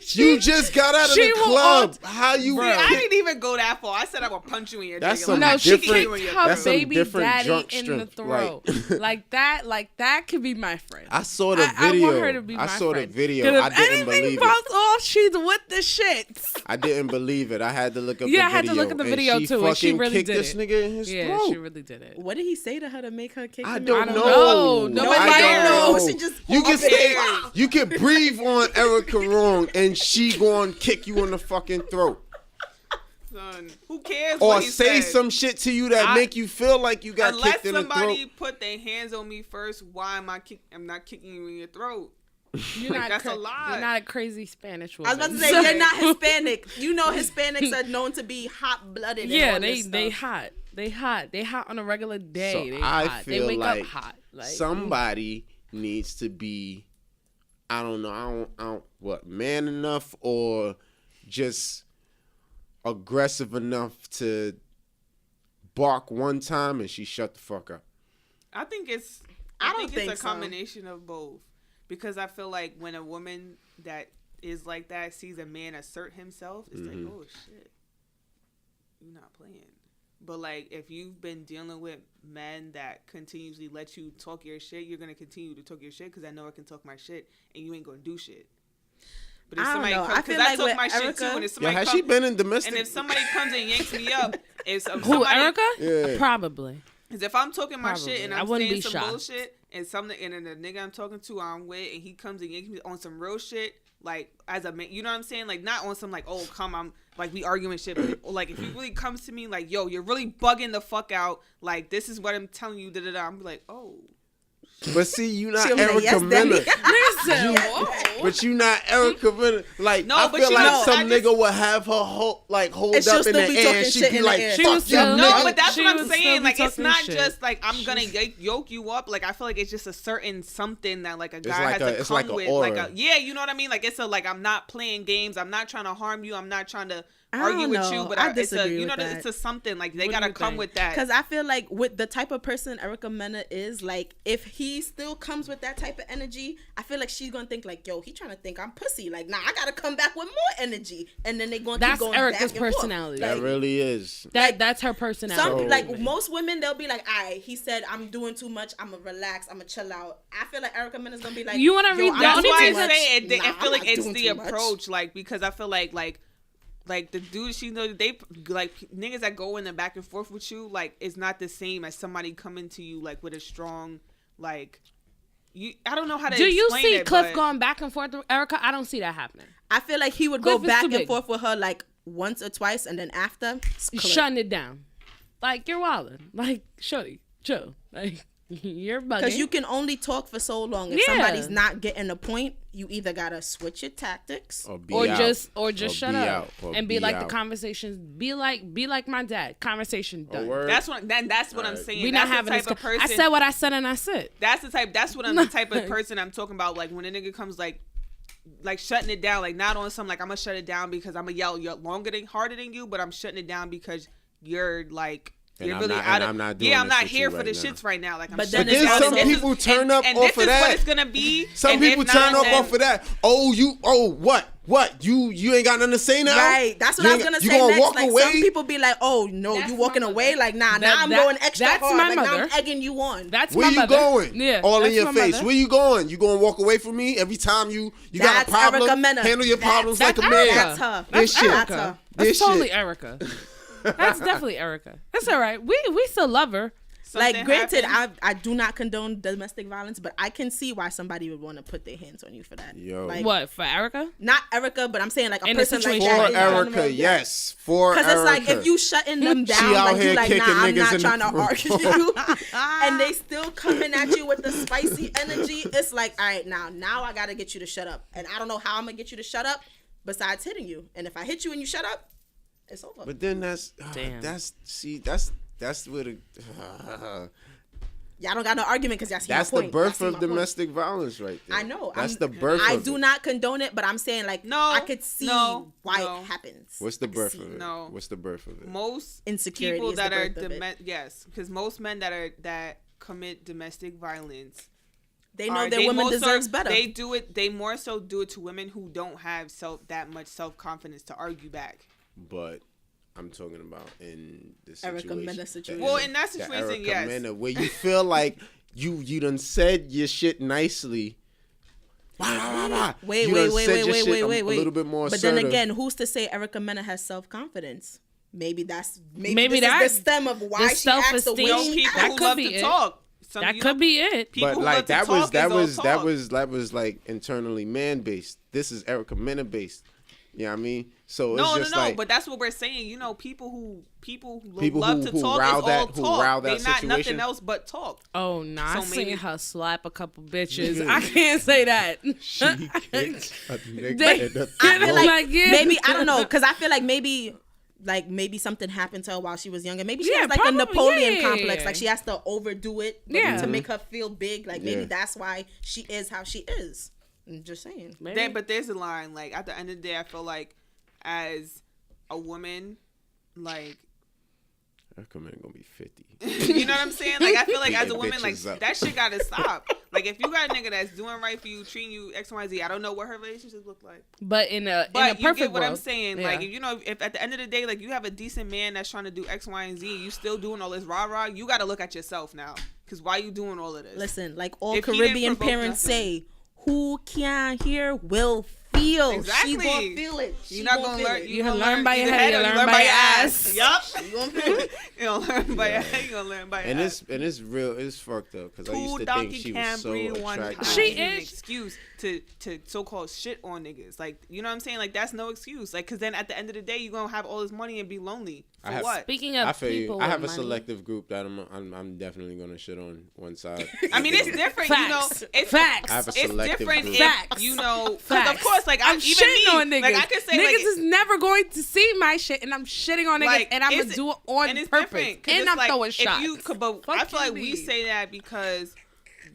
[SPEAKER 1] She-
[SPEAKER 4] You just got out of
[SPEAKER 1] she
[SPEAKER 4] the
[SPEAKER 1] will
[SPEAKER 4] club.
[SPEAKER 1] all-
[SPEAKER 4] How you?
[SPEAKER 3] I
[SPEAKER 4] kick-
[SPEAKER 3] didn't even go that far. I said I would punch you in your
[SPEAKER 4] That's
[SPEAKER 3] dick.
[SPEAKER 4] some
[SPEAKER 1] No, she
[SPEAKER 4] different-
[SPEAKER 1] kicked
[SPEAKER 3] your
[SPEAKER 1] her
[SPEAKER 4] that's some
[SPEAKER 1] baby
[SPEAKER 4] different
[SPEAKER 1] daddy
[SPEAKER 4] drunk
[SPEAKER 1] in the
[SPEAKER 4] strength,
[SPEAKER 1] throat. Like that could be my friend.
[SPEAKER 4] I saw the
[SPEAKER 1] I
[SPEAKER 4] video.
[SPEAKER 1] want her to be
[SPEAKER 4] I
[SPEAKER 1] my
[SPEAKER 4] saw
[SPEAKER 1] friend.
[SPEAKER 4] the video.
[SPEAKER 1] 'Cause
[SPEAKER 4] I
[SPEAKER 1] if
[SPEAKER 4] didn't
[SPEAKER 1] anything
[SPEAKER 4] believe it.
[SPEAKER 1] pops off, she's with the shits.
[SPEAKER 4] I didn't believe it. I had to look up
[SPEAKER 1] Yeah,
[SPEAKER 4] the
[SPEAKER 1] I had
[SPEAKER 4] video.
[SPEAKER 1] to look at the
[SPEAKER 4] and
[SPEAKER 1] video
[SPEAKER 4] she
[SPEAKER 1] too, and she
[SPEAKER 4] fucking
[SPEAKER 1] really
[SPEAKER 4] kicked
[SPEAKER 1] did
[SPEAKER 4] this
[SPEAKER 1] it.
[SPEAKER 4] nigga in his
[SPEAKER 1] Yeah,
[SPEAKER 4] throat.
[SPEAKER 1] she really did it.
[SPEAKER 2] What did he say to her to make her kick
[SPEAKER 4] I
[SPEAKER 2] him?
[SPEAKER 4] don't
[SPEAKER 1] don't
[SPEAKER 4] know.
[SPEAKER 1] know. Nobody
[SPEAKER 4] I don't
[SPEAKER 2] knows.
[SPEAKER 4] know.
[SPEAKER 2] She just
[SPEAKER 4] You can
[SPEAKER 2] fucking
[SPEAKER 4] say
[SPEAKER 2] wow.
[SPEAKER 4] you can breathe on Erica wrong, and she going to kick you in the fucking throat,
[SPEAKER 3] Son, who cares
[SPEAKER 4] or
[SPEAKER 3] what he
[SPEAKER 4] say
[SPEAKER 3] said?
[SPEAKER 4] some shit to you that make you feel like you got
[SPEAKER 3] Unless
[SPEAKER 4] kicked in the
[SPEAKER 3] somebody
[SPEAKER 4] throat.
[SPEAKER 3] put their hands on me first, why am I'm not kicking you in your throat?
[SPEAKER 1] You're not
[SPEAKER 3] That's a lot.
[SPEAKER 1] You're not a crazy Spanish
[SPEAKER 2] I
[SPEAKER 1] woman.
[SPEAKER 2] was about to say you're not Hispanic. You know Hispanics are known to be hot blooded.
[SPEAKER 1] Yeah,
[SPEAKER 2] and all
[SPEAKER 1] they
[SPEAKER 2] this
[SPEAKER 1] they
[SPEAKER 2] stuff.
[SPEAKER 1] hot. They hot. They hot on a regular day.
[SPEAKER 4] So
[SPEAKER 1] they
[SPEAKER 4] I
[SPEAKER 1] hot.
[SPEAKER 4] feel
[SPEAKER 1] they wake
[SPEAKER 4] like
[SPEAKER 1] up hot. Like
[SPEAKER 4] somebody needs to be, I don't know, I don't what, man enough or just aggressive enough to bark one time and she shut the fuck up.
[SPEAKER 3] I think it's
[SPEAKER 2] I
[SPEAKER 3] I
[SPEAKER 2] don't
[SPEAKER 3] think it's
[SPEAKER 2] think
[SPEAKER 3] a
[SPEAKER 2] so.
[SPEAKER 3] combination of both. Because I feel like when a woman that is like that sees a man assert himself, it's like, oh shit, you're not playing. But like if you've been dealing with men that continuously let you talk your shit, you're gonna continue to talk your shit because I know I can talk my shit and you ain't gonna do shit. But if
[SPEAKER 2] I don't
[SPEAKER 3] somebody
[SPEAKER 2] know.
[SPEAKER 3] comes,
[SPEAKER 2] I feel
[SPEAKER 3] because I
[SPEAKER 2] like
[SPEAKER 3] talk
[SPEAKER 2] with
[SPEAKER 3] my shit
[SPEAKER 2] Erica-
[SPEAKER 3] too, and if
[SPEAKER 4] Yeah,
[SPEAKER 3] somebody
[SPEAKER 4] has
[SPEAKER 3] comes,
[SPEAKER 4] she been in domestic?
[SPEAKER 3] and if somebody comes and yanks me up, if
[SPEAKER 1] who,
[SPEAKER 3] somebody,
[SPEAKER 1] Erica?
[SPEAKER 4] Yeah.
[SPEAKER 1] Probably.
[SPEAKER 3] Because if I'm talking my
[SPEAKER 1] Probably.
[SPEAKER 3] shit and
[SPEAKER 1] I
[SPEAKER 3] I'm
[SPEAKER 1] wouldn't
[SPEAKER 3] saying
[SPEAKER 1] be
[SPEAKER 3] some
[SPEAKER 1] shocked.
[SPEAKER 3] bullshit and something, and then the nigga I'm talking to I'm with, and he comes and yanks me on some real shit, like as a man, you know what I'm saying? Like not on some like, oh come, I'm like we arguing shit, but like if he really comes to me like, yo, you're really bugging the fuck out, like this is what I'm telling you, da da da. I'm like, oh,
[SPEAKER 4] But see, you not
[SPEAKER 2] She'll be like,
[SPEAKER 4] Erica
[SPEAKER 2] yes,
[SPEAKER 4] Mena.
[SPEAKER 2] Daddy.
[SPEAKER 1] Listen, whoa.
[SPEAKER 4] But you not Erica Mena. Like
[SPEAKER 3] No,
[SPEAKER 4] I
[SPEAKER 3] but
[SPEAKER 4] feel
[SPEAKER 3] you
[SPEAKER 4] like
[SPEAKER 3] know,
[SPEAKER 4] some
[SPEAKER 3] I just-
[SPEAKER 4] nigga would have her hold
[SPEAKER 2] And she'll
[SPEAKER 4] up in
[SPEAKER 2] still
[SPEAKER 4] the
[SPEAKER 2] be
[SPEAKER 4] air
[SPEAKER 2] talking
[SPEAKER 4] and she'd
[SPEAKER 2] shit
[SPEAKER 4] be
[SPEAKER 2] in the
[SPEAKER 4] like,
[SPEAKER 2] air.
[SPEAKER 1] She
[SPEAKER 4] fuck
[SPEAKER 1] was
[SPEAKER 4] you,
[SPEAKER 1] still-
[SPEAKER 3] no,
[SPEAKER 4] nigga.
[SPEAKER 3] but that's
[SPEAKER 1] She
[SPEAKER 3] what I'm
[SPEAKER 1] would still
[SPEAKER 3] saying.
[SPEAKER 1] be
[SPEAKER 3] Like it's
[SPEAKER 1] talking
[SPEAKER 3] not
[SPEAKER 1] shit.
[SPEAKER 3] just like I'm gonna yoke you up. Like I feel like it's just a certain something that like a guy
[SPEAKER 4] like
[SPEAKER 3] has
[SPEAKER 4] a-
[SPEAKER 3] to
[SPEAKER 4] it's
[SPEAKER 3] come
[SPEAKER 4] like a
[SPEAKER 3] with.
[SPEAKER 4] aura.
[SPEAKER 3] Like a yeah, you know what I mean. Like it's a like I'm not playing games. I'm not trying to harm you. I'm not trying to
[SPEAKER 2] I
[SPEAKER 3] argue
[SPEAKER 2] don't
[SPEAKER 3] with
[SPEAKER 2] know.
[SPEAKER 3] you. But
[SPEAKER 2] I
[SPEAKER 3] it's a
[SPEAKER 2] disagree
[SPEAKER 3] you know
[SPEAKER 2] with that.
[SPEAKER 3] it's a something like they
[SPEAKER 1] What do
[SPEAKER 3] gotta
[SPEAKER 1] you
[SPEAKER 3] come
[SPEAKER 1] think?
[SPEAKER 3] with that.
[SPEAKER 2] Because I feel like with the type of person Erica Mena is, like if he still comes with that type of energy, I feel like she's gonna think like, yo, he trying to think I'm pussy. Like, nah, I gotta come back with more energy, and then they gonna
[SPEAKER 1] That's
[SPEAKER 2] keep going
[SPEAKER 1] Erica's
[SPEAKER 2] back and forth.
[SPEAKER 1] personality.
[SPEAKER 4] That
[SPEAKER 2] Like,
[SPEAKER 4] really is.
[SPEAKER 1] That's her personality.
[SPEAKER 2] some
[SPEAKER 4] So-
[SPEAKER 2] like most women, they'll be like, "Alright, he said I'm doing too much. I'ma relax. I'ma chill out." I feel like Erica Mena's gonna be like,
[SPEAKER 1] You wanna
[SPEAKER 2] "Yo,
[SPEAKER 1] read
[SPEAKER 2] I'm
[SPEAKER 1] the
[SPEAKER 3] That's
[SPEAKER 1] only
[SPEAKER 2] doing
[SPEAKER 3] why I
[SPEAKER 2] too much.
[SPEAKER 3] say it.
[SPEAKER 2] Nah,
[SPEAKER 3] I feel
[SPEAKER 2] I'm
[SPEAKER 3] like
[SPEAKER 2] not
[SPEAKER 3] it's
[SPEAKER 2] doing
[SPEAKER 3] the
[SPEAKER 2] too much."
[SPEAKER 3] approach. Like because I feel like the dude she know they like niggas that go in the back and forth with you like it's not the same as somebody coming to you like with a strong like you. I don't know how to.
[SPEAKER 1] Do you
[SPEAKER 3] explain
[SPEAKER 1] see
[SPEAKER 3] it,
[SPEAKER 1] Cliff
[SPEAKER 3] but-
[SPEAKER 1] going back and forth with Erica? I don't see that happening.
[SPEAKER 2] I feel like he would go
[SPEAKER 1] Cliff is
[SPEAKER 2] back
[SPEAKER 1] too
[SPEAKER 2] and
[SPEAKER 1] big.
[SPEAKER 2] forth with her like once or twice, and then after click.
[SPEAKER 1] Shutting it down. Like you're wilding. Like shorty, chill. Like you're bugging.
[SPEAKER 2] Because you can only talk for so long. If
[SPEAKER 1] Yeah.
[SPEAKER 2] somebody's not getting a point, you either gotta switch your tactics.
[SPEAKER 4] Or, be
[SPEAKER 1] or
[SPEAKER 4] out.
[SPEAKER 1] just shut
[SPEAKER 4] be
[SPEAKER 1] up
[SPEAKER 4] out. Or
[SPEAKER 1] and be like the
[SPEAKER 4] out.
[SPEAKER 1] conversations. Be like my dad. Conversation done.
[SPEAKER 4] word.
[SPEAKER 3] That's what that's what I'm
[SPEAKER 4] Alright.
[SPEAKER 3] saying.
[SPEAKER 1] We
[SPEAKER 3] That's
[SPEAKER 1] not having
[SPEAKER 3] the
[SPEAKER 1] this.
[SPEAKER 3] type of person.
[SPEAKER 1] I said what I said and I said.
[SPEAKER 3] That's the type. That's what I'm the type of person I'm talking about. Like when a nigga comes like shutting it down, like not on some like I'm gonna shut it down because I'm gonna yell harder than you, but I'm shutting it down because you're like.
[SPEAKER 4] And
[SPEAKER 3] You're
[SPEAKER 4] I'm
[SPEAKER 3] really
[SPEAKER 4] not-
[SPEAKER 3] out
[SPEAKER 4] and
[SPEAKER 3] of.
[SPEAKER 4] I'm not doing
[SPEAKER 3] Yeah, I'm
[SPEAKER 4] this
[SPEAKER 3] not
[SPEAKER 4] with
[SPEAKER 3] here
[SPEAKER 4] you
[SPEAKER 3] for
[SPEAKER 4] right
[SPEAKER 3] the
[SPEAKER 4] now.
[SPEAKER 3] shits right now. Like, I'm
[SPEAKER 2] But
[SPEAKER 3] shutting
[SPEAKER 2] then
[SPEAKER 3] it
[SPEAKER 2] it's
[SPEAKER 3] down,
[SPEAKER 2] also-
[SPEAKER 3] and this
[SPEAKER 4] people turn up
[SPEAKER 3] and
[SPEAKER 4] off
[SPEAKER 3] this
[SPEAKER 4] of
[SPEAKER 3] is
[SPEAKER 4] that.
[SPEAKER 3] what it's gonna be.
[SPEAKER 4] Some
[SPEAKER 3] and if
[SPEAKER 4] people
[SPEAKER 3] not,
[SPEAKER 4] turn up
[SPEAKER 3] then-
[SPEAKER 4] off of that. Oh, you. Oh, what? What? You ain't got nothing to say now?
[SPEAKER 2] Right. That's what
[SPEAKER 4] You
[SPEAKER 2] I was
[SPEAKER 4] ain't-
[SPEAKER 2] gonna
[SPEAKER 4] you
[SPEAKER 2] say
[SPEAKER 4] gonna
[SPEAKER 2] next.
[SPEAKER 4] walk
[SPEAKER 2] Like
[SPEAKER 4] away?
[SPEAKER 2] some people be like, "Oh no,
[SPEAKER 1] That's
[SPEAKER 2] you
[SPEAKER 1] my
[SPEAKER 2] walking
[SPEAKER 1] mother.
[SPEAKER 2] away?" Like, nah,
[SPEAKER 1] That-
[SPEAKER 2] I'm
[SPEAKER 1] that-
[SPEAKER 2] going extra
[SPEAKER 1] that's
[SPEAKER 2] hard.
[SPEAKER 1] my
[SPEAKER 2] Like, now
[SPEAKER 1] mother.
[SPEAKER 2] I'm egging you on.
[SPEAKER 1] That's
[SPEAKER 4] Where
[SPEAKER 1] my
[SPEAKER 4] you
[SPEAKER 1] mother.
[SPEAKER 4] going?
[SPEAKER 1] Yeah,
[SPEAKER 4] All in
[SPEAKER 1] that's
[SPEAKER 4] your
[SPEAKER 1] my
[SPEAKER 4] face.
[SPEAKER 1] mother.
[SPEAKER 4] Where you going? You gonna walk away from me every time you got a
[SPEAKER 2] That's
[SPEAKER 4] problem?
[SPEAKER 2] Erica Mena.
[SPEAKER 4] Handle your problems
[SPEAKER 1] That's
[SPEAKER 4] like a man.
[SPEAKER 1] Erica.
[SPEAKER 2] That's her.
[SPEAKER 1] That's
[SPEAKER 4] This shit.
[SPEAKER 1] Erica.
[SPEAKER 2] That's her.
[SPEAKER 1] That's
[SPEAKER 4] This
[SPEAKER 1] totally
[SPEAKER 4] shit.
[SPEAKER 1] Erica. That's definitely Erica. That's all right. We still love her.
[SPEAKER 3] Something
[SPEAKER 2] Like, granted,
[SPEAKER 3] happened.
[SPEAKER 2] I do not condone domestic violence, but I can see why somebody would want to put their hands on you for that.
[SPEAKER 4] Yo.
[SPEAKER 2] Like,
[SPEAKER 1] What for Erica?
[SPEAKER 2] Not Erica, but I'm saying like a
[SPEAKER 1] In a
[SPEAKER 2] person like
[SPEAKER 1] situation
[SPEAKER 4] For
[SPEAKER 2] that. in
[SPEAKER 4] Erica,
[SPEAKER 2] general, yeah.
[SPEAKER 4] yes. For Erica.
[SPEAKER 2] Because it's like if you shutting them down,
[SPEAKER 4] out
[SPEAKER 2] like
[SPEAKER 4] here
[SPEAKER 2] you like,
[SPEAKER 4] kicking
[SPEAKER 2] nah, I'm
[SPEAKER 4] niggas
[SPEAKER 2] not
[SPEAKER 4] in the
[SPEAKER 2] trying to
[SPEAKER 4] throat.
[SPEAKER 2] argue, and they still coming at you with the spicy energy. It's like, all right, now I gotta get you to shut up, and I don't know how I'm gonna get you to shut up besides hitting you. And if I hit you and you shut up, it's over.
[SPEAKER 4] But then that's
[SPEAKER 1] Damn.
[SPEAKER 4] that's where the
[SPEAKER 2] Y'all don't got no argument because y'all see
[SPEAKER 4] that's
[SPEAKER 2] my
[SPEAKER 4] the
[SPEAKER 2] point.
[SPEAKER 4] birth
[SPEAKER 2] Y'all
[SPEAKER 4] of
[SPEAKER 2] see my point.
[SPEAKER 4] domestic violence right there.
[SPEAKER 2] I know.
[SPEAKER 4] That's the birth
[SPEAKER 2] I
[SPEAKER 4] of
[SPEAKER 2] do
[SPEAKER 4] it.
[SPEAKER 2] not condone it, but I'm saying like
[SPEAKER 3] No,
[SPEAKER 2] I could see
[SPEAKER 3] no,
[SPEAKER 2] why
[SPEAKER 3] no.
[SPEAKER 2] it happens.
[SPEAKER 4] What's the
[SPEAKER 2] I
[SPEAKER 4] birth
[SPEAKER 2] see
[SPEAKER 4] of it?
[SPEAKER 3] No.
[SPEAKER 4] What's the birth of it?
[SPEAKER 3] Most
[SPEAKER 2] Insecurity
[SPEAKER 3] people
[SPEAKER 2] is the
[SPEAKER 3] that are
[SPEAKER 2] birth of it.
[SPEAKER 3] yes, because most men that commit domestic violence,
[SPEAKER 2] They know
[SPEAKER 3] are-
[SPEAKER 2] their woman
[SPEAKER 3] more so-
[SPEAKER 2] deserves better.
[SPEAKER 3] They do it. They more so do it to women who don't have that much self confidence to argue back.
[SPEAKER 4] But I'm talking about in this
[SPEAKER 2] Erica
[SPEAKER 4] situation.
[SPEAKER 2] Mena situation.
[SPEAKER 3] Well, in that
[SPEAKER 4] The
[SPEAKER 3] situation,
[SPEAKER 4] Erica
[SPEAKER 3] yes.
[SPEAKER 4] Mena, where you feel like you done said your shit nicely.
[SPEAKER 2] Wait,
[SPEAKER 4] You done
[SPEAKER 2] wait,
[SPEAKER 4] said your shit a little bit more
[SPEAKER 2] But then
[SPEAKER 4] assertive.
[SPEAKER 2] again, who's to say Erica Mena has self confidence? Maybe this
[SPEAKER 1] Maybe
[SPEAKER 2] is
[SPEAKER 1] that-
[SPEAKER 2] the stem of why
[SPEAKER 1] the
[SPEAKER 2] she acts the
[SPEAKER 1] self-esteem.
[SPEAKER 2] way
[SPEAKER 3] Yo,
[SPEAKER 2] she
[SPEAKER 3] people
[SPEAKER 1] That
[SPEAKER 3] who
[SPEAKER 1] could
[SPEAKER 3] love
[SPEAKER 1] be
[SPEAKER 3] to
[SPEAKER 1] it.
[SPEAKER 3] talk.
[SPEAKER 1] That could be it.
[SPEAKER 3] People
[SPEAKER 4] But
[SPEAKER 3] who
[SPEAKER 4] like
[SPEAKER 3] love to
[SPEAKER 4] that
[SPEAKER 3] talk
[SPEAKER 4] was that
[SPEAKER 3] is all
[SPEAKER 4] was that
[SPEAKER 3] talk.
[SPEAKER 4] was like internally man based. This is Erica Mena based. You know what I mean? So it's
[SPEAKER 3] No,
[SPEAKER 4] just
[SPEAKER 3] no,
[SPEAKER 4] like
[SPEAKER 3] but that's what we're saying. You know, people who
[SPEAKER 4] People
[SPEAKER 3] love
[SPEAKER 4] who
[SPEAKER 3] to talk
[SPEAKER 4] rile
[SPEAKER 3] is
[SPEAKER 4] that-
[SPEAKER 3] all
[SPEAKER 4] who
[SPEAKER 3] talk.
[SPEAKER 4] rile that
[SPEAKER 3] They not nothing
[SPEAKER 4] situation.
[SPEAKER 3] else but talk.
[SPEAKER 1] Oh no, I
[SPEAKER 3] So
[SPEAKER 1] seen
[SPEAKER 3] maybe-
[SPEAKER 1] her slap a couple bitches. I can't say that.
[SPEAKER 4] she kicked a nigga
[SPEAKER 1] They-
[SPEAKER 4] in the
[SPEAKER 2] I feel
[SPEAKER 4] throat.
[SPEAKER 2] like
[SPEAKER 1] yeah.
[SPEAKER 2] maybe I don't know because I feel like maybe something happened to her while she was younger. Maybe she
[SPEAKER 1] Yeah,
[SPEAKER 2] has like
[SPEAKER 1] probably,
[SPEAKER 2] a Napoleon
[SPEAKER 1] yeah.
[SPEAKER 2] complex. Like she has to overdo it
[SPEAKER 1] Yeah.
[SPEAKER 2] to make her feel big. Like maybe
[SPEAKER 4] Yeah.
[SPEAKER 2] that's why she is how she is. I'm just saying.
[SPEAKER 1] Maybe.
[SPEAKER 3] But there's a line. Like at the end of the day, I feel like as a woman, like
[SPEAKER 4] Erica Mena gonna be 50.
[SPEAKER 3] you know what I'm saying? Like I feel like as a
[SPEAKER 4] Beating
[SPEAKER 3] woman, like
[SPEAKER 4] bitches up.
[SPEAKER 3] that shit gotta stop. Like if you got a nigga that's doing right for you, treating you X, Y, Z, I don't know what her relationship look like.
[SPEAKER 1] But in a
[SPEAKER 3] But you
[SPEAKER 1] perfect
[SPEAKER 3] get what
[SPEAKER 1] world,
[SPEAKER 3] I'm saying.
[SPEAKER 1] yeah.
[SPEAKER 3] Like if you know, if at the end of the day, like you have a decent man that's trying to do X, Y, and Z, you still doing all this rah rah. You got to look at yourself now, because why you doing all of this?
[SPEAKER 2] Listen, like all
[SPEAKER 3] If he didn't
[SPEAKER 2] Caribbean
[SPEAKER 3] provoke
[SPEAKER 2] parents
[SPEAKER 3] nothing.
[SPEAKER 2] say, who can't hear will feel.
[SPEAKER 3] Exactly.
[SPEAKER 2] She gonna feel it. She
[SPEAKER 3] You're not
[SPEAKER 2] gonna
[SPEAKER 3] gonna
[SPEAKER 2] feel
[SPEAKER 3] learn.
[SPEAKER 2] it.
[SPEAKER 1] You gonna learn by your
[SPEAKER 3] either
[SPEAKER 1] head,
[SPEAKER 3] or
[SPEAKER 1] you learn by your ass.
[SPEAKER 3] Yup.
[SPEAKER 2] You gonna feel it.
[SPEAKER 3] You gonna learn by your head. You gonna learn by your
[SPEAKER 4] And
[SPEAKER 3] ass.
[SPEAKER 4] it's real. It's fucked up because I used
[SPEAKER 3] Two
[SPEAKER 4] to think
[SPEAKER 3] donkey
[SPEAKER 4] she was so
[SPEAKER 3] Camry, one
[SPEAKER 4] attractive.
[SPEAKER 3] high
[SPEAKER 1] She
[SPEAKER 3] is an
[SPEAKER 1] is-
[SPEAKER 3] excuse to so-called shit on niggas. Like, you know what I'm saying? Like, that's no excuse. Like, because then at the end of the day, you're going to have all this money and be lonely. For
[SPEAKER 4] I have-
[SPEAKER 3] what?
[SPEAKER 1] Speaking of
[SPEAKER 4] I feel
[SPEAKER 1] people,
[SPEAKER 4] you. I have a
[SPEAKER 1] with money,
[SPEAKER 4] selective group that I'm definitely gonna shit on one side.
[SPEAKER 3] I mean, it's different, you know.
[SPEAKER 1] Facts.
[SPEAKER 3] It's
[SPEAKER 1] Facts.
[SPEAKER 4] I have a
[SPEAKER 3] It's
[SPEAKER 4] selective
[SPEAKER 3] different
[SPEAKER 4] group.
[SPEAKER 3] if,
[SPEAKER 1] Facts.
[SPEAKER 3] you know, because
[SPEAKER 1] Facts.
[SPEAKER 3] of course, like,
[SPEAKER 1] I'm
[SPEAKER 3] even
[SPEAKER 1] shitting
[SPEAKER 3] me,
[SPEAKER 1] on niggas.
[SPEAKER 3] like, I could say,
[SPEAKER 1] niggas
[SPEAKER 3] like,
[SPEAKER 1] is never going to see my shit, and I'm shitting on niggas,
[SPEAKER 3] like,
[SPEAKER 1] and I'm gonna
[SPEAKER 3] it's-
[SPEAKER 1] do it on
[SPEAKER 3] and it's
[SPEAKER 1] purpose,
[SPEAKER 3] different, 'cause
[SPEAKER 1] and
[SPEAKER 3] it's
[SPEAKER 1] I'm
[SPEAKER 3] like,
[SPEAKER 1] throwing
[SPEAKER 3] if
[SPEAKER 1] shots.
[SPEAKER 3] you could, but I
[SPEAKER 1] Fuck
[SPEAKER 3] feel
[SPEAKER 1] you
[SPEAKER 3] like we
[SPEAKER 1] mean.
[SPEAKER 3] say that because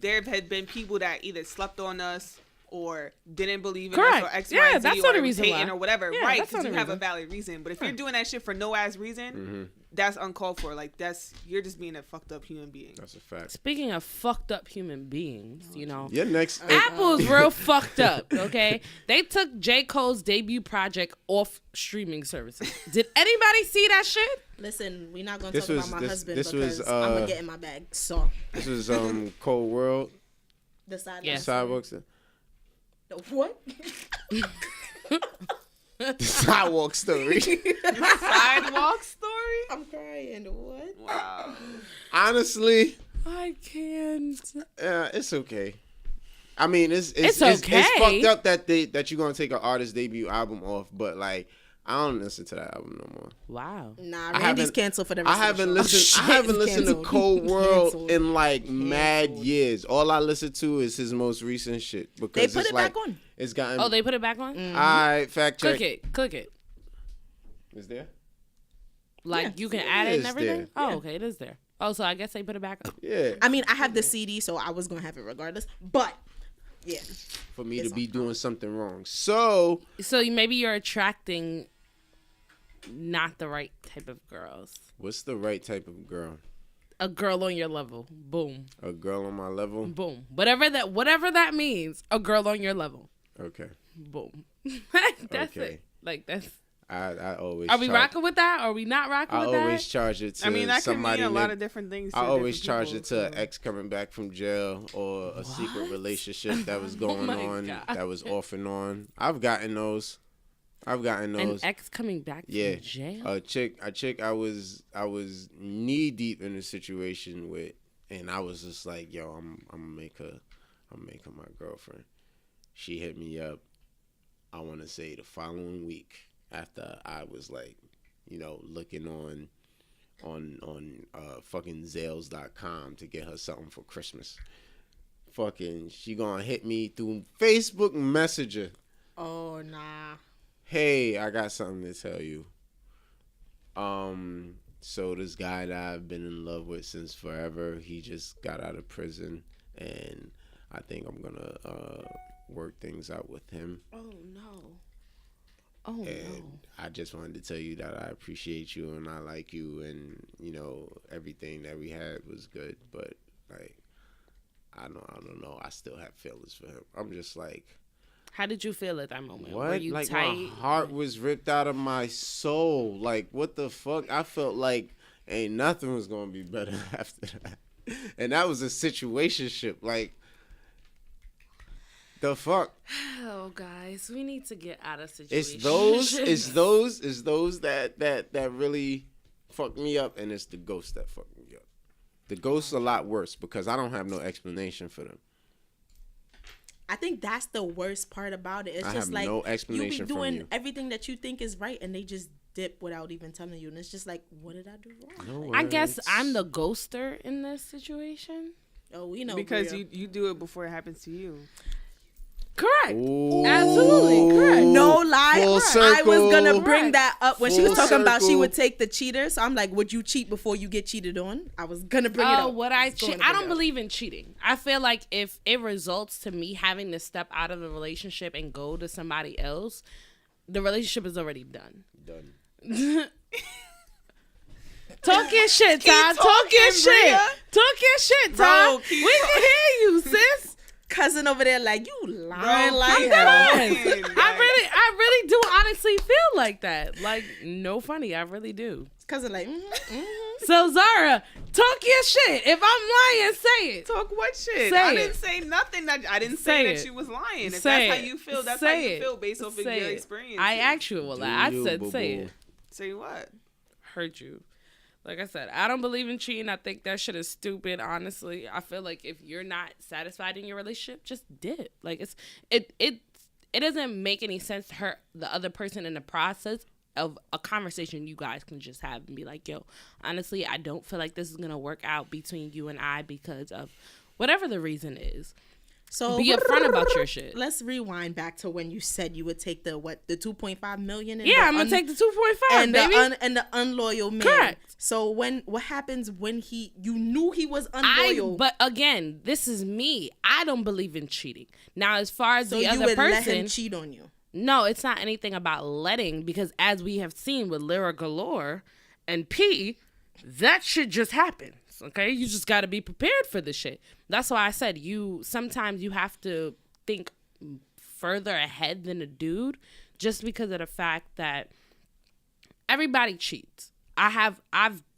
[SPEAKER 3] there had been people that either slept on us or didn't believe in
[SPEAKER 1] Correct.
[SPEAKER 3] us or X,
[SPEAKER 1] Yeah,
[SPEAKER 3] Y, and Z,
[SPEAKER 1] that's
[SPEAKER 3] or
[SPEAKER 1] not a
[SPEAKER 3] it was
[SPEAKER 1] reason
[SPEAKER 3] hating
[SPEAKER 1] why.
[SPEAKER 3] or whatever,
[SPEAKER 1] Yeah,
[SPEAKER 3] right?
[SPEAKER 1] that's
[SPEAKER 3] Because
[SPEAKER 1] not
[SPEAKER 3] you
[SPEAKER 1] a
[SPEAKER 3] have a
[SPEAKER 1] reason.
[SPEAKER 3] valid reason. But if you're doing that shit for no ass reason, that's uncalled for. Like you're just being a fucked up human being.
[SPEAKER 4] That's a fact.
[SPEAKER 1] Speaking of fucked up human beings, you know,
[SPEAKER 4] Your next.
[SPEAKER 1] Apple's real fucked up. Okay, they took J. Cole's debut project off streaming services. Did anybody see that shit?
[SPEAKER 2] Listen, we're not gonna
[SPEAKER 4] This
[SPEAKER 2] talk
[SPEAKER 4] was-
[SPEAKER 2] about my
[SPEAKER 4] this-
[SPEAKER 2] husband
[SPEAKER 4] this
[SPEAKER 2] because
[SPEAKER 4] was,
[SPEAKER 2] I'm gonna get in my bag. So
[SPEAKER 4] This was Cold World
[SPEAKER 2] the side.
[SPEAKER 1] Yeah.
[SPEAKER 4] Sidewalks.
[SPEAKER 2] What?
[SPEAKER 4] The sidewalk story.
[SPEAKER 3] Sidewalk story.
[SPEAKER 2] I'm crying. What?
[SPEAKER 3] Wow.
[SPEAKER 1] I
[SPEAKER 4] Honestly,
[SPEAKER 1] can't.
[SPEAKER 4] it's okay. I mean, it's
[SPEAKER 1] okay.
[SPEAKER 4] It's fucked up that you're gonna take an artist debut album off, but like I don't listen to that album no more.
[SPEAKER 1] Wow.
[SPEAKER 2] Nah,
[SPEAKER 4] I
[SPEAKER 2] Randy's
[SPEAKER 4] haven't-
[SPEAKER 2] canceled for the rest
[SPEAKER 4] I haven't
[SPEAKER 2] of the show.
[SPEAKER 4] listened.
[SPEAKER 2] Oh,
[SPEAKER 4] I haven't
[SPEAKER 2] shit,
[SPEAKER 4] listened to
[SPEAKER 2] canceled.
[SPEAKER 4] Cold World
[SPEAKER 2] Canceled.
[SPEAKER 4] in like mad
[SPEAKER 2] Canceled.
[SPEAKER 4] years. All I listen to is his most recent shit because
[SPEAKER 2] They put
[SPEAKER 4] it's
[SPEAKER 2] it
[SPEAKER 4] like
[SPEAKER 2] back on.
[SPEAKER 4] it's gotten.
[SPEAKER 1] Oh, they put it back on.
[SPEAKER 2] Mm.
[SPEAKER 4] Alright, fact check.
[SPEAKER 1] Click it.
[SPEAKER 4] Is there?
[SPEAKER 1] Like
[SPEAKER 2] Yeah.
[SPEAKER 1] you can
[SPEAKER 4] It
[SPEAKER 1] add it and
[SPEAKER 4] is
[SPEAKER 1] everything.
[SPEAKER 4] there.
[SPEAKER 1] Oh, okay, it is there. Oh, so I guess they put it back up.
[SPEAKER 4] Yeah.
[SPEAKER 2] I mean, I have the CD, so I was gonna have it regardless. But yeah,
[SPEAKER 4] For me to
[SPEAKER 2] It's
[SPEAKER 4] be doing something wrong. So
[SPEAKER 1] So maybe you're attracting not the right type of girls.
[SPEAKER 4] what's the right type of girl?
[SPEAKER 1] A girl on your level. Boom.
[SPEAKER 4] A girl on my level?
[SPEAKER 1] Boom. Whatever that means. A girl on your level.
[SPEAKER 4] Okay.
[SPEAKER 1] Boom. That's
[SPEAKER 4] Okay.
[SPEAKER 1] it. Like that's.
[SPEAKER 4] I always.
[SPEAKER 1] Are we
[SPEAKER 4] charge,
[SPEAKER 1] rocking with that? Or are we not rocking
[SPEAKER 4] I
[SPEAKER 1] with that?
[SPEAKER 4] always charge it to
[SPEAKER 3] I mean, that could
[SPEAKER 4] somebody.
[SPEAKER 3] mean a lot
[SPEAKER 4] named-
[SPEAKER 3] of different things.
[SPEAKER 4] I
[SPEAKER 3] to
[SPEAKER 4] always
[SPEAKER 3] different
[SPEAKER 4] charge
[SPEAKER 3] people,
[SPEAKER 4] it to an
[SPEAKER 3] so.
[SPEAKER 4] ex coming back from jail or a secret
[SPEAKER 1] What?
[SPEAKER 4] relationship that was
[SPEAKER 1] Oh
[SPEAKER 4] going
[SPEAKER 1] my
[SPEAKER 4] on,
[SPEAKER 1] God.
[SPEAKER 4] that was off and on. I've gotten those.
[SPEAKER 1] An ex coming back
[SPEAKER 4] Yeah.
[SPEAKER 1] from jail.
[SPEAKER 4] A chick I was knee deep in a situation with, and I was just like, yo, I'm gonna make her my girlfriend. She hit me up, I wanna say the following week after I was like, looking on fucking Zales.com to get her something for Christmas. Fucking she gonna hit me through Facebook Messenger.
[SPEAKER 2] Oh nah.
[SPEAKER 4] Hey, I got something to tell you. So this guy that I've been in love with since forever, he just got out of prison, and I think I'm gonna work things out with him.
[SPEAKER 1] Oh no. Oh
[SPEAKER 4] And I just wanted to tell you that I appreciate you and I like you, and everything that we had was good, but like I don't know. I still have feelings for him. I'm just like,
[SPEAKER 1] How did you feel at that moment?
[SPEAKER 4] what?
[SPEAKER 1] Were you
[SPEAKER 4] Like
[SPEAKER 1] tight?
[SPEAKER 4] my heart was ripped out of my soul. Like what the fuck? I felt like ain't nothing was gonna be better after that, and that was a situationship. Like the fuck.
[SPEAKER 1] Oh, guys, we need to get out of situations.
[SPEAKER 4] It's those that really fuck me up, and it's the ghosts that fuck me up. The ghosts a lot worse because I don't have no explanation for them.
[SPEAKER 2] I think that's the worst part about it. It's
[SPEAKER 4] I
[SPEAKER 2] just
[SPEAKER 4] have
[SPEAKER 2] like
[SPEAKER 4] no explanation
[SPEAKER 2] you be
[SPEAKER 4] from
[SPEAKER 2] doing
[SPEAKER 4] you.
[SPEAKER 2] everything that you think is right, and they just dip without even telling you, and it's just like, what did I do wrong?
[SPEAKER 4] No
[SPEAKER 1] I guess
[SPEAKER 4] words.
[SPEAKER 1] I'm the ghoster in this situation.
[SPEAKER 2] Oh, we know
[SPEAKER 3] Because
[SPEAKER 2] Bria.
[SPEAKER 3] you do it before it happens to you.
[SPEAKER 1] Correct.
[SPEAKER 4] Ooh.
[SPEAKER 1] Absolutely correct.
[SPEAKER 2] No lie,
[SPEAKER 4] Full
[SPEAKER 2] I was gonna
[SPEAKER 4] circle.
[SPEAKER 2] bring that up when she was
[SPEAKER 4] Full
[SPEAKER 2] talking about she
[SPEAKER 4] circle.
[SPEAKER 2] would take the cheater. So I'm like, would you cheat before you get cheated on? I was gonna bring it
[SPEAKER 1] Oh,
[SPEAKER 2] up.
[SPEAKER 1] what I
[SPEAKER 2] was
[SPEAKER 1] cheat?
[SPEAKER 2] gonna
[SPEAKER 1] I
[SPEAKER 2] bring
[SPEAKER 1] don't
[SPEAKER 2] it up.
[SPEAKER 1] believe in cheating. I feel like if it results to me having to step out of the relationship and go to somebody else, the relationship is already done.
[SPEAKER 4] Done.
[SPEAKER 1] Talk your shit, Todd. Talk your
[SPEAKER 3] talking,
[SPEAKER 1] shit.
[SPEAKER 3] Bria.
[SPEAKER 1] Talk your shit,
[SPEAKER 3] Bro,
[SPEAKER 1] Todd.
[SPEAKER 3] keep
[SPEAKER 1] We can hear you, sis.
[SPEAKER 2] Cousin over there, like you lying
[SPEAKER 3] Bro,
[SPEAKER 2] like
[SPEAKER 3] keep
[SPEAKER 2] hell.
[SPEAKER 3] going.
[SPEAKER 1] I really do honestly feel like that. Like, no funny, I really do.
[SPEAKER 2] Cousin like,
[SPEAKER 1] So Zara, talk your shit. If I'm lying, say it.
[SPEAKER 3] Talk what shit?
[SPEAKER 1] Say
[SPEAKER 3] I
[SPEAKER 1] it.
[SPEAKER 3] didn't say nothing. I didn't
[SPEAKER 1] Say
[SPEAKER 3] say
[SPEAKER 1] it.
[SPEAKER 3] that she was lying. If
[SPEAKER 1] Say
[SPEAKER 3] that's
[SPEAKER 1] it.
[SPEAKER 3] how you feel, that's
[SPEAKER 1] Say
[SPEAKER 3] how you
[SPEAKER 1] it.
[SPEAKER 3] feel based off of
[SPEAKER 1] Say
[SPEAKER 3] your
[SPEAKER 1] it.
[SPEAKER 3] experience.
[SPEAKER 1] I actual lie. I
[SPEAKER 4] you,
[SPEAKER 1] said
[SPEAKER 4] boo-boo.
[SPEAKER 1] say it.
[SPEAKER 3] Say what?
[SPEAKER 1] Hurt you. Like I said, I don't believe in cheating. I think that shit is stupid, honestly. I feel like if you're not satisfied in your relationship, just dip. Like it doesn't make any sense to hurt the other person in the process of a conversation you guys can just have and be like, yo, honestly, I don't feel like this is gonna work out between you and I because of whatever the reason is.
[SPEAKER 2] so
[SPEAKER 1] Be upfront about your shit.
[SPEAKER 2] Let's rewind back to when you said you would take the 2.5 million. And
[SPEAKER 1] Yeah,
[SPEAKER 2] the
[SPEAKER 1] I'm gonna take the 2.5,
[SPEAKER 2] and
[SPEAKER 1] baby.
[SPEAKER 2] the unloyal man.
[SPEAKER 1] Correct.
[SPEAKER 2] So what happens when you knew he was unloyal?
[SPEAKER 1] But again, this is me. I don't believe in cheating. Now, as far as
[SPEAKER 2] so
[SPEAKER 1] the
[SPEAKER 2] you
[SPEAKER 1] other
[SPEAKER 2] would let him
[SPEAKER 1] person,
[SPEAKER 2] cheat on you.
[SPEAKER 1] no, it's not anything about letting, because as we have seen with Lyra Galore and P, that shit just happens. Okay, you just got to be prepared for this shit. That's why I said sometimes you have to think further ahead than a dude, just because of the fact that everybody cheats. I've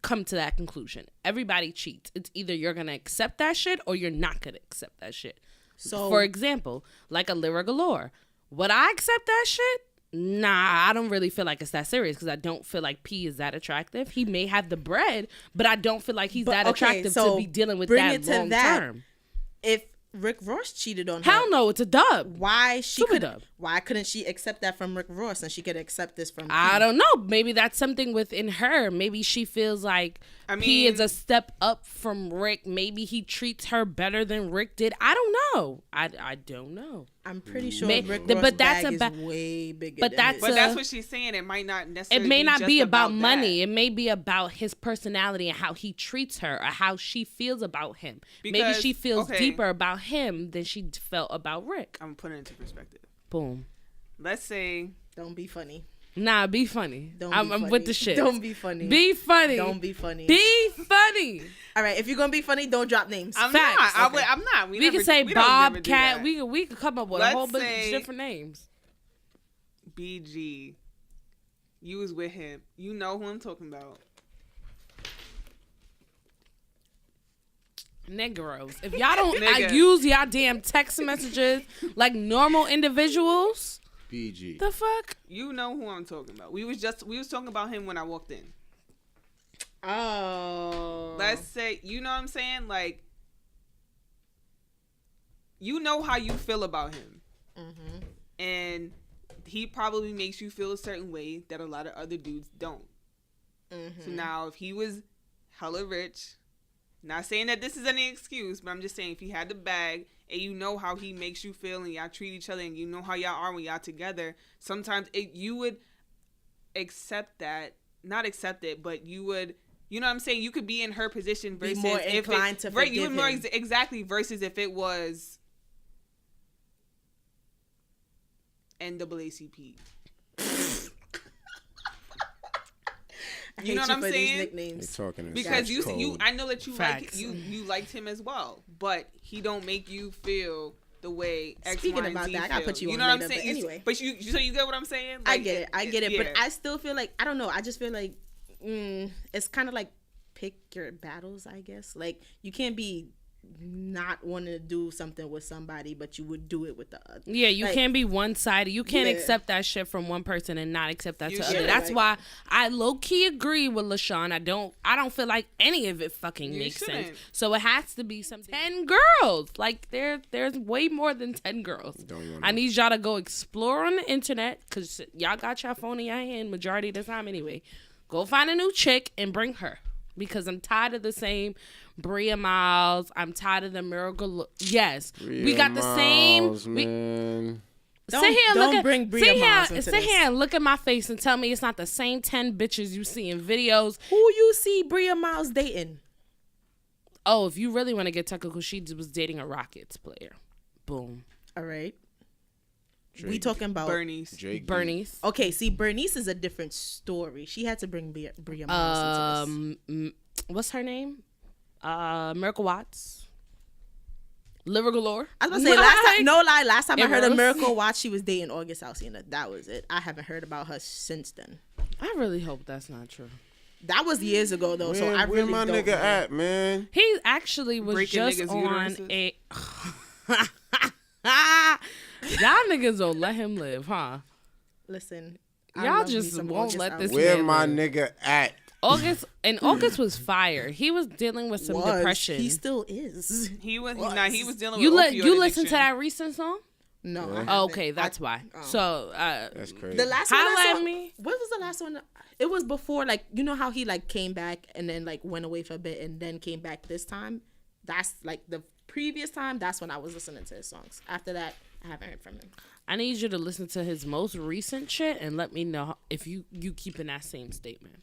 [SPEAKER 1] come to that conclusion. Everybody cheats. It's either you're gonna accept that shit or you're not gonna accept that shit.
[SPEAKER 2] So
[SPEAKER 1] For example, like a Lyra Galore. Would I accept that shit? Nah, I don't really feel like it's that serious because I don't feel like P is that attractive. He may have the bread, but I don't feel like he's
[SPEAKER 2] But,
[SPEAKER 1] that
[SPEAKER 2] okay,
[SPEAKER 1] attractive
[SPEAKER 2] so
[SPEAKER 1] to be dealing with
[SPEAKER 2] bring
[SPEAKER 1] that
[SPEAKER 2] it to
[SPEAKER 1] long
[SPEAKER 2] that.
[SPEAKER 1] term.
[SPEAKER 2] if Rick Ross cheated on her,
[SPEAKER 1] Hell no, it's a dub.
[SPEAKER 2] why
[SPEAKER 1] Super dub.
[SPEAKER 2] why couldn't she accept that from Rick Ross and she could accept this from
[SPEAKER 1] I
[SPEAKER 2] P?
[SPEAKER 1] don't know. Maybe that's something within her. Maybe she feels like P is a step up from Rick. Maybe he treats her better than Rick did. I don't know. I don't know.
[SPEAKER 2] I'm pretty sure
[SPEAKER 1] May-
[SPEAKER 2] Rick
[SPEAKER 1] the-
[SPEAKER 2] Ross
[SPEAKER 1] but that's
[SPEAKER 2] bag
[SPEAKER 1] about-
[SPEAKER 2] is way bigger.
[SPEAKER 1] but
[SPEAKER 2] than
[SPEAKER 1] that's
[SPEAKER 2] his.
[SPEAKER 3] But
[SPEAKER 1] So-
[SPEAKER 3] that's what she's saying. It might not
[SPEAKER 1] It
[SPEAKER 3] necessarily.
[SPEAKER 1] may not
[SPEAKER 3] just
[SPEAKER 1] be about
[SPEAKER 3] that.
[SPEAKER 1] money. It may be about his personality and how he treats her or how she feels about him. Maybe
[SPEAKER 3] Because-
[SPEAKER 1] she feels
[SPEAKER 3] okay.
[SPEAKER 1] deeper about him than she felt about Rick.
[SPEAKER 3] I'm putting it into perspective.
[SPEAKER 1] Boom.
[SPEAKER 3] Let's say
[SPEAKER 2] Don't be funny.
[SPEAKER 1] Nah, be funny.
[SPEAKER 2] Don't
[SPEAKER 1] I'm
[SPEAKER 2] be funny.
[SPEAKER 1] with the shit.
[SPEAKER 2] Don't be funny.
[SPEAKER 1] Be funny.
[SPEAKER 2] Don't be funny.
[SPEAKER 1] Be funny.
[SPEAKER 2] All right, if you're gonna be funny, don't drop names.
[SPEAKER 3] I'm
[SPEAKER 1] Facts.
[SPEAKER 3] not.
[SPEAKER 2] Okay.
[SPEAKER 3] I'm not.
[SPEAKER 1] We
[SPEAKER 3] never,
[SPEAKER 1] can say
[SPEAKER 3] we don't never do
[SPEAKER 1] Bobcat.
[SPEAKER 3] that.
[SPEAKER 1] We could come up with a
[SPEAKER 3] Let's
[SPEAKER 1] whole bunch of
[SPEAKER 3] say-
[SPEAKER 1] different names.
[SPEAKER 3] BG, you was with him. You know who I'm talking about.
[SPEAKER 1] Negroes. If y'all don't use y'all damn text messages like normal individuals,
[SPEAKER 4] BG.
[SPEAKER 1] the fuck?
[SPEAKER 3] You know who I'm talking about. We was talking about him when I walked in.
[SPEAKER 2] Oh.
[SPEAKER 3] Let's say, you know what I'm saying? Like, you know how you feel about him.
[SPEAKER 2] Mm-hmm.
[SPEAKER 3] And he probably makes you feel a certain way that a lot of other dudes don't.
[SPEAKER 2] Mm-hmm.
[SPEAKER 3] So now, if he was hella rich, not saying that this is any excuse, but I'm just saying if he had the bag and you know how he makes you feel and y'all treat each other and you know how y'all are when y'all together, sometimes you would accept that, not accept it, but you would, you know what I'm saying? You could be in her position versus
[SPEAKER 2] be more inclined to forgive
[SPEAKER 3] you would more
[SPEAKER 2] him.
[SPEAKER 3] Exactly, versus if it was NAACP. You know what I'm saying? Because I know that you liked him as well, but he don't make you feel the way X,
[SPEAKER 2] Speaking
[SPEAKER 3] Y, and
[SPEAKER 2] about
[SPEAKER 3] Z
[SPEAKER 2] that, I
[SPEAKER 3] feel.
[SPEAKER 2] gotta put you on
[SPEAKER 3] know what I'm
[SPEAKER 2] later,
[SPEAKER 3] saying?
[SPEAKER 2] but anyway.
[SPEAKER 3] But you get what I'm saying?
[SPEAKER 2] Like, I get it.
[SPEAKER 3] Yeah.
[SPEAKER 2] But I still feel like, I don't know. I just feel like it's kind of like pick your battles, I guess. Like, you can't be not wanting to do something with somebody, but you would do it with the other.
[SPEAKER 1] Yeah, you
[SPEAKER 2] like,
[SPEAKER 1] can't be one-sided. You can't
[SPEAKER 2] Yeah.
[SPEAKER 1] accept that shit from one person and not accept that to
[SPEAKER 3] You
[SPEAKER 1] other.
[SPEAKER 3] should,
[SPEAKER 1] That's
[SPEAKER 2] like-
[SPEAKER 1] why I low-key agree with LaShawn. I don't feel like any of it fucking
[SPEAKER 3] You
[SPEAKER 1] makes sense.
[SPEAKER 3] shouldn't.
[SPEAKER 1] So it has to be some 10 girls. Like there's way more than 10 girls. I need y'all to go explore on the internet, because y'all got your phone in your hand majority of the time anyway. Go find a new chick and bring her. Because I'm tired of the same Bria Miles. I'm tired of the Miracle. Yes, we got the same.
[SPEAKER 4] Man.
[SPEAKER 2] Don't bring Bria Miles into
[SPEAKER 1] sit
[SPEAKER 2] this.
[SPEAKER 1] here and look at my face and tell me it's not the same 10 bitches you see in videos.
[SPEAKER 2] Who you see Bria Miles dating?
[SPEAKER 1] Oh, if you really want to get technical, she was dating a Rockets player. Boom.
[SPEAKER 2] All right.
[SPEAKER 4] Drake.
[SPEAKER 2] We talking about
[SPEAKER 3] Bernice.
[SPEAKER 4] Drake.
[SPEAKER 1] Bernice.
[SPEAKER 2] Okay, see, Bernice is a different story. She had to bring Bria Miles into this.
[SPEAKER 1] What's her name? Miracle Watts. Liver Galore.
[SPEAKER 2] I was gonna say last time I heard of
[SPEAKER 1] Eros.
[SPEAKER 2] Miracle Watch, she was dating August Alsina. That was it. I haven't heard about her since then.
[SPEAKER 1] I really hope that's not true.
[SPEAKER 2] That was years ago though, so I
[SPEAKER 4] Where
[SPEAKER 2] really
[SPEAKER 4] my
[SPEAKER 2] don't
[SPEAKER 4] nigga
[SPEAKER 2] know.
[SPEAKER 4] at, man?
[SPEAKER 1] He actually was
[SPEAKER 3] Breaking
[SPEAKER 1] just
[SPEAKER 3] niggas'
[SPEAKER 1] on
[SPEAKER 3] uteruses.
[SPEAKER 1] Y'all niggas don't let him live, huh?
[SPEAKER 2] Listen, I
[SPEAKER 1] Y'all
[SPEAKER 2] love me
[SPEAKER 1] just
[SPEAKER 2] some
[SPEAKER 1] won't
[SPEAKER 2] August
[SPEAKER 1] let this
[SPEAKER 2] Alsina.
[SPEAKER 4] Where
[SPEAKER 1] man
[SPEAKER 4] my
[SPEAKER 1] live.
[SPEAKER 4] nigga at?
[SPEAKER 1] August was fire. He was dealing with some depression.
[SPEAKER 2] He still is.
[SPEAKER 3] He was dealing
[SPEAKER 1] You
[SPEAKER 3] with
[SPEAKER 1] you
[SPEAKER 3] opioid
[SPEAKER 1] listen to
[SPEAKER 3] addiction.
[SPEAKER 1] that recent song?
[SPEAKER 2] No.
[SPEAKER 4] Yeah.
[SPEAKER 2] I
[SPEAKER 1] Oh,
[SPEAKER 2] haven't.
[SPEAKER 1] okay, that's why. So
[SPEAKER 4] That's crazy.
[SPEAKER 2] The last one I
[SPEAKER 1] highlight
[SPEAKER 2] saw,
[SPEAKER 1] me.
[SPEAKER 2] what was the last one? It was before, like, you know how he like came back and then like went away for a bit and then came back this time. That's like the previous time. That's when I was listening to his songs. After that, I haven't heard from him.
[SPEAKER 1] I need you to listen to his most recent shit and let me know if you keeping that same statement.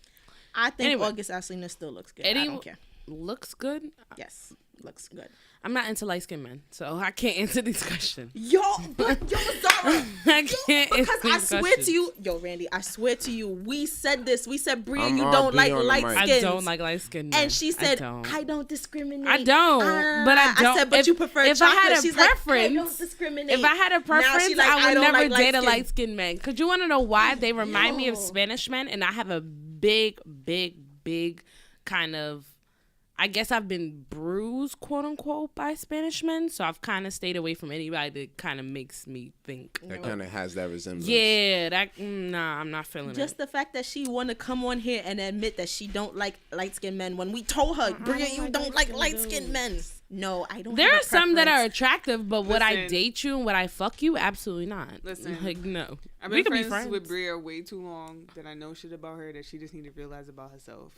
[SPEAKER 2] I think
[SPEAKER 1] Anyway.
[SPEAKER 2] August Alsina still looks good. I don't care.
[SPEAKER 1] Looks good.
[SPEAKER 2] Yes, looks good.
[SPEAKER 1] I'm not into light skinned men, so I can't answer these questions.
[SPEAKER 2] Yo, Zara.
[SPEAKER 1] I can't
[SPEAKER 2] Because
[SPEAKER 1] answer
[SPEAKER 2] I
[SPEAKER 1] these
[SPEAKER 2] swear
[SPEAKER 1] questions.
[SPEAKER 2] to you, Randy, I swear to you, we said this. We said, Bria,
[SPEAKER 4] I'm
[SPEAKER 2] you
[SPEAKER 4] RB
[SPEAKER 2] don't like
[SPEAKER 4] on the
[SPEAKER 2] light
[SPEAKER 4] mic.
[SPEAKER 2] skins.
[SPEAKER 1] I don't like light skinned men.
[SPEAKER 2] And she said,
[SPEAKER 1] I
[SPEAKER 2] don't discriminate.
[SPEAKER 1] I don't, but I don't.
[SPEAKER 2] I said, but you prefer
[SPEAKER 1] if I
[SPEAKER 2] chocolate.
[SPEAKER 1] had a
[SPEAKER 2] She's
[SPEAKER 1] preference,
[SPEAKER 2] like, I don't discriminate.
[SPEAKER 1] If I had a
[SPEAKER 2] Now
[SPEAKER 1] preference,
[SPEAKER 2] she's like,
[SPEAKER 1] I would
[SPEAKER 2] don't
[SPEAKER 1] never
[SPEAKER 2] like
[SPEAKER 1] date a
[SPEAKER 2] light-skinned.
[SPEAKER 1] light skinned man. Because you want to know why? They remind me of
[SPEAKER 2] Yo.
[SPEAKER 1] Spanish men, and I have a big kind of. I guess I've been bruised, quote unquote, by Spanish men, so I've kind of stayed away from anybody that kind of makes me think.
[SPEAKER 4] That kind of has that resemblance.
[SPEAKER 1] Yeah, nah, I'm not feeling
[SPEAKER 2] Just
[SPEAKER 1] it.
[SPEAKER 2] the fact that she want to come on here and admit that she don't like light-skinned men when we told her, Bria, you don't like light-skinned men. No, I don't.
[SPEAKER 1] There
[SPEAKER 2] have
[SPEAKER 1] are
[SPEAKER 2] a
[SPEAKER 1] some that are
[SPEAKER 2] preference.
[SPEAKER 1] attractive, but would I
[SPEAKER 3] Listen.
[SPEAKER 1] date you and would I fuck you? Absolutely not.
[SPEAKER 3] Listen.
[SPEAKER 1] Like no.
[SPEAKER 3] I've
[SPEAKER 1] We
[SPEAKER 3] been
[SPEAKER 1] could be
[SPEAKER 3] friends with Bria way too long that I know shit about her that she just need to realize about herself.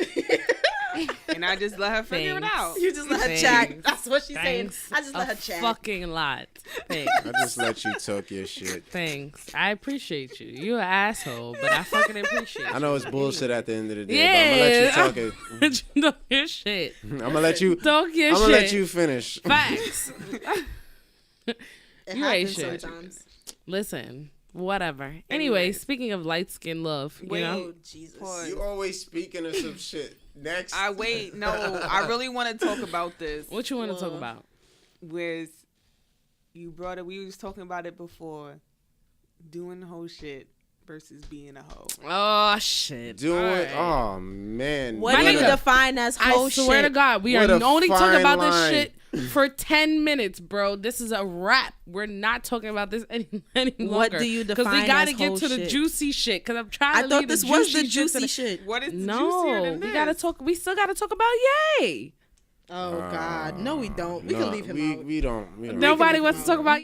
[SPEAKER 3] And I just let her figure it
[SPEAKER 1] Thanks.
[SPEAKER 3] out.
[SPEAKER 2] You just let her
[SPEAKER 1] Thanks.
[SPEAKER 2] chat. That's what she's
[SPEAKER 1] Thanks.
[SPEAKER 2] saying. I just let
[SPEAKER 1] A
[SPEAKER 2] her chat.
[SPEAKER 1] fucking lot. Thanks.
[SPEAKER 4] I just let you talk your shit.
[SPEAKER 1] Thanks. I appreciate you. You an asshole, but I fucking appreciate you.
[SPEAKER 4] I know it's bullshit at the end of the day, but I'm gonna let you talk it.
[SPEAKER 1] you know your shit.
[SPEAKER 4] I'm gonna let you.
[SPEAKER 1] Talk your
[SPEAKER 4] I'm
[SPEAKER 1] shit.
[SPEAKER 4] gonna let you finish.
[SPEAKER 1] Facts.
[SPEAKER 2] It
[SPEAKER 1] You ain't
[SPEAKER 2] happens
[SPEAKER 1] shit.
[SPEAKER 2] sometimes.
[SPEAKER 1] Listen, whatever. Anyway, speaking of light skin love,
[SPEAKER 3] Wait.
[SPEAKER 1] you know,
[SPEAKER 2] Oh, Jesus.
[SPEAKER 3] Pause.
[SPEAKER 4] You always speaking of some shit. Next.
[SPEAKER 3] I really want to talk about this.
[SPEAKER 1] what you want to talk
[SPEAKER 2] Well.
[SPEAKER 1] about?
[SPEAKER 3] Was you brought it? We was talking about it before, doing the whole shit versus being a hoe.
[SPEAKER 1] Oh shit.
[SPEAKER 4] Doing.
[SPEAKER 1] All right.
[SPEAKER 4] Oh man.
[SPEAKER 2] What do you
[SPEAKER 1] nigga,
[SPEAKER 2] define as hoe
[SPEAKER 1] I swear
[SPEAKER 2] shit?
[SPEAKER 1] to God, we
[SPEAKER 4] What
[SPEAKER 1] are
[SPEAKER 4] a
[SPEAKER 1] only talking
[SPEAKER 4] fine
[SPEAKER 1] about
[SPEAKER 4] line.
[SPEAKER 1] this shit for 10 minutes, bro. This is a wrap. We're not talking about this any longer.
[SPEAKER 2] What do you
[SPEAKER 1] Because we
[SPEAKER 2] define
[SPEAKER 1] gotta
[SPEAKER 2] as
[SPEAKER 1] get
[SPEAKER 2] hoe
[SPEAKER 1] to the
[SPEAKER 2] shit?
[SPEAKER 1] juicy shit. Because I'm trying
[SPEAKER 2] I
[SPEAKER 1] to
[SPEAKER 2] thought
[SPEAKER 1] leave
[SPEAKER 2] this was the
[SPEAKER 1] shit to
[SPEAKER 2] juicy
[SPEAKER 1] the-
[SPEAKER 2] shit.
[SPEAKER 3] What is juicier
[SPEAKER 1] No,
[SPEAKER 3] than
[SPEAKER 1] we
[SPEAKER 3] this?
[SPEAKER 1] gotta talk. We still gotta talk about Ye.
[SPEAKER 2] Oh God, no, we don't. We can leave him out.
[SPEAKER 4] We don't.
[SPEAKER 1] Nobody wants to talk about